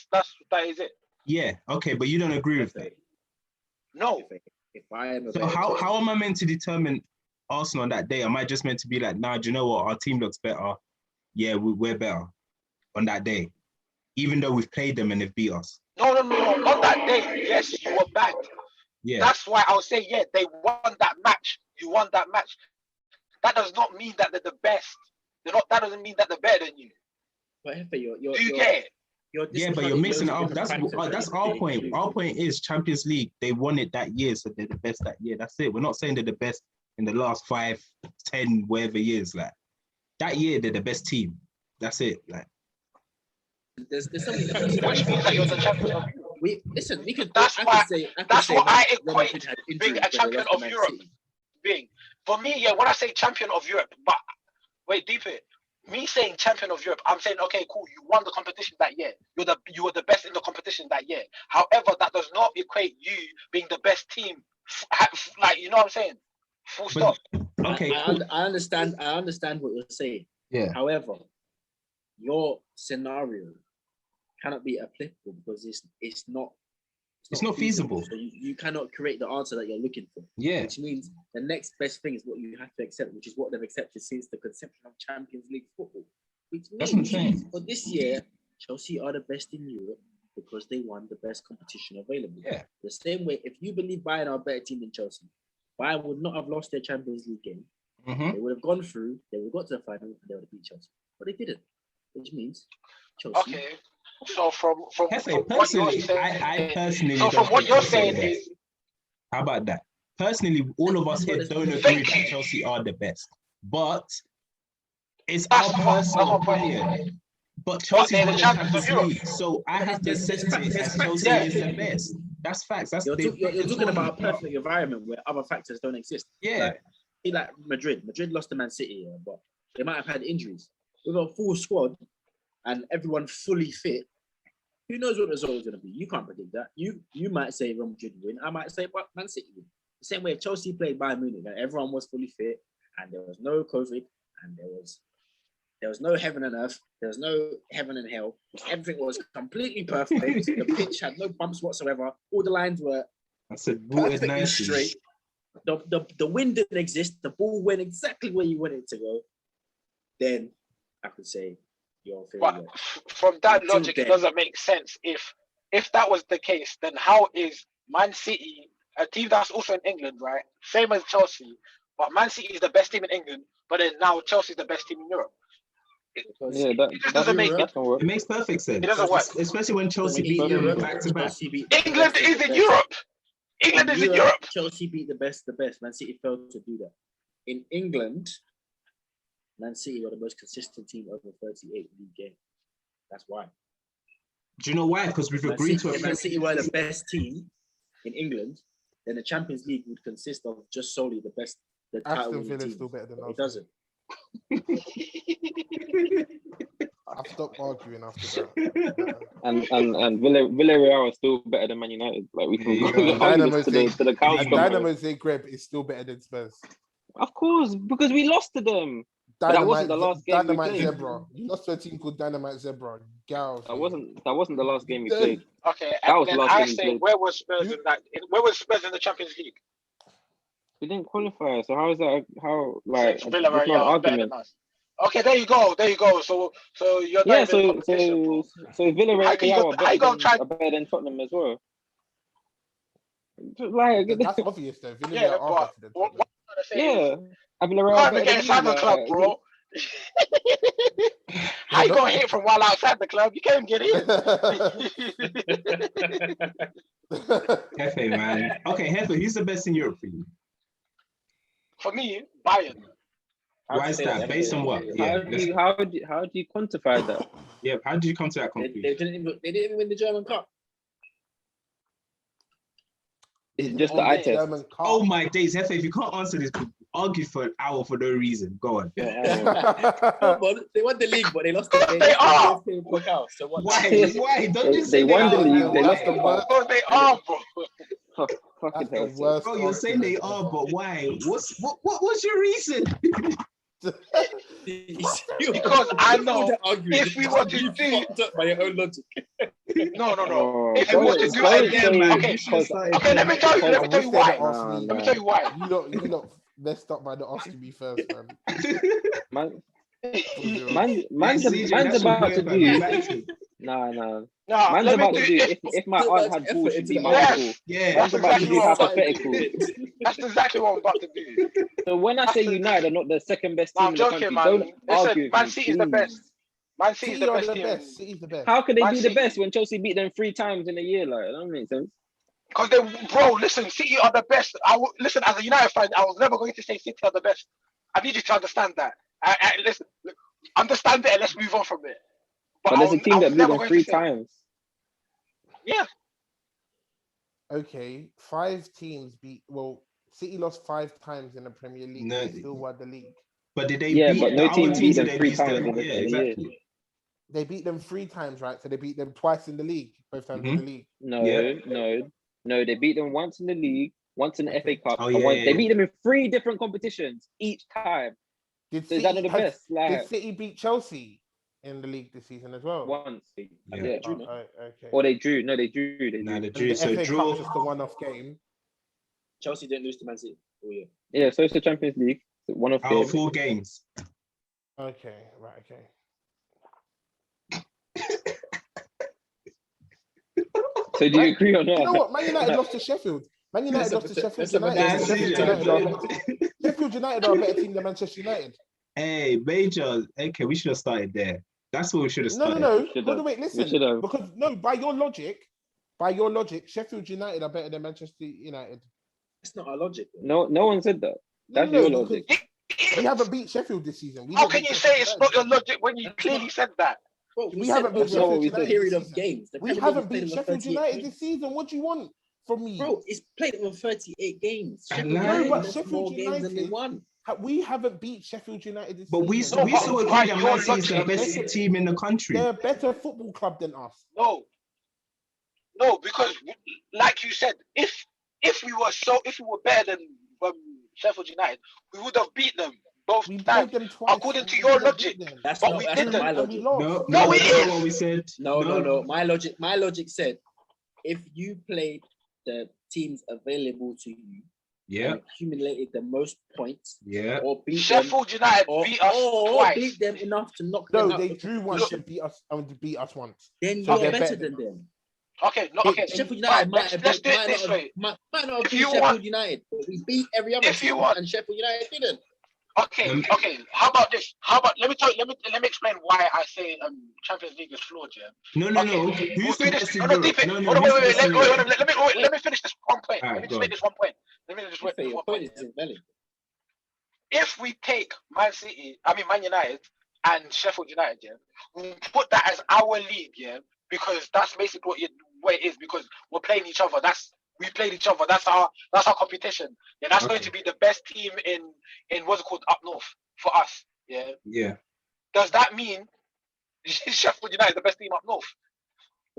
is it. Yeah. Okay, but you don't agree with that. No. If I am a So how am I meant to determine Arsenal on that day? Am I just meant to be like, nah, do you know what? Our team looks better. Yeah, we're better on that day, even though we've played them and they've beat us. No. On that day, yes, you were bad. Yeah. That's why I'll say, yeah, they won that match. You won that match. That does not mean that they're the best. That doesn't mean that they're better than you. But Do you get it? Yeah, but you're mixing it up. That's our point. Our point is Champions League. They won it that year, so they're the best that year. That's it. We're not saying they're the best in the last 5, 10, whatever years. Like that year, they're the best team. That's it. Like there's something. Which means that you're the champion of Europe. We could. That's what I equate being a champion of Europe. For me, yeah. When I say champion of Europe, but wait, deep it. Me saying champion of Europe, I'm saying, okay, cool, you won the competition that year. You were the best in the competition that year. However, that does not equate you being the best team. Like, you know what I'm saying? Full stop. Okay, cool. I understand what you're saying. Yeah. However, your scenario cannot be applicable because it's not feasible. So you cannot create the answer that you're looking for. Yeah. Which means the next best thing is what you have to accept, which is what they've accepted since the conception of Champions League football. Which That's what I'm saying. For this year, Chelsea are the best in Europe because they won the best competition available. Yeah. The same way, if you believe Bayern are a better team than Chelsea, Bayern would not have lost their Champions League game. Mm-hmm. They would have gone through, they would have got to the final, and they would have beat Chelsea. But they didn't. Which means Chelsea. Okay. So from personally, what you're saying, I personally. So from what you're saying is, how about that? Personally, all of us here don't agree that Chelsea are the best, but it's our personal opinion. But Chelsea won the Champions League, so I have to accept it as Chelsea is the best. That's facts. That's you're talking about a perfect environment where other factors don't exist. Yeah. Like Madrid. Madrid lost to Man City, but they might have had injuries. With a full squad and everyone fully fit, who knows what the result is going to be? You can't predict that. You might say Real Madrid win. I might say Man City win. The same way Chelsea played Bayern Munich, and everyone was fully fit, and there was no COVID, and there was no heaven and earth. There was no heaven and hell. Everything was completely perfect. The pitch had no bumps whatsoever. All the lines were perfectly straight. The wind didn't exist. The ball went exactly where you want it to go. Then I could say your favorite. But from that logic, it doesn't make sense. If that was the case, then how is Man City, a team that's also in England, right? Same as Chelsea, but Man City is the best team in England, but then now Chelsea is the best team in Europe. It doesn't make it. It makes perfect sense. It doesn't work. Especially when Chelsea beat them back to back. England is in Europe. England is in Europe. Chelsea beat the best. Man City failed to do that. In England, Man City were the most consistent team over 38 league games. That's why. Do you know why? Because we've agreed to it. Man City were the best team in England, then the Champions League would consist of just solely the best. The Aston Villa is still better than us. It doesn't. I've stopped arguing after that. And Villarreal is still better than Man United. Like we can go Dynamo to the cows. Dynamo Zagreb is still better than Spurs. Of course, because we lost to them. That wasn't the last game we played. Zebra. You lost to a team called Dynamite Zebra. Gals. That wasn't the last game we played. Okay, that was and the then last I game say, where was Spurs in that? Where was Spurs in the Champions League? We didn't qualify, so how is that? How like? Villarreal better than us. Okay, there you go. So you're yeah. So Villarreal are better than Tottenham as well. Like that's obvious though. Villarreal yeah, are but what I'm trying to say yeah. You can't be getting inside the club, bro. How you gonna hit from while outside the club? You can't get in. Hefe, man. Okay, Hefe, who's the best in Europe for you? For me, Bayern. Why is that? Based on what? How do you quantify that? Yeah, how did you come to that conclusion? They didn't even win the German Cup. It's just the eye test. Oh my days, Hefe, if you can't answer this argue for an hour for no reason. Go on. No, but they won the league, but they lost the game. They are. So what? Why? Don't just They say won the are. league. They lost the worst. Because they are, bro. Fucking That's the hell. worst. Bro, you're saying they are, but why? What was your reason? Because I know if we were to do by your own logic. no. Oh, If we were to do it again, man. okay. You should've started Okay, let me tell you why. Nah, Let me tell you why. You lot messed up by not asking me first, man. Man's about to do. Nah. Nah, Man's let me about do to do. it. If my aunt had balls, she'd be my Yes. uncle. Yeah. Man's about to do hypothetical. That's exactly what I'm about to do. So when I say United are not the second best No, team I'm in the joking, country, man. don't argue Listen, with Man me, City's the please. best. Man City's City the are best the team. best. City's the best. How could they Man be the City. best when Chelsea beat them 3 times in a year? Like, that don't make sense. Because listen, City are the best. Listen, as a United fan, I was never going to say City are the best. I need you to understand that. Listen, understand it and let's move on from it. But there's a team that beat them 3 times. Yeah. Okay, 5 teams beat. Well, City lost 5 times in the Premier League. No. They still won the league. But did they Yeah, beat but no the team other beat teams them that they 3 lose times them? in a Yeah, year. exactly. They beat them 3 times, right? So they beat them twice in the league, both times in the league. No. They beat them once in the league, once in the FA Cup. Oh, and yeah, once, yeah, They yeah. beat them in 3 different competitions each time. Did So is that not the best? Did Like, City beat Chelsea in the league this season as well? once. Yeah. Oh, okay. Or they drew. No, they drew. Nah, the And Drew. the So FA draw. Cup's just a one-off game. Chelsea didn't lose to Man City. Oh yeah. Yeah, so it's the Champions League. One of Out them. of 4 games. Okay, right, okay. So do you agree or not? You know what? Man United lost to Sheffield. Man United lost to Sheffield United. Sheffield United are a better team than Manchester United. Hey, Major. Okay, we should have started there. That's what we should have started. No. Should've. Hold on, wait, listen. should've. Because by your logic, Sheffield United are better than Manchester United. It's not our logic. No one said that. That's your logic. We haven't beat Sheffield this season. How can you say it's not your logic when you clearly said that? Bro, We haven't beat That's not what Sheffield we United said. period this of season. games. We haven't beat Sheffield United this season. What do you want from me? Bro, it's played over 38 games. And Sheffield no, United but lost Sheffield more games than they United- won. We haven't beat Sheffield United this But we season. still agree that Right, Man your City is the logic- best team in the country. They're a better football club than us. No, because like you said, if we were better than Sheffield United, we would have beat them both We played times. them twice. According to We your didn't logic. beat them. That's But not we that's didn't. not my And we logic. lost. No, it that's not is. what we said. No. My logic said if you played the teams available to you Yeah, and accumulated the most points yeah. or beat them Sheffield United or beat us beat twice. them enough to knock No, them out. they of drew once and beat us once. Then So you're they're better better than them. Okay, no, okay. Sheffield Fine, United might let's do it this way. not have If beat you Sheffield want- United, but we beat every other If you team want- and Sheffield United didn't. Okay. How about this? Let me explain why I say Champions League is flawed. Yeah. No. Okay. Who's We'll the do this. best in No, Europe? deep it. No, Hold on, who's wait. the best in Europe? Let me finish this one point. Alright, Let me go just make on. this one point. Let me just make Your one point point. is invalid. If we take Man United and Sheffield United, yeah, we put that as our league, yeah, because that's basically what it is. Because we're playing each other. We played each other. That's our competition. Yeah, that's going to be the best team in what's it called up north for us. Yeah. Yeah. Does that mean Sheffield United is the best team up north?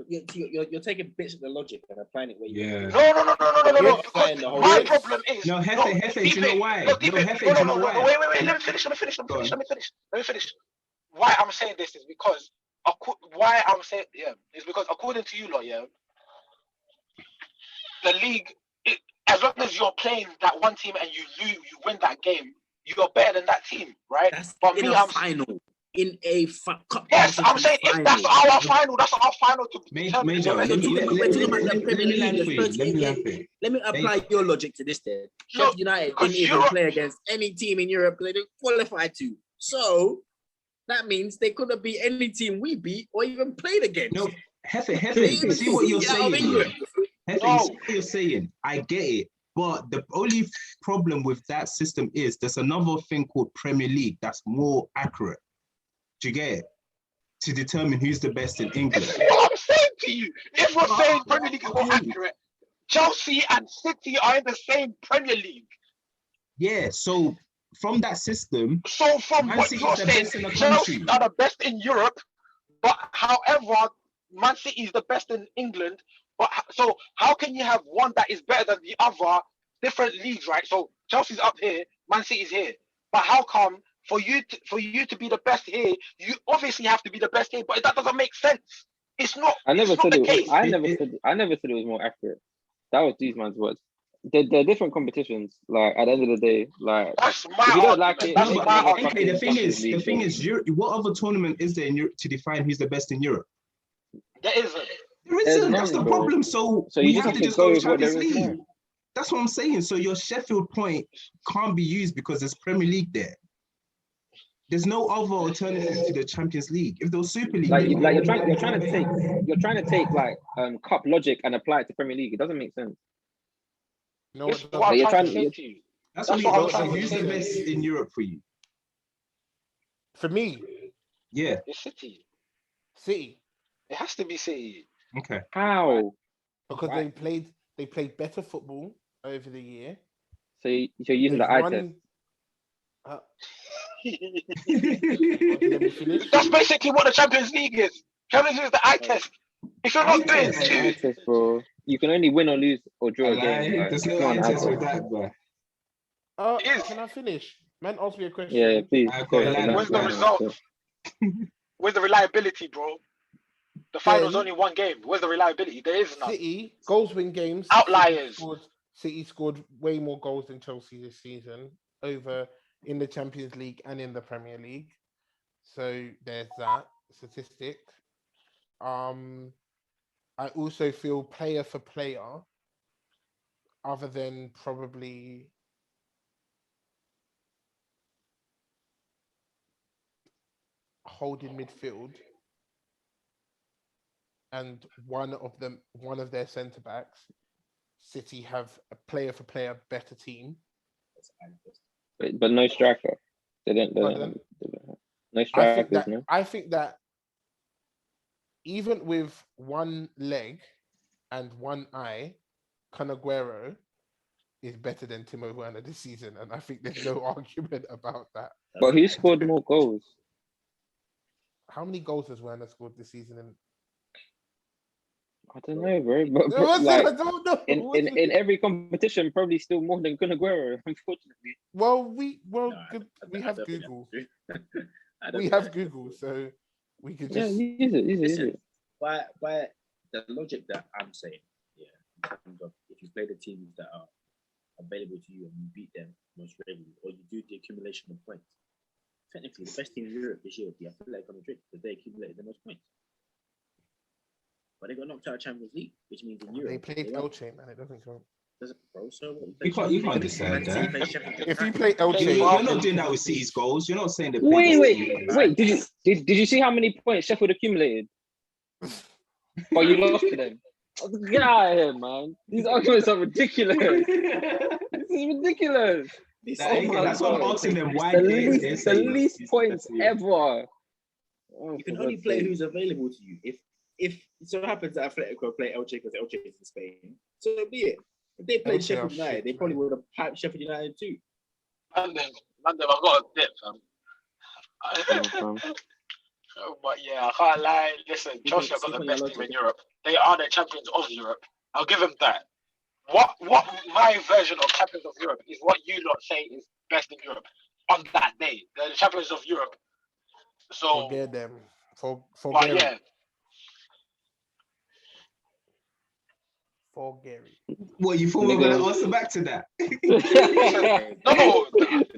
You're taking bits of the logic and applying it where you Yeah. No. Because Fine, the whole my thing. problem is No, Hefe, do you know why? No, No, Hefe, do you know why? Wait. Let me finish. Why I'm saying this is because according to you lot, yeah, the league, as long as you're playing that one team and you lose, you win that game, you're better than that team, right? That's But in me, a final. In a cup. Yes, I'm saying if that's our final, that's our final to Major, We're talking about the Premier League. There's 38 games. Let me apply your logic to this then. Sheffield United didn't even play against any team in Europe because they didn't qualify to. So that means they could have beat any team we beat or even played against. No, Hefe, see what you're saying. Hefe, see what you're saying. I get it. But the only problem with that system is there's another thing called Premier League that's more accurate. Do you get it? To determine who's the best in England. This is what I'm saying to you. If we're saying Premier League is more accurate, Chelsea and City are in the same Premier League. Yeah, so from that system, So from Man what City you're is the saying, best in the Chelsea country. are the best in Europe, but however, Man City is the best in England. But so how can you have one that is better than the other? Different leagues, right? So Chelsea's up here, Man City's here. But how come for you to be the best here, you obviously have to be the best here? But that doesn't make sense. It's not. I never It's not said the it. case. I never said it was more accurate. That was these man's words. They're different competitions. Like at the end of the day, like That's my if you don't argument. like it, That's it my makes argument. okay, the thing is, League, what other tournament is there in Europe to define who's the best in Europe? There isn't. There isn't. That's none, the bro. problem. So So we you have just to just go with what there Champions is League. now. That's what I'm saying. So your Sheffield point can't be used because there's Premier League there. There's no other alternative to the Champions League. If there was Super League, Like you're trying to take like cup logic and apply it to Premier League. It doesn't make sense. No, This it is what I'm You're trying to trying- say to you. that's That's what what I'm I'm saying. trying to Who's say. the best in Europe for you? For me, Yeah. It's City. City, It has to be City. Okay. How? because Right. they played better football over the year. So you're using They've the eye won- test. Let me finish. That's basically what the Champions League is. Champions League is the eye test. If you're not doing test. Eye test, bro. You can only win or lose or draw a game. Like, There's it's no not an eye eye test test. with that, bro. Yes. Can I finish? Man, ask me a question. Yeah, please. I've got Yeah, Atlanta. Where's the yeah, result? yeah. Where's the reliability, bro? The final's Then- only one game. Where's the reliability? There is none. City goals win games. Outliers. City scored way more goals than Chelsea this season, over in the Champions League and in the Premier League. So there's that statistic. I also feel player for player, other than probably holding midfield and one of their centre backs, City have a player for player better team. But no striker. They don't Pardon? have no strikers, no. I think that even with one leg and one eye, Canaguero is better than Timo Werner this season, and I think there's no argument about that. But who scored more goals? How many goals has Werner scored this season? I don't know, bro. But I like don't know. in every competition, probably still more than Aguero, unfortunately. Well, we have don't think Google. that's true. I don't We think have that's true. Google, so we could Yeah, just. use it. Listen, by the logic that I'm saying, yeah, in terms of if you play the teams that are available to you and you beat them most regularly, or you do the accumulation of points, technically the best team in Europe this year would be Atletico Madrid because they accumulated the most points. But they got knocked out of Champions League, which means in Europe They played won. Elche, man. It doesn't count. Doesn't bro, so what? You can't decide that. If you play Elche, You're not doing that with City's goals. You're not saying they Wait. Did you see how many points Sheffield accumulated? But you lost to them. Get out of here, man. These arguments are ridiculous. This is ridiculous. That's what I'm asking them. Why The least points ever. You can only play who's available to you. If it so happens that Atletico play Elche because Elche is in Spain, so be it. If they played Elche Sheffield are United, shit, they probably man. would have piped Sheffield United too. Man, I've got a dip, fam. But yeah, I can't lie. Listen, Chelsea have got the best team in Europe. They are the champions of Europe. I'll give them that. What my version of champions of Europe is what you lot say is best in Europe on that day. They're the champions of Europe. So, forget them. but Forget yeah, for Gary. What, you thought we were going to answer back to that? no,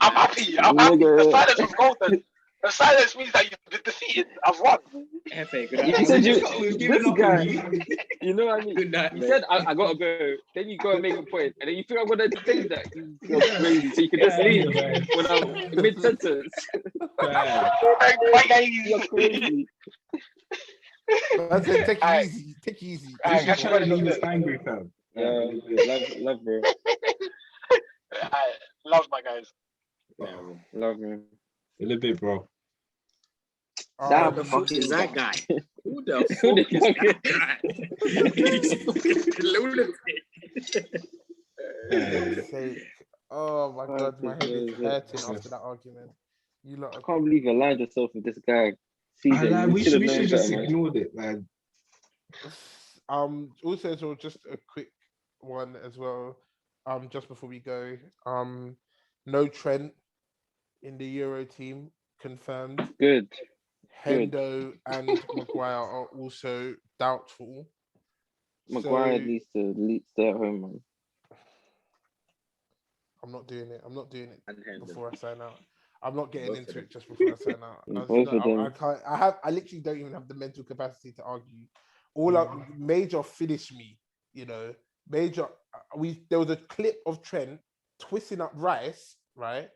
I'm happy. I'm happy. The silence was golden. The silence means that you've been defeated. I've won. You said We've given this up guy. on you. You know what I mean? Good night, You mate. said I gotta go. Then you go and make a point, and then you think I'm gonna change that. You're crazy. So you can just leave when I'm mid sentence. You're crazy. I said, take Alright. it easy. Take it easy. Alright, He's trying to leave us angry, fam. Yeah, love, bro. I love my guys. Love, man. A little bit, bro. Damn, Who the fuck is that guy? Who the Who the fuck is fuck that guy? He's lunatic. So, Oh my god, my head is hurting after that argument. You lot. I can't believe you aligned yourself with this guy. CJ, we should just better, ignored it, man. Also, so just a quick one as well. Just before we go, no Trent in the Euro team confirmed. Good. Hendo and Maguire are also doubtful. Maguire needs to stay at home, man. I'm not doing it. I'm not doing it And before I sign out. I'm not getting Both into of it just before I sign out. I can't. I literally don't even have the mental capacity to argue. Major finished me. You know, Major. There was a clip of Trent twisting up Rice, right?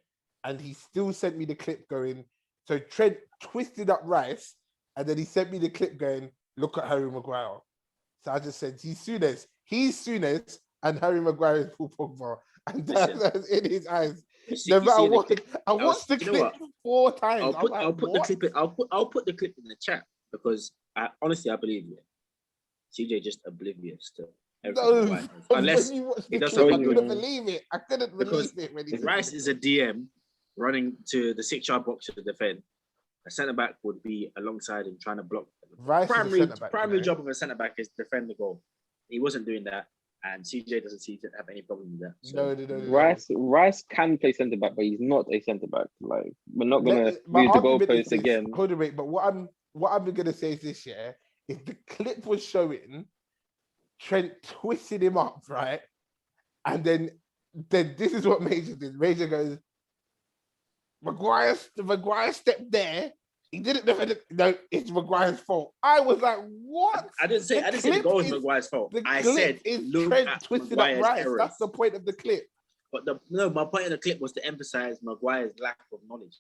And he still sent me the clip going. So Trent twisted up Rice, and then he sent me the clip going, "Look at Harry Maguire." So I just said, he's Souness, and Harry Maguire is Paul Pogba, and that's in his eyes. No matter what, I watched the clip 4 times. I'll put the clip in the chat because I believe you. CJ just oblivious to everything. Unless he does something good. I couldn't believe it. I couldn't believe it when he said Rice is a DM running to the 6-yard box to defend. A centre back would be alongside him trying to block. Primary job of a centre back is to defend the goal. He wasn't doing that, and CJ doesn't seem to have any problem with that. So. No. Rice can play centre back, but he's not a centre back. Like, we're not gonna move the goalpost again. Hold on, wait. But what I'm gonna say is this: if the clip was showing Trent twisted him up, right, and then this is what Major did. Major goes, Maguire stepped there. He didn't defend it. No, it's Maguire's fault. I was like, what? I didn't say the goal was Maguire's fault. I said look Trent at twisted up Rice. Errors. That's the point of the clip. But my point of the clip was to emphasize Maguire's lack of knowledge.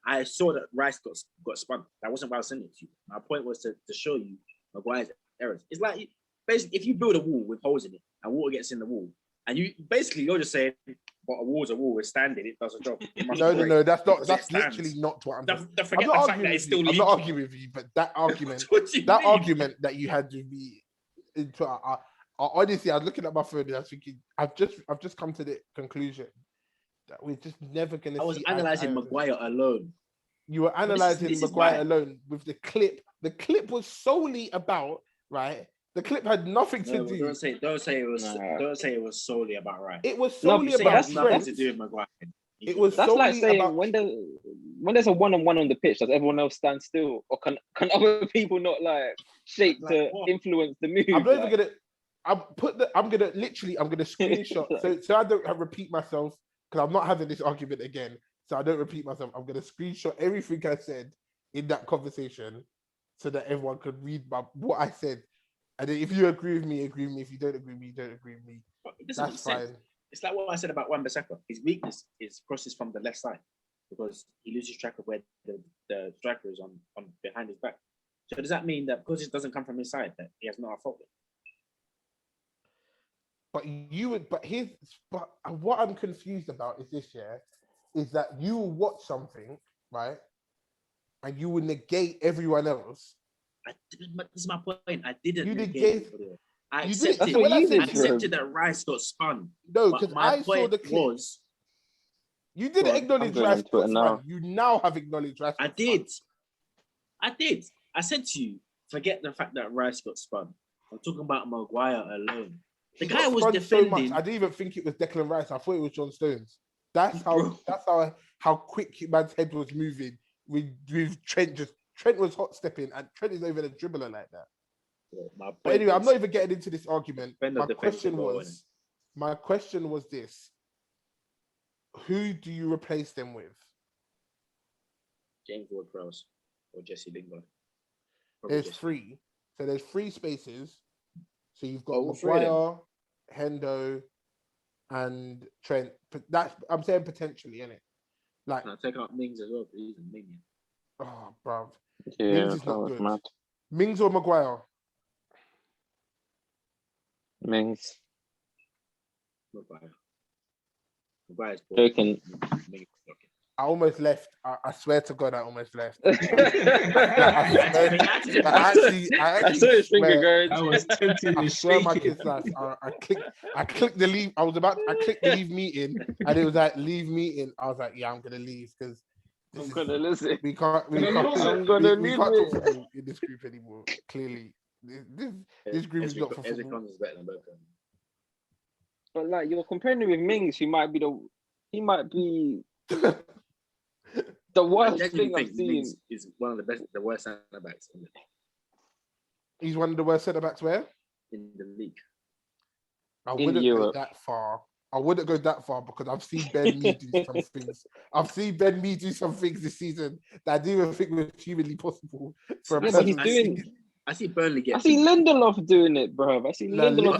I saw that Rice got spun. That wasn't why I was sending it to you. My point was to show you Maguire's errors. It's like basically if you build a wall with holes in it and water gets in the wall, and you're just saying, but a wall's a wall, we're standing, it does a job. No, that's literally not what I'm saying. Forget the fact that it's still leaking. I'm not arguing with you, but that argument, argument that you had with me, honestly, I was looking at my phone and I was thinking, I've just come to the conclusion that we're just never going to see. I was analysing Maguire alone. You were analysing Maguire alone with the clip. The clip was solely about, right? The clip had nothing to do. Don't say it was solely about Rice. It was solely about Trent. Nothing to do with Maguire. That's like saying when there's a one-on-one on the pitch, does everyone else stand still, or can other people not like shape to influence the move? I'm not even gonna. I'm gonna screenshot so I don't repeat myself because I'm not having this argument again. So I don't repeat myself. I'm gonna screenshot everything I said in that conversation so that everyone could read what I said. And then if you agree with me, agree with me. If you don't agree with me, don't agree with me. That's fine. It's like what I said about Wan-Bissaka. His weakness is crosses from the left side because he loses track of where the striker is on behind his back. So does that mean that because it doesn't come from his side that he has not a fault? But what I'm confused about is this is that you will watch something, right? And you will negate everyone else. This is my point. I didn't. You negate. I accepted that Rice got spun. No, because I saw the clip. You didn't acknowledge Rice got spun. You now have acknowledged Rice. I did. I said to you, forget the fact that Rice got spun. I'm talking about Maguire alone. The guy was defending. So much. I didn't even think it was Declan Rice. I thought it was John Stones. That's how quick man's head was moving with Trent. Trent was hot stepping, and Trent is not even a dribbler like that. Yeah, but anyway, I'm not even getting into this argument. My question was this: who do you replace them with? James Ward-Prowse or Jesse Lingard? There's 3. So there's 3 spaces. So you've got Maguire, Hendo, and Trent. But I'm saying potentially, innit? Like, I'll take out Mings as well, but he's a minion. Oh, bruv. Yeah, Mings is not good. Mad. Mings or Maguire? Mings. Maguire's joking. I almost left. I swear to God, I almost left. I saw his finger swear, going. I was tempted I to swear my shake kids' it. life. I clicked the leave. I clicked the leave meeting, and it was like leave meeting. I was like, yeah, I'm gonna leave because I'm gonna listen. we can't I'm gonna leave talk it. football in this group anymore. Clearly, this group is not for football. Is better than Boca. But like you're comparing him with Mings, he might be the worst thing I've seen. Mings is one of the worst centre backs He's one of the worst centre backs where in the league. I In wouldn't Europe. go that far. I wouldn't go that far because I've seen Ben Mee do some things. I've seen Ben Mee do some things this season that I didn't even think was humanly possible for a Yeah, person. but he's doing. I see Burnley get. I see Lindelof doing it, bro. I see Lindelof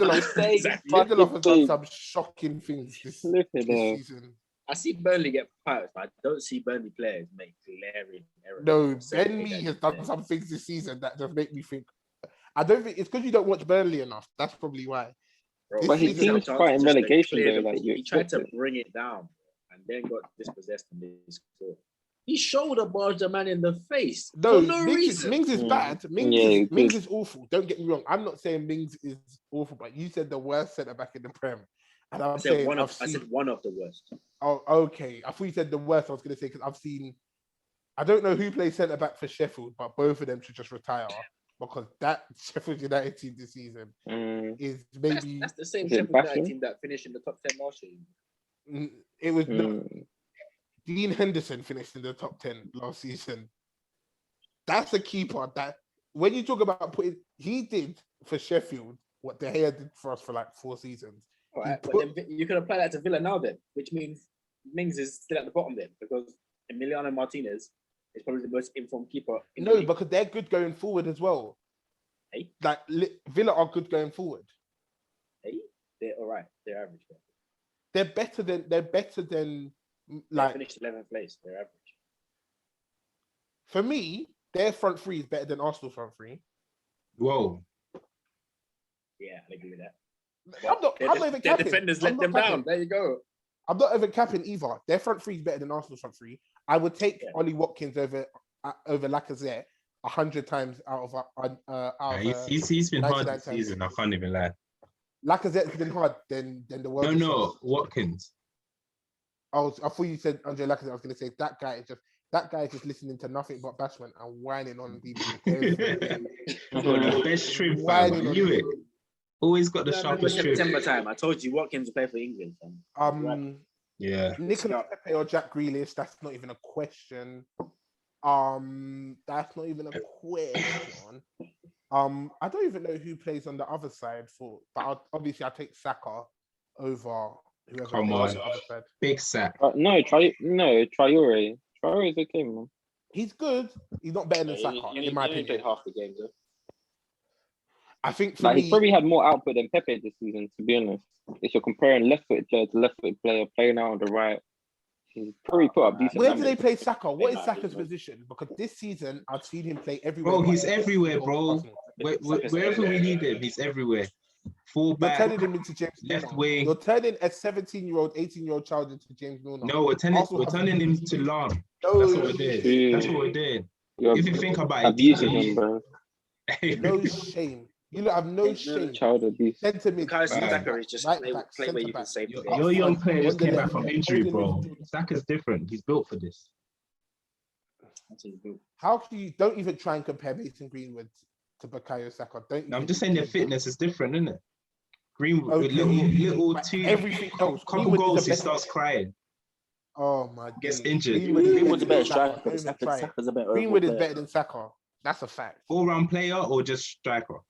Lindelof has done some shocking things this season. I see Burnley get pirates, but I don't see Burnley players make glaring errors. No, Ben Mee has done some things this season that just make me think. I don't think it's because you don't watch Burnley enough. That's probably why. Bro, but his team's quite in relegation though. Like he tried to bring it down and then got dispossessed and they scored. He shoulder barged a man in the face. No, for no reason. Mings is bad. Mings is awful. Don't get me wrong. I'm not saying Mings is awful, but you said the worst centre back in the Prem. And I said one of the worst. Oh, okay. I thought you said the worst. I was going to say because I've seen. I don't know who plays centre back for Sheffield, but both of them should just retire because that Sheffield United team this season is maybe that's the same Sheffield United team that finished in the top 10 last year. It was Dean Henderson finished in the top 10 last season. That's a keeper that when you talk about he did for Sheffield what De Gea did for us for like 4 seasons. All right, but then you can apply that to Villa now then, which means Mings is still at the bottom then because Emiliano Martinez is probably the most informed keeper. No, because they're good going forward as well. Hey? Like Villa are good going forward. Hey? They're all right. They're average. They're better than like they finished 11th place. They're average. For me, their front three is better than Arsenal front three. Whoa. Yeah, I agree with that. I'm not even capping. Their defenders let them down. There you go. I'm not even capping either. Their front three is better than Arsenal's front three. I would take Ollie Watkins over Lacazette 100 times out of. He's been hard this season. I can't even lie. Lacazette's been hard. Then the world. No, Watkins. I thought you said Andre Lacazette. I was going to say that guy is just listening to nothing but bashment and whining on people. The best trim. Knew it. Always got the sharpest trim. September time. I told you Watkins will play for England. Yeah. Nicolas Pepe or Jack Grealish. That's not even a question. That's not even a question. I don't even know who plays on the other side but obviously I'll take Saka over whoever. Come on, big sack. Traore. Traore is okay, man. He's good. He's not better than Saka, in my opinion. Played half the games, though. I think for he's probably had more output than Pepe this season, to be honest. If you're comparing left-footed player to left-footed player playing out on the right, he's probably put up decent. Where do they play Saka? What is Saka's position? Because this season I've seen him play everywhere. Bro, he's everywhere, bro. Wherever we need him, he's everywhere. Full back, you're turning him into James left Milner. wing. You're turning a 17-year-old, 18-year-old child into James Milner. No, we're turning him to Lam. That's what we're doing. That's what we're doing. If you think about it, abusing him, bro. No shame. You have no shame. Child abuse. Saka is just play where you can save. Your young player just came back from injury, bro. Saka's different. He's built for this. How can you don't even try and compare Mason Greenwood to Bukayo Saka? I'm just saying their fitness is different, isn't it? Greenwood, little two, everything else. Couple goals, he starts crying. Oh my! Gets injured. Greenwood's a better striker. Saka's a better. Greenwood is better than Saka. That's a fact. All-round player or just striker?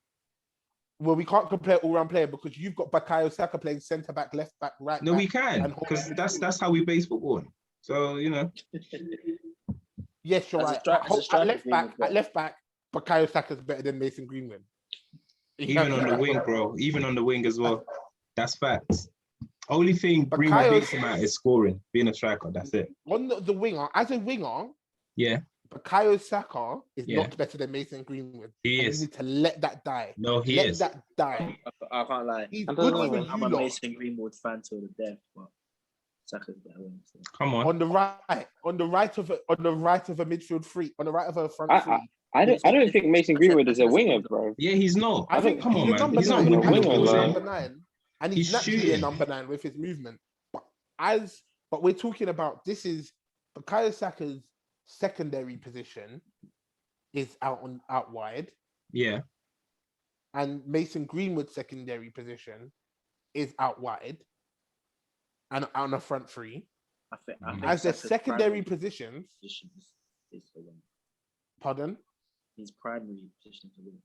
Well, we can't compare all-round player because you've got Bukayo Saka playing centre back, left back, right. No, we can because that's how we base football. So Yes, you're right. At left back, Bukayo Saka is better than Mason Greenwood. Even on the wing, bro. Even on the wing as well. That's facts. Only thing Greenwood hates him at is scoring, being a striker. That's it. On the winger, as a winger, yeah. Bukayo Saka is not better than Mason Greenwood. He is. You need to let that die. No, he is. Let that die. I can't lie. He's good I'm a Mason Greenwood fan till the death, but Saka's better winger. Come on. On the right of a midfield three, on the right of a front three. I don't think Mason Greenwood is a winger, bro. Yeah, he's not. I think come on, he's a man. He's number not nine. moving the winger, He's a ball. number nine, and he's naturally a shooting. number nine with his movement. But we're talking about this is Bukayo Saka's secondary position is out wide, Yeah. and Mason Greenwood's secondary position is out wide and on a front three. I think As their Saka's secondary primary positions, position is the wing. pardon, His primary position is the wing.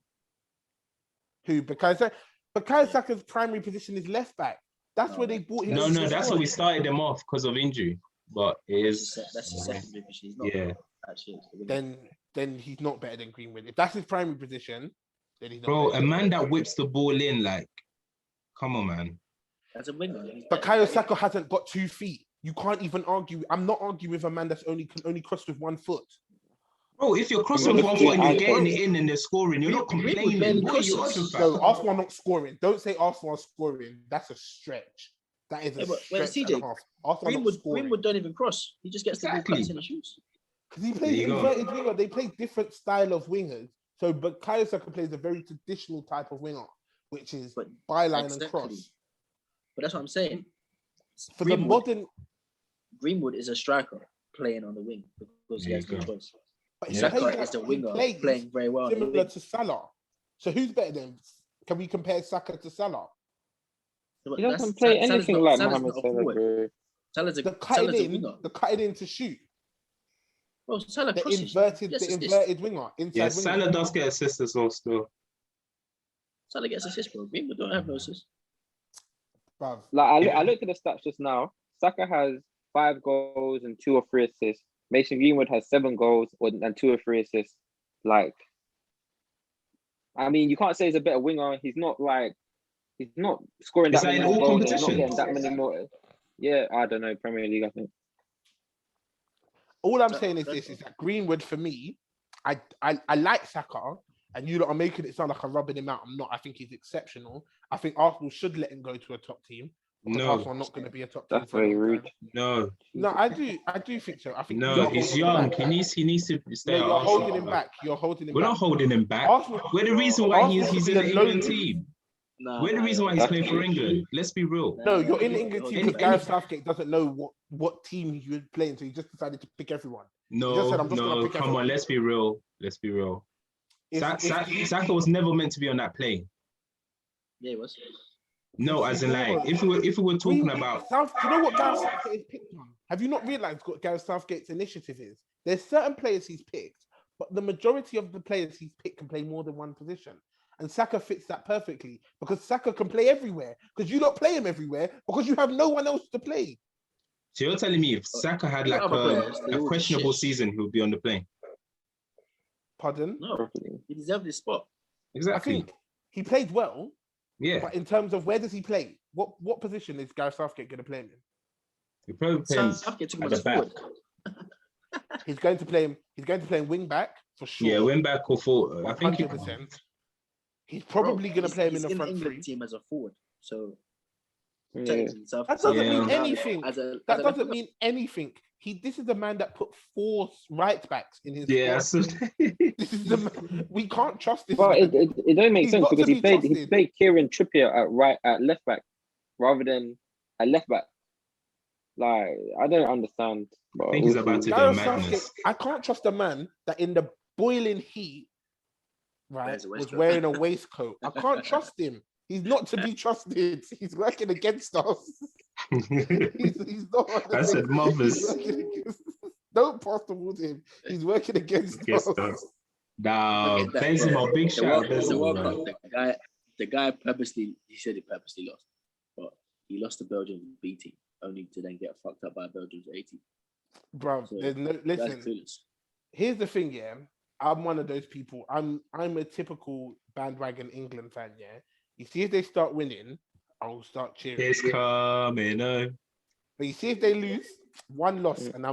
who Bukayo Saka's primary position is left back. That's where they bought him. No, that's where we started him off because of injury. But it is. That's his secondary position. He's not actually the wing. Then he's not better than Greenwood. If that's his primary position, then he's not. Bro, better. a man that whips the ball in, like, come on, man. As a winger, Bukayo Saka hasn't got 2 feet. You can't even argue. I'm not arguing with a man that's can only cross with 1 foot. Bro, if you're crossing with 1 foot and you're getting it in and they're scoring, you're not complaining. What are you talking about? No, Arsenal are not scoring. Don't say Arsenal are scoring. That's a stretch. That is a stretch and a half. Arsenal are not scoring. Greenwood don't even cross. He just gets the ball cuts and he shoots. Because he plays inverted winger. They play different style of wingers. So Bukayo Saka plays a very traditional type of winger, which is byline and cross. But that's what I'm saying. For the modern... Greenwood is a striker playing on the wing because he has no choice. But Saka is the winger playing very well. Similar to Salah. So who's better than... Can we compare Saka to Salah? He doesn't play anything like Mohamed Salah. Salah's the cutting in to shoot. Well, Salah crosses. The inverted winger. Yeah, Salah does get assists as well still. Salah gets assists, bro. Greenwood don't have no assists. Like I looked at the stats just now. Saka has 5 goals and 2 or 3 assists. Mason Greenwood has 7 goals and 2 or 3 assists. Like, I mean, you can't say he's a better winger. He's not scoring that many goals. He's not getting that many more. Yeah, I don't know, Premier League, I think. All I'm saying is this: is that Greenwood for me, I like Saka, and you lot are making it sound like I'm rubbing him out. I'm not. I think he's exceptional. I think Arsenal should let him go to a top team. No, Arsenal are not going to be a top team. That's very rude. No, I do think so. I think he's young. He needs to stay. You're holding him back. You're holding him. We're not holding him back. We're the reason why he's in the England team. We're the reason why he's playing for England. Let's be real. No, you're in the England team because Gareth Southgate doesn't know what team he was playing, so he just decided to pick everyone. Come on, let's be real. Saka was never meant to be on that plane. Yeah, it was. No, as in like, if we were talking about... Do you know what Gareth Southgate is picked on? Have you not realised what Gareth Southgate's initiative is? There's certain players he's picked, but the majority of the players he's picked can play more than one position. And Saka fits that perfectly because Saka can play everywhere because you don't play him everywhere because you have no one else to play. So you're telling me if Saka had like a questionable season, he would be on the plane? Pardon? No, he deserved his spot. Exactly. I think he played well. Yeah. But in terms of where does he play? What position is Gareth Southgate going to play him in? He probably plays at the back. He's going to play him. He's going to play him wing back for sure. Yeah, wing back or forward. I think 100%. He's probably going to play him in the front three. Team as a forward, so that doesn't mean anything. That doesn't mean anything. This is the man that put 4 right backs in his. Yeah, this is the man. We can't trust this. Well, it don't make sense because he played Kieran Trippier at left back rather than at left back. Like, I don't understand. I think he's about to do madness. I can't trust a man that in the boiling heat, was wearing a waistcoat. I can't trust him. He's not to be trusted. He's working against us. he's not. I said mothers. Don't pass towards him. He's working against us. Nah, Benzema, big shout. The guy purposely lost, but he lost to Belgium's B team only to then get fucked up by Belgium's A team. Bro, so, there's no listen. Here's the thing, yeah. I'm one of those people. I'm a typical bandwagon England fan, yeah. You see if they start winning, I'll start cheering. It's coming on. But you see if they lose, 1 loss, and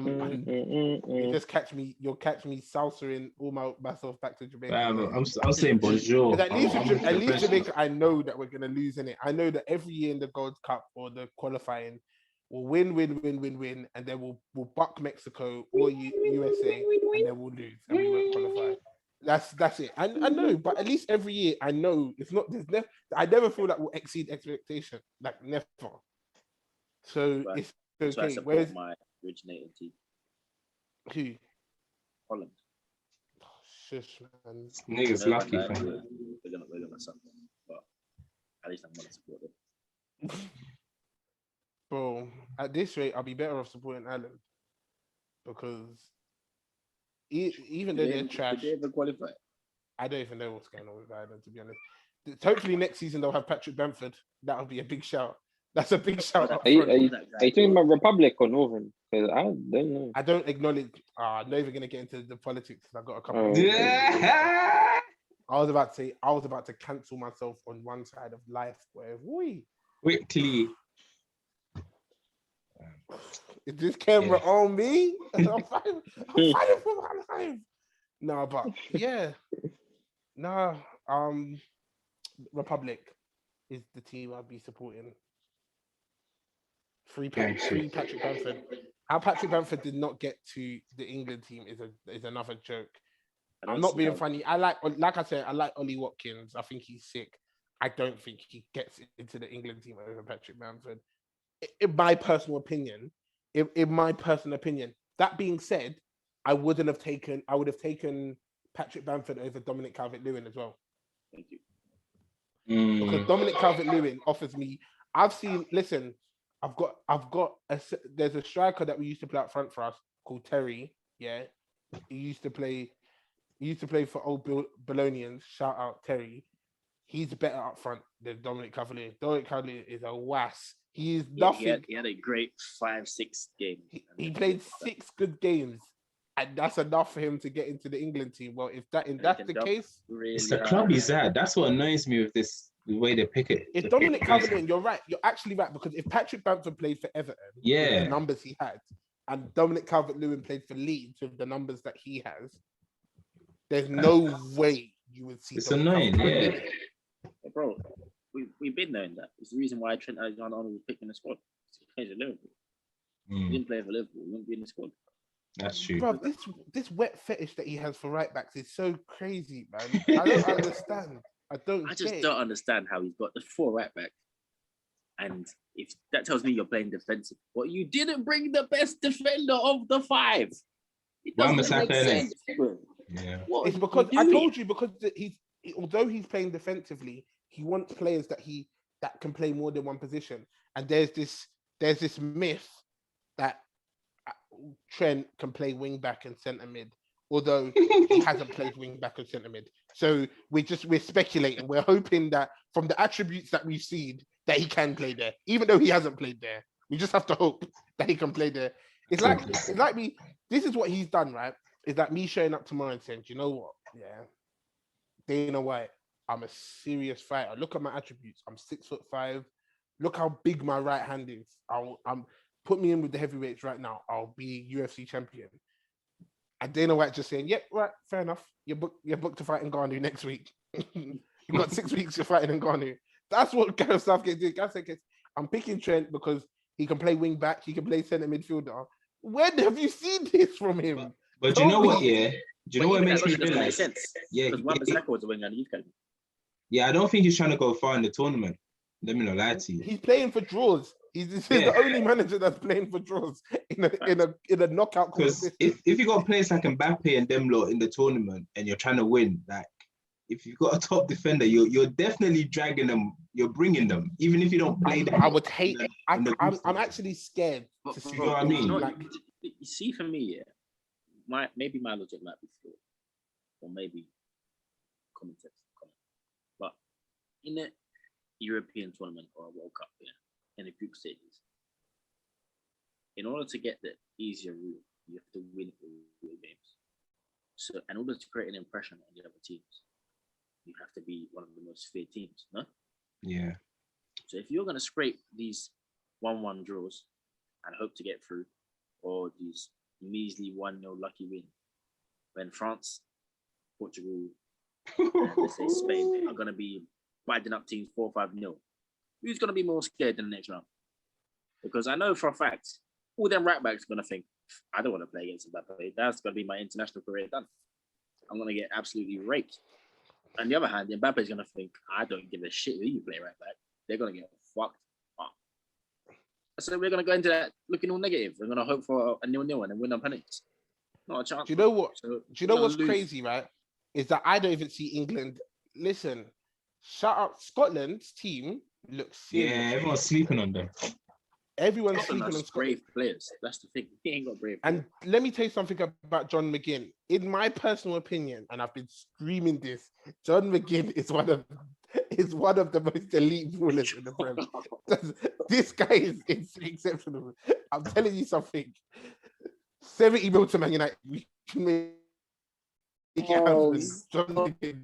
you just catch me. You'll catch me salsering myself back to Jamaica. I'm saying bonjour. At least Jamaica, I know that we're gonna lose in it. I know that every year in the Gold Cup or the qualifying, We'll win, and then we'll buck Mexico or USA, and then we'll lose, and we won't qualify. That's it. I know, but at least every year I know it's not. I never feel like we'll exceed expectation. Like never. So Right. it's So I okay. support Whereas my originating team, who? Holland. Oh, shush, man. Niggas No, lucky, like, fam. we're gonna suck them, but at least I'm gonna support them. Bro, at this rate, I'll be better off supporting Ireland because even though they're trash, Did they ever qualify? I don't even know what's going on with Ireland, to be honest. Hopefully next season they'll have Patrick Bamford. That'll be a big shout. That's a big shout. Up Are you front. talking about Republic or Northern? Because I don't know. I don't acknowledge. I'm not even gonna get into the politics. I got a couple. Oh. Of Yeah. I was about to cancel myself on one side of life. Where Quickly. is this camera Yeah. on me? I'm fighting for my life. No, but yeah, no. Republic is the team I'd be supporting. Free Patrick Bamford. How Patrick Bamford did not get to the England team is another joke. I'm not being funny. Like I said, I like Ollie Watkins. I think he's sick. I don't think he gets into the England team over Patrick Bamford. In my personal opinion, That being said, I would have taken Patrick Bamford over Dominic Calvert-Lewin as well. Thank you. Because Dominic Calvert-Lewin offers me. There's a striker that we used to play up front for us called Terry. Yeah, he used to play for old Bolognians. Shout out Terry. He's better up front than Dominic Calvert-Lewin. Dominic Calvert-Lewin is a was. He is nothing. He had a great 5-6 game. He played 6 good games, and that's enough for him to get into the England team. Well, if that's the case, really, It's the club he's at. That's what annoys me with this, the way they pick it. if Dominic Calvert-Lewin, you're right. You're actually right, because if Patrick Bamford played for Everton, with Yeah. the numbers he had, and Dominic Calvert-Lewin played for Leeds with the numbers that he has, there's no way you would see. It's Dominic annoying, Calvert-Lewin. Bro, we've been knowing that. It's the reason why Trent Alexander-Arnold was picked in the squad. He plays for Liverpool. He didn't play for Liverpool. He wouldn't be in the squad. That's true. Bro, this wet fetish that he has for right backs is so crazy, man. I don't understand. I just don't understand how he's got the 4 right back. And if that tells me you're playing defensive, but you didn't bring the best defender of the 5. It doesn't make sense, bro. Yeah. It's because I told you, because although he's playing defensively, he wants players that can play more than one position. And there's this myth that Trent can play wing back and centre mid, although he hasn't played wing back and centre mid. So we're speculating. We're hoping that from the attributes that we've seen, that he can play there, even though he hasn't played there. We just have to hope that he can play there. It's like me. This is what he's done, right? Is that me showing up tomorrow and saying, "Do you know what? Yeah, Dana White, I'm a serious fighter. Look at my attributes. I'm 6'5". Look how big my right hand is. I'm put me in with the heavyweights right now. I'll be UFC champion." And Dana White just saying, "Yep, right, fair enough. You're booked to fight in Ngannou next week. You've got 6 weeks to fight in Ngannou." That's what Gareth Southgate did. Gareth Southgate, I'm picking Trent because he can play wing back. He can play centre midfielder. When have you seen this from him? But do you know what? Yeah. Do you know what makes me doesn't make realize? sense? Yeah. Because Wan-Bissaka was a winger and youth academy. Yeah, I don't think he's trying to go far in the tournament. Let me not lie to you. He's playing for draws. He's the only manager that's playing for draws in a knockout Because competition. if you got players like Mbappe and them lot in the tournament and you're trying to win, like if you've got a top defender, you're definitely dragging them. You're bringing them, even if you don't play them. I would hate. I'm actually scared to see. You know what I mean? You see, for me, yeah, maybe my logic might be flawed, or maybe common sense. But in a European tournament or a World Cup, in the group stages, in order to get the easier route, you have to win all your games. So, in order to create an impression on the other teams, you have to be one of the most feared teams, no? Yeah. So if you're going to scrape these 1-1 draws and hope to get through, or these measly 1-0 lucky win, when France, Portugal, and let's say Spain are going to be biting up teams 4-5-0, who's going to be more scared in the next round? Because I know for a fact, all them right backs are going to think, I don't want to play against Mbappe. That's going to be my international career done. I'm going to get absolutely raped. On the other hand, Mbappe's going to think, I don't give a shit who you play right back. They're going to get fucked up. So we're going to go into that looking all negative. We're going to hope for a 0-0 and then win on penalties. Not a chance. Do you know what? So do you know what's lose. crazy, right? Is that I don't even see England. Listen, shout out Scotland's team looks serious. Yeah, everyone's sleeping on them. Everyone's Scotland sleeping on has Scotland. brave players. That's the thing. He ain't got brave. And let me tell you something about John McGinn. In my personal opinion, and I've been screaming this, John McGinn is one of the most elite ballers in the Prem. This guy is exceptional. I'm telling you something. 70 mil to Man United. We can make it happen. John McGinn.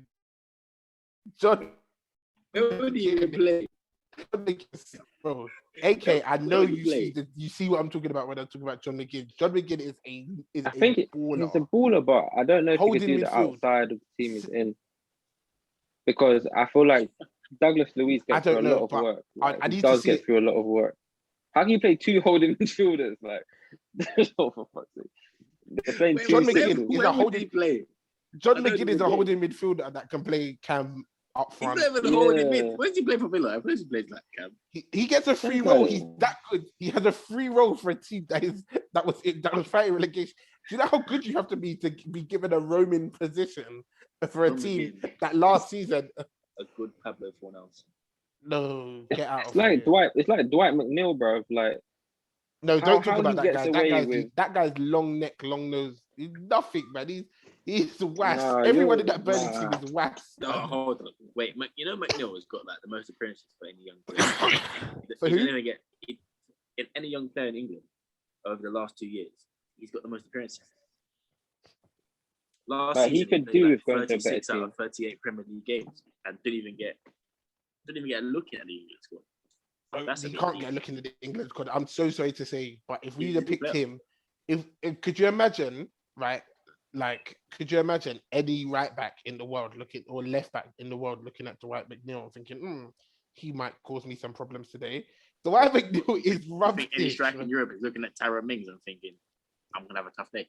John. Who do you play? Bro, AK, I know you see what I'm talking about when I'm talking about John McGinn. John McGinn is a baller. He's a baller, but I don't know if he can do the midfield. outside of the team he's in. Because I feel like Douglas Luiz gets through a lot of work. Like, I he need does to see get through a lot of work. How can you play two holding midfielders? Like, oh, for fuck's sake. They're playing John two McGinn is a holding play. John McGinn is a holding midfielder that can play cam up front. He's never holding mid. Where does he play for Villa? Where does he play like cam? He gets a free role. He's that good. He has a free role for a team that was fighting relegation. Do you know how good you have to be given a roaming position for a team that last season? A good Pablo Fornals. No, get out. It's like Dwight McNeil, bro. Like, no, don't talk about that guy. With... That guy's long neck, long nose. He's nothing, man. He's was. Nah, Everyone in that Burnley team is was. No, hold on. Wait, you know McNeil has got like the most appearances for any young player. In any young player in England over the last 2 years, he's got the most appearances. Last season, he could do with going to a better 36 out team. of 38 Premier League games and didn't even get a look at the England squad. You can't get looking at the England squad. I'm so sorry to say, but if we'd have picked him, if could you imagine, right? Like, could you imagine any right back in the world or left back in the world looking at Dwight McNeil and thinking, he might cause me some problems today? Dwight McNeil is rubbish. Any striker in Europe is looking at Tyrone Mings and thinking, I'm gonna have a tough day.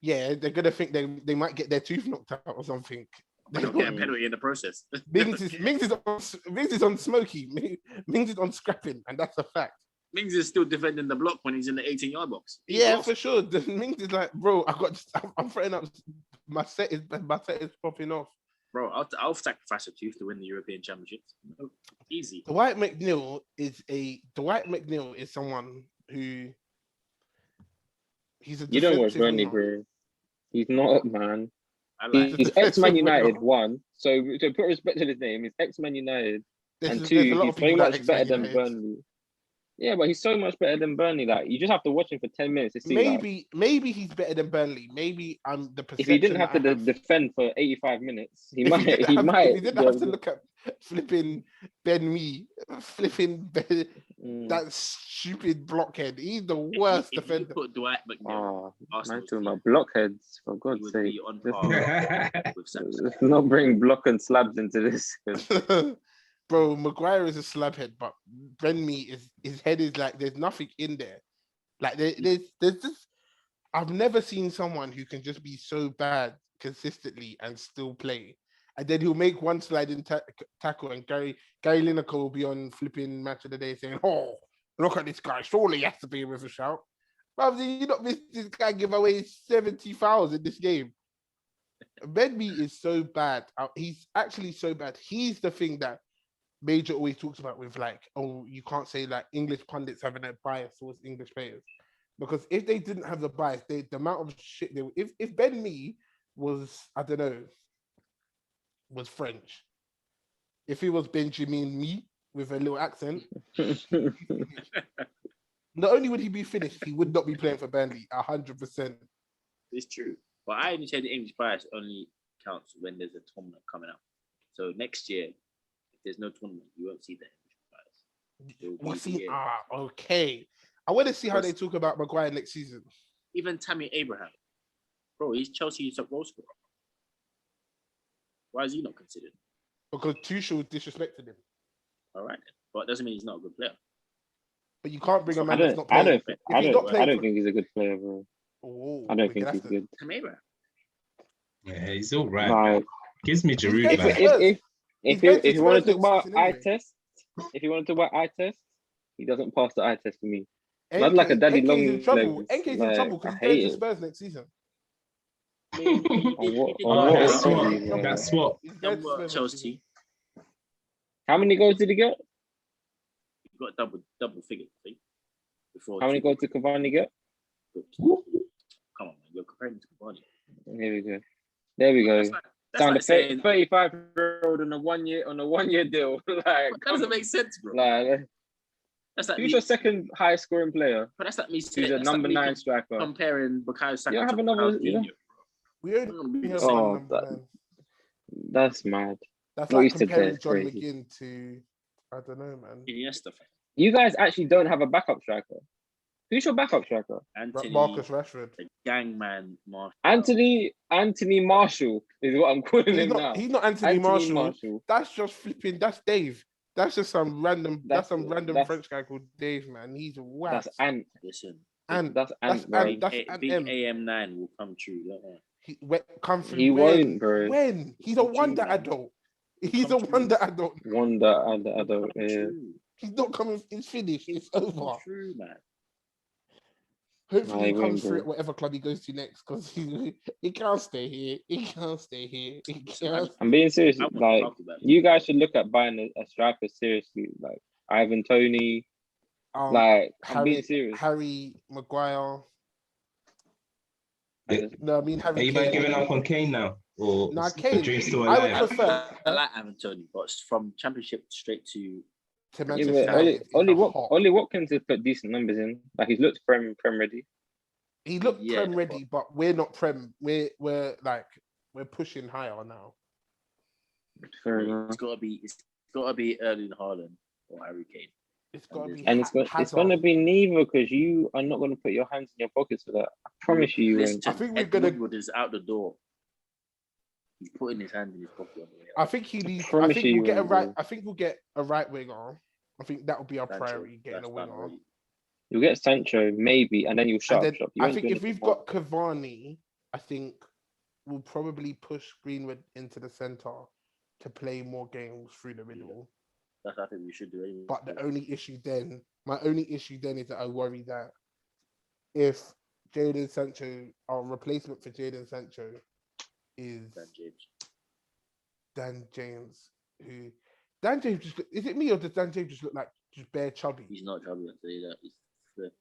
Yeah, they're gonna think they might get their tooth knocked out or something. They don't get a penalty in the process. Mings is on smoky. Mings is on scrapping, and that's a fact. Mings is still defending the block when he's in the 18-yard box. For sure. Mings is like, bro, I'm threatening up. My set is popping off. Bro, I'll sacrifice a tooth to win the European Championships. Easy. Dwight McNeil is someone who he's a. You don't watch Burnley, bro. He's not, man. He's ex-Man United, one. So to put respect to his name, he's ex-Man United. And two, he's very much better than Burnley. Yeah, but he's so much better than Burnley. Like, you just have to watch him for 10 minutes to see. Maybe he's better than Burnley. Maybe I'm the perception. If he didn't have to defend for 85 minutes, he might. If he didn't have to look at flipping Ben Mee, that stupid blockhead. He's the worst defender. You put Dwight McNeil. I'm talking about blockheads, for God's sake. On par with Let's not bring block and slabs into this. Bro, Maguire is a slabhead, but Ben Mee his head is like there's nothing in there. Like there's just I've never seen someone who can just be so bad consistently and still play. And then he'll make one sliding tackle, and Gary Lineker will be on flipping Match of the Day saying, "Oh, look at this guy! Surely he has to be with a shout." But you not miss this guy give away 70 fouls in this game. Ben Mee is so bad. He's actually so bad. He's the thing that Major always talks about with like, oh, you can't say like English pundits having a bias towards English players, because if they didn't have the bias, the amount of shit they if Ben Mee was, I don't know, was French, if he was Benjamin Mee with a little accent, not only would he be finished, he would not be playing for Burnley 100%. It's true, but I only say the English bias only counts when there's a tournament coming up. So next year, there's no tournament, you won't see the English bias. Okay. I want to see how they talk about Maguire next season. Even Tammy Abraham, bro, he's Chelsea's top goal scorer. Why is he not considered? Because Tuchel disrespected him. All right, but it doesn't mean he's not a good player. But you can't bring a man I that's not don't. I playing. don't. If I he's don't. not I playing don't for- think he's a good player, bro. Oh, I don't we think can he's have to- good. Tamira. Yeah, he's all right. Like, Gives me He's Giroud, going to man. Spurs. He's if going to you want Spurs to talk next about season eye anyway. test, if you want to talk about eye test, he doesn't pass the eye test for me. Not like a daddy NK's long in trouble. legs. NK's in Like, trouble because I he's going hate to it. Spurs next season. On what That's authority, swap. bro? That's swap. He's going to Number Spurs next season. Chelsea. How many goals did he get? You got double figure, I think. Before How many goals did Cavani get? Come on, man. You're comparing to Cavani. Here we go. There we go. That's Down like to saying 35-year-old on a 1 year deal. Like, that doesn't make sense, bro. Like, That's like who's me. your second highest scoring player? But that's like me Who's saying a that's like number me 9 striker? comparing Bukayo Saka You don't have to another, you know? Ronaldinho. We only have Oh, one number 9. That's mad. That's what like you said there comparing is John crazy. McGinn to, I don't know, man. Iniesta, You guys actually don't have a backup striker. Who's your backup striker? Anthony, Marcus Rashford. the gangman, Marshall. Anthony Marshall is what I'm calling him now. He's not Anthony Marshall. That's just flipping. That's Dave. That's just some random. That's some random French guy called Dave, man. He's a whack. That's Ant. Listen, That's Ant, bro. That's big M. AM9 will come true. Don't worry. Come through. He won't, bro. When he's a wonder adult. He's a wonder adult. Wonder adult. Yeah. He's not coming. It's finished. It's over. True, man. Hopefully he won't, comes bro. through at whatever club he goes to next, because he can't stay here. He can't stay here. He can't. I'm being serious. I want to Like, talk about it. you guys should look at buying a striker seriously. Like Ivan Toney. Like, I'm being serious. Harry Maguire. Yeah. No, I mean Harry. Are you Kane. both giving up on Kane now? Or Nah, is the Kane. dream still I would alive? prefer I like Anthony, but from Championship straight to to Yeah, Manchester but United. Ollie Watkins has put decent numbers in. Like, he's looked prem ready. He looked Yeah, prem ready, but we're not prem. We're pushing higher now. Fair enough. it's gotta be Erling Haaland or Harry Kane. It's got to be. And it's going to be neither, because you are not going to put your hands in your pockets for that. I promise you. Listen, I think we're Ed gonna- Woodward is out the door. He's putting his hand in his pocket on the way I out. think he needs. I promise think you we'll get a will, right. bro. I think we'll get a right winger. I think that will be our Sancho, priority, getting that's a winger. done already. You'll get Sancho, maybe, and then you'll shut And up then shop. You I won't think do if we've anything more. got Cavani, I think we'll probably push Greenwood into the centre to play more games through the middle. That's what I think we should do anyway. But my only issue then is that I worry that if Jadon Sancho, our replacement for Jadon Sancho is Dan James. Dan James, Dan James just is it me or does Dan James just look like just bare chubby? He's not trouble to say that. He's fair.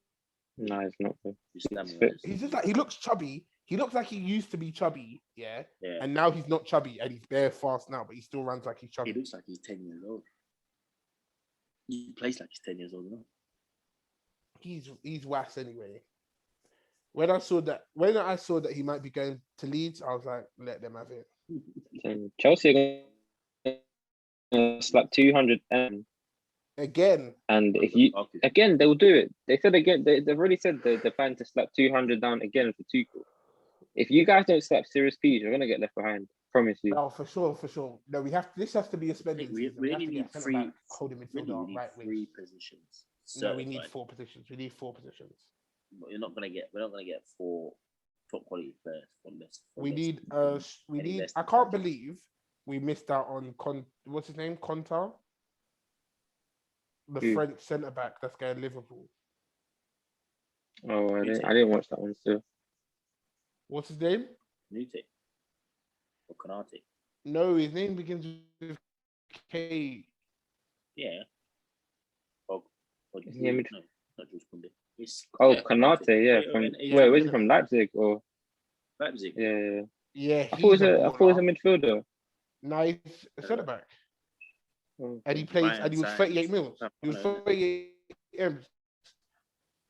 No, it's not. Fair. He's stamina. fit. He's just like he looks chubby. He looks like he used to be chubby, yeah. Yeah. And now he's not chubby and he's bare fast now, but he still runs like he's He chubby. looks like he's 10 years old. He plays like he's 10 years old, you know? He's was anyway. When I saw that he might be going to Leeds, I was like, let them have it. Chelsea are going to slap 200 Again. and if you again they'll do it. They said again they've already said they're planning to slap 200 down again for Tuchel. If you guys don't slap serious P's, you're gonna get left behind. Promise you. Oh, for sure. No, this has to be a spending We season. We have only to need get a three. centre-back, holding Really, midfielder, we need right wing. 3 positions. No, we need certified. 4 positions. We need 4 positions. But we're not gonna get 4 top quality players from this. We need any less I than can't 20. believe we missed out on what's his name? Conta? The Who? French centre back that's going Liverpool. Oh, I didn't watch that one still. What's his name? Nute or Konate. No, his name begins with K. Yeah. Or Yeah, no, not Jules Koundé. It's Oh, Konate, yeah. From where's he from? Leipzig or Leipzig. yeah. Yeah, I thought it was a midfielder. Nice centre back. Oh, And he plays, and he was Bayern 38 signed- mils. He was No. 38 M's.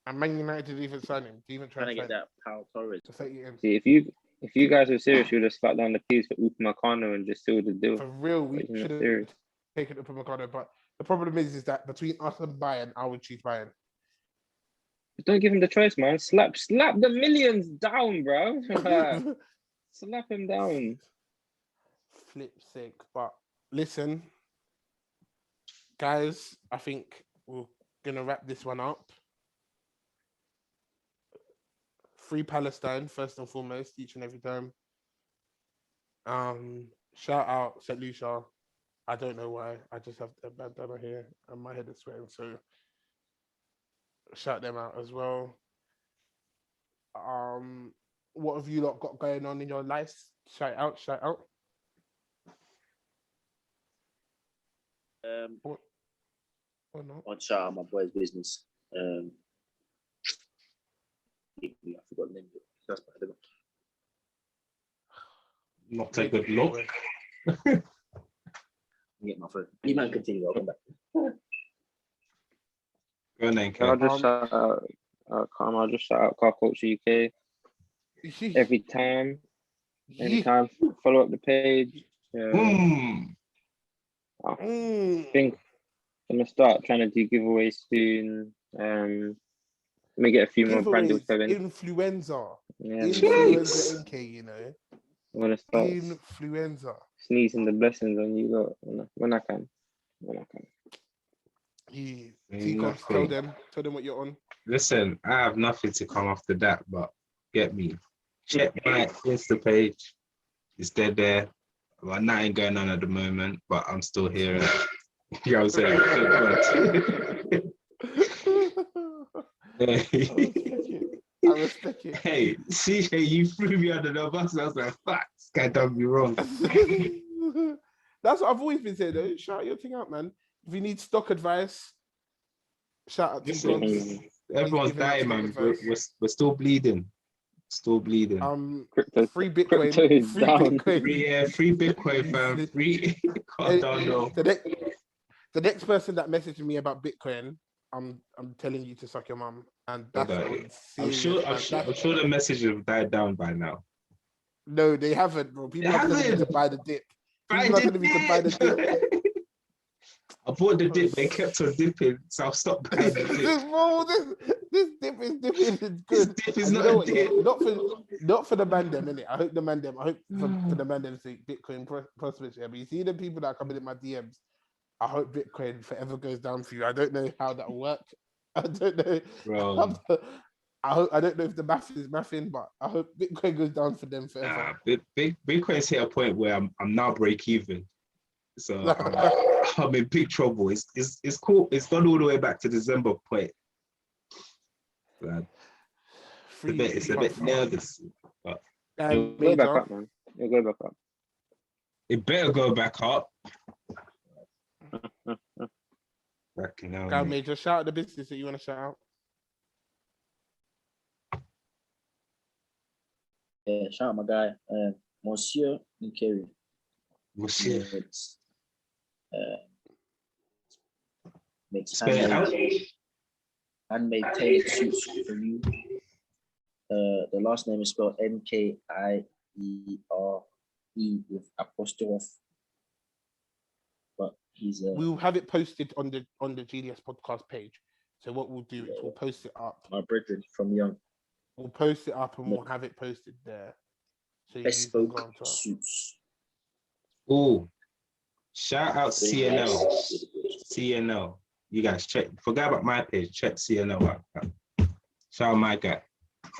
And Man United didn't even sign him. Didn't even try Trying to to get sign him. that Pau Torres. For 38 M's. See, if you guys were serious, you'd have slapped down the P's for Upamecano and just sealed the deal. For real, we But you're not should have serious. taken it from Upamecano. But the problem is that between us and Bayern, I would choose Bayern. But don't give him the choice, man. Slap the millions down, bro. Slap him down. Flip sick. But listen, guys, I think we'll gonna wrap this one up. Free Palestine, first and foremost, each and every time. Shout out St. Lucia. I don't know why. I just have a bandana here and my head is sweating, so shout them out as well. What have you lot got going on in your lives? Shout out. Or not? On shout out my boy's business. I forgot the name of it. That's bad. Not a good look. Get my phone. You might continue. I'll come back. Go on then, I'll Kev. just shout out, I'll just shout out Car Culture UK every time. Anytime, follow up the page. I think I'm gonna start trying to do giveaways soon. Let me get a few more brand deals going. Influenza. Yeah, Influenza NK, you know. I'm gonna start Influenza. sneezing the blessings on you lot when I can. Yeah. Nothing. Tell them what you're on. Listen, I have nothing to come after that, but get me. Check my Insta page. It's dead there. Well, nothing going on at the moment, but I'm still here. You know what I'm saying? I respect it. Hey, CJ, you threw me under the bus. I was like, fuck, this guy done me wrong. That's what I've always been saying, though. Shout your thing out, man. If you need stock advice, shout out to Bronx. Everyone's dying, man. We're still bleeding. Still bleeding. Free Bitcoin. Free Bitcoin. Free Bitcoin, fam. Free. God, don't know. The next person that messaged me about Bitcoin, I'm telling you to suck your mum. And that's I'm sure the message have died down by now. No, they haven't, bro. People are telling me to buy the dip. People are telling me to buy the dip. I bought the dip, they kept on dipping, so I'll stop buying the dip. This dip is dipping is good. This dip is not a dip. Not for the man them, innit? I hope for the man them see Bitcoin prospers. Yeah, but you see the people that are coming in my DMs. I hope Bitcoin forever goes down for you. I don't know how that will work. I don't know. Bro. I don't know if the math is mathing, but I hope Bitcoin goes down for them forever. Bitcoin's hit a point where I'm now break even. So I'm in big trouble. It's cool. It's gone all the way back to December point. It's a bit nervous. But it'll go back up, man. It'll go back up. It better go back up. Guy Major, shout out the business that you want to shout out. Yeah, shout out my guy, Monsieur Nkeri. Monsieur. Makes handmade tailored suits for you. The last name is spelled Nkire with apostrophe. But he's we'll have it posted on the GDS podcast page. So what we'll do is we'll post it up. My brethren from Young. We'll post it up and we'll have it posted there. So bespoke suits. Oh, shout out CNL. CNL. You guys check. Forget about my page. Check CNL out. Shout out my guy.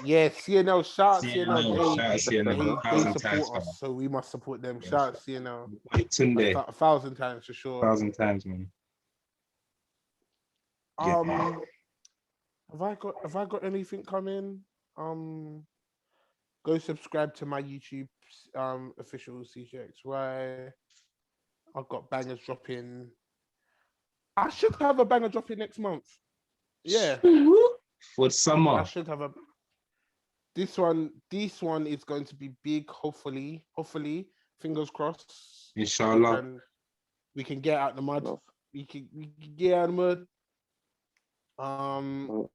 Yeah, CNL. Shout out CNL. Shout out CNL. They support us, so we must support them. Shout out CNL. Tunde. 1,000 times for sure. 1,000 times, man. Have I got anything coming? Go subscribe to my YouTube official CJXY. I've got bangers dropping. I should have a banger dropping next month. Yeah. For summer. I should have a. This one is going to be big. Hopefully, fingers crossed. Inshallah. We can get out the mud. We can get out of the mud.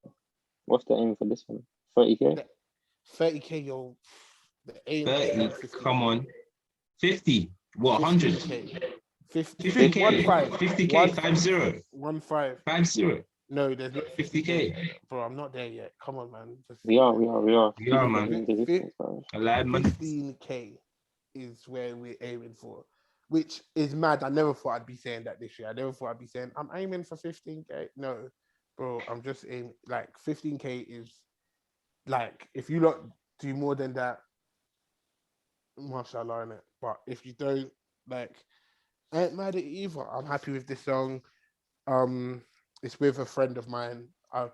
What's the aim for this one? 30K? 30K, yo. The aim 30, come on. 50. What, 100? 50K. 50K, 50. 50. No, there's not 50K. Bro, I'm not there yet. Come on, man. We are, man. 15K is where we're aiming for, which is mad. I never thought I'd be saying that this year. I never thought I'd be saying I'm aiming for 15K. No, bro, I'm just saying, like 15K is like if you lot do more than that, mashallah, innit? But if you don't, like, I ain't mad at it either. I'm happy with this song. It's with a friend of mine. I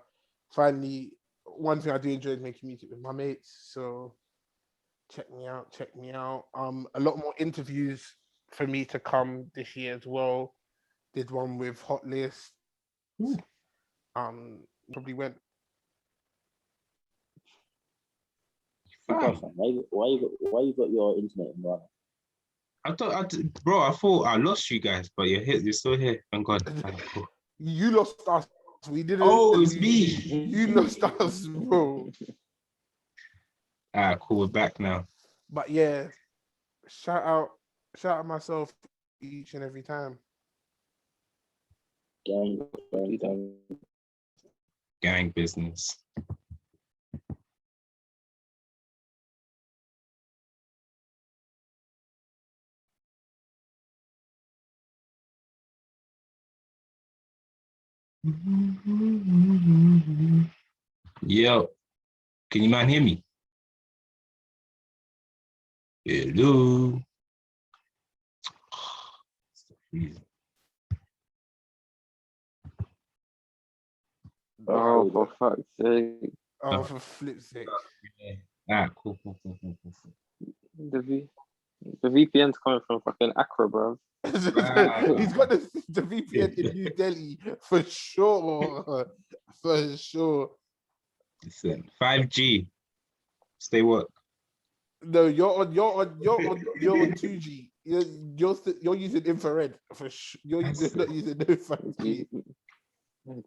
finally, one thing I do enjoy is making music with my mates. So check me out. A lot more interviews for me to come this year as well. Did one with Hot List. Probably went. Why you got your internet in run? I thought I lost you guys, but you're here. You're still here. Thank God. Cool. You lost us. We didn't. Oh, it was me. You lost us, bro. Cool. We're back now. But yeah, shout out myself each and every time. Gang business. Yo, can you man hear me? Hello. Oh, for fuck's sake. Oh, for flip's sake. Cool. The VPN's coming from fucking Accra, bro. He's got the VPN in New Delhi for sure. For sure. Listen, 5G. Stay what? No, you're on 2G. You're using infrared for sure. You're not using no 5G.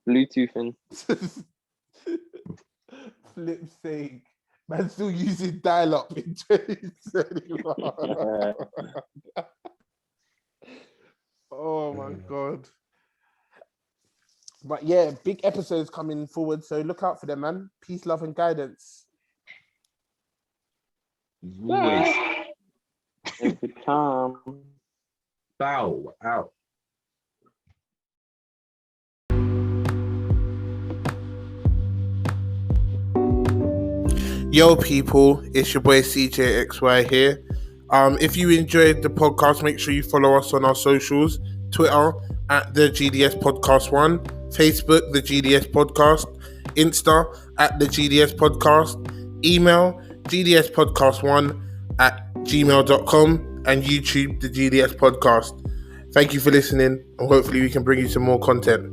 Bluetoothing. Flip's sake. Man still using dial-up in 2021. Oh my God. But yeah, big episodes coming forward, so look out for them, man. Peace, love, and guidance. Always. Every time. Bow out. Yo, people, it's your boy CJXY here. If you enjoyed the podcast, make sure you follow us on our socials. Twitter at the GDS Podcast 1, Facebook the GDS Podcast, Insta at the GDS Podcast, email gdspodcast1@gmail.com, and YouTube the GDS Podcast. Thank you for listening, and hopefully we can bring you some more content.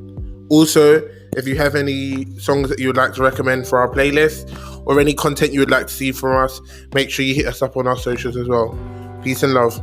Also, if you have any songs that you would like to recommend for our playlist, or any content you would like to see from us, make sure you hit us up on our socials as well. Peace and love.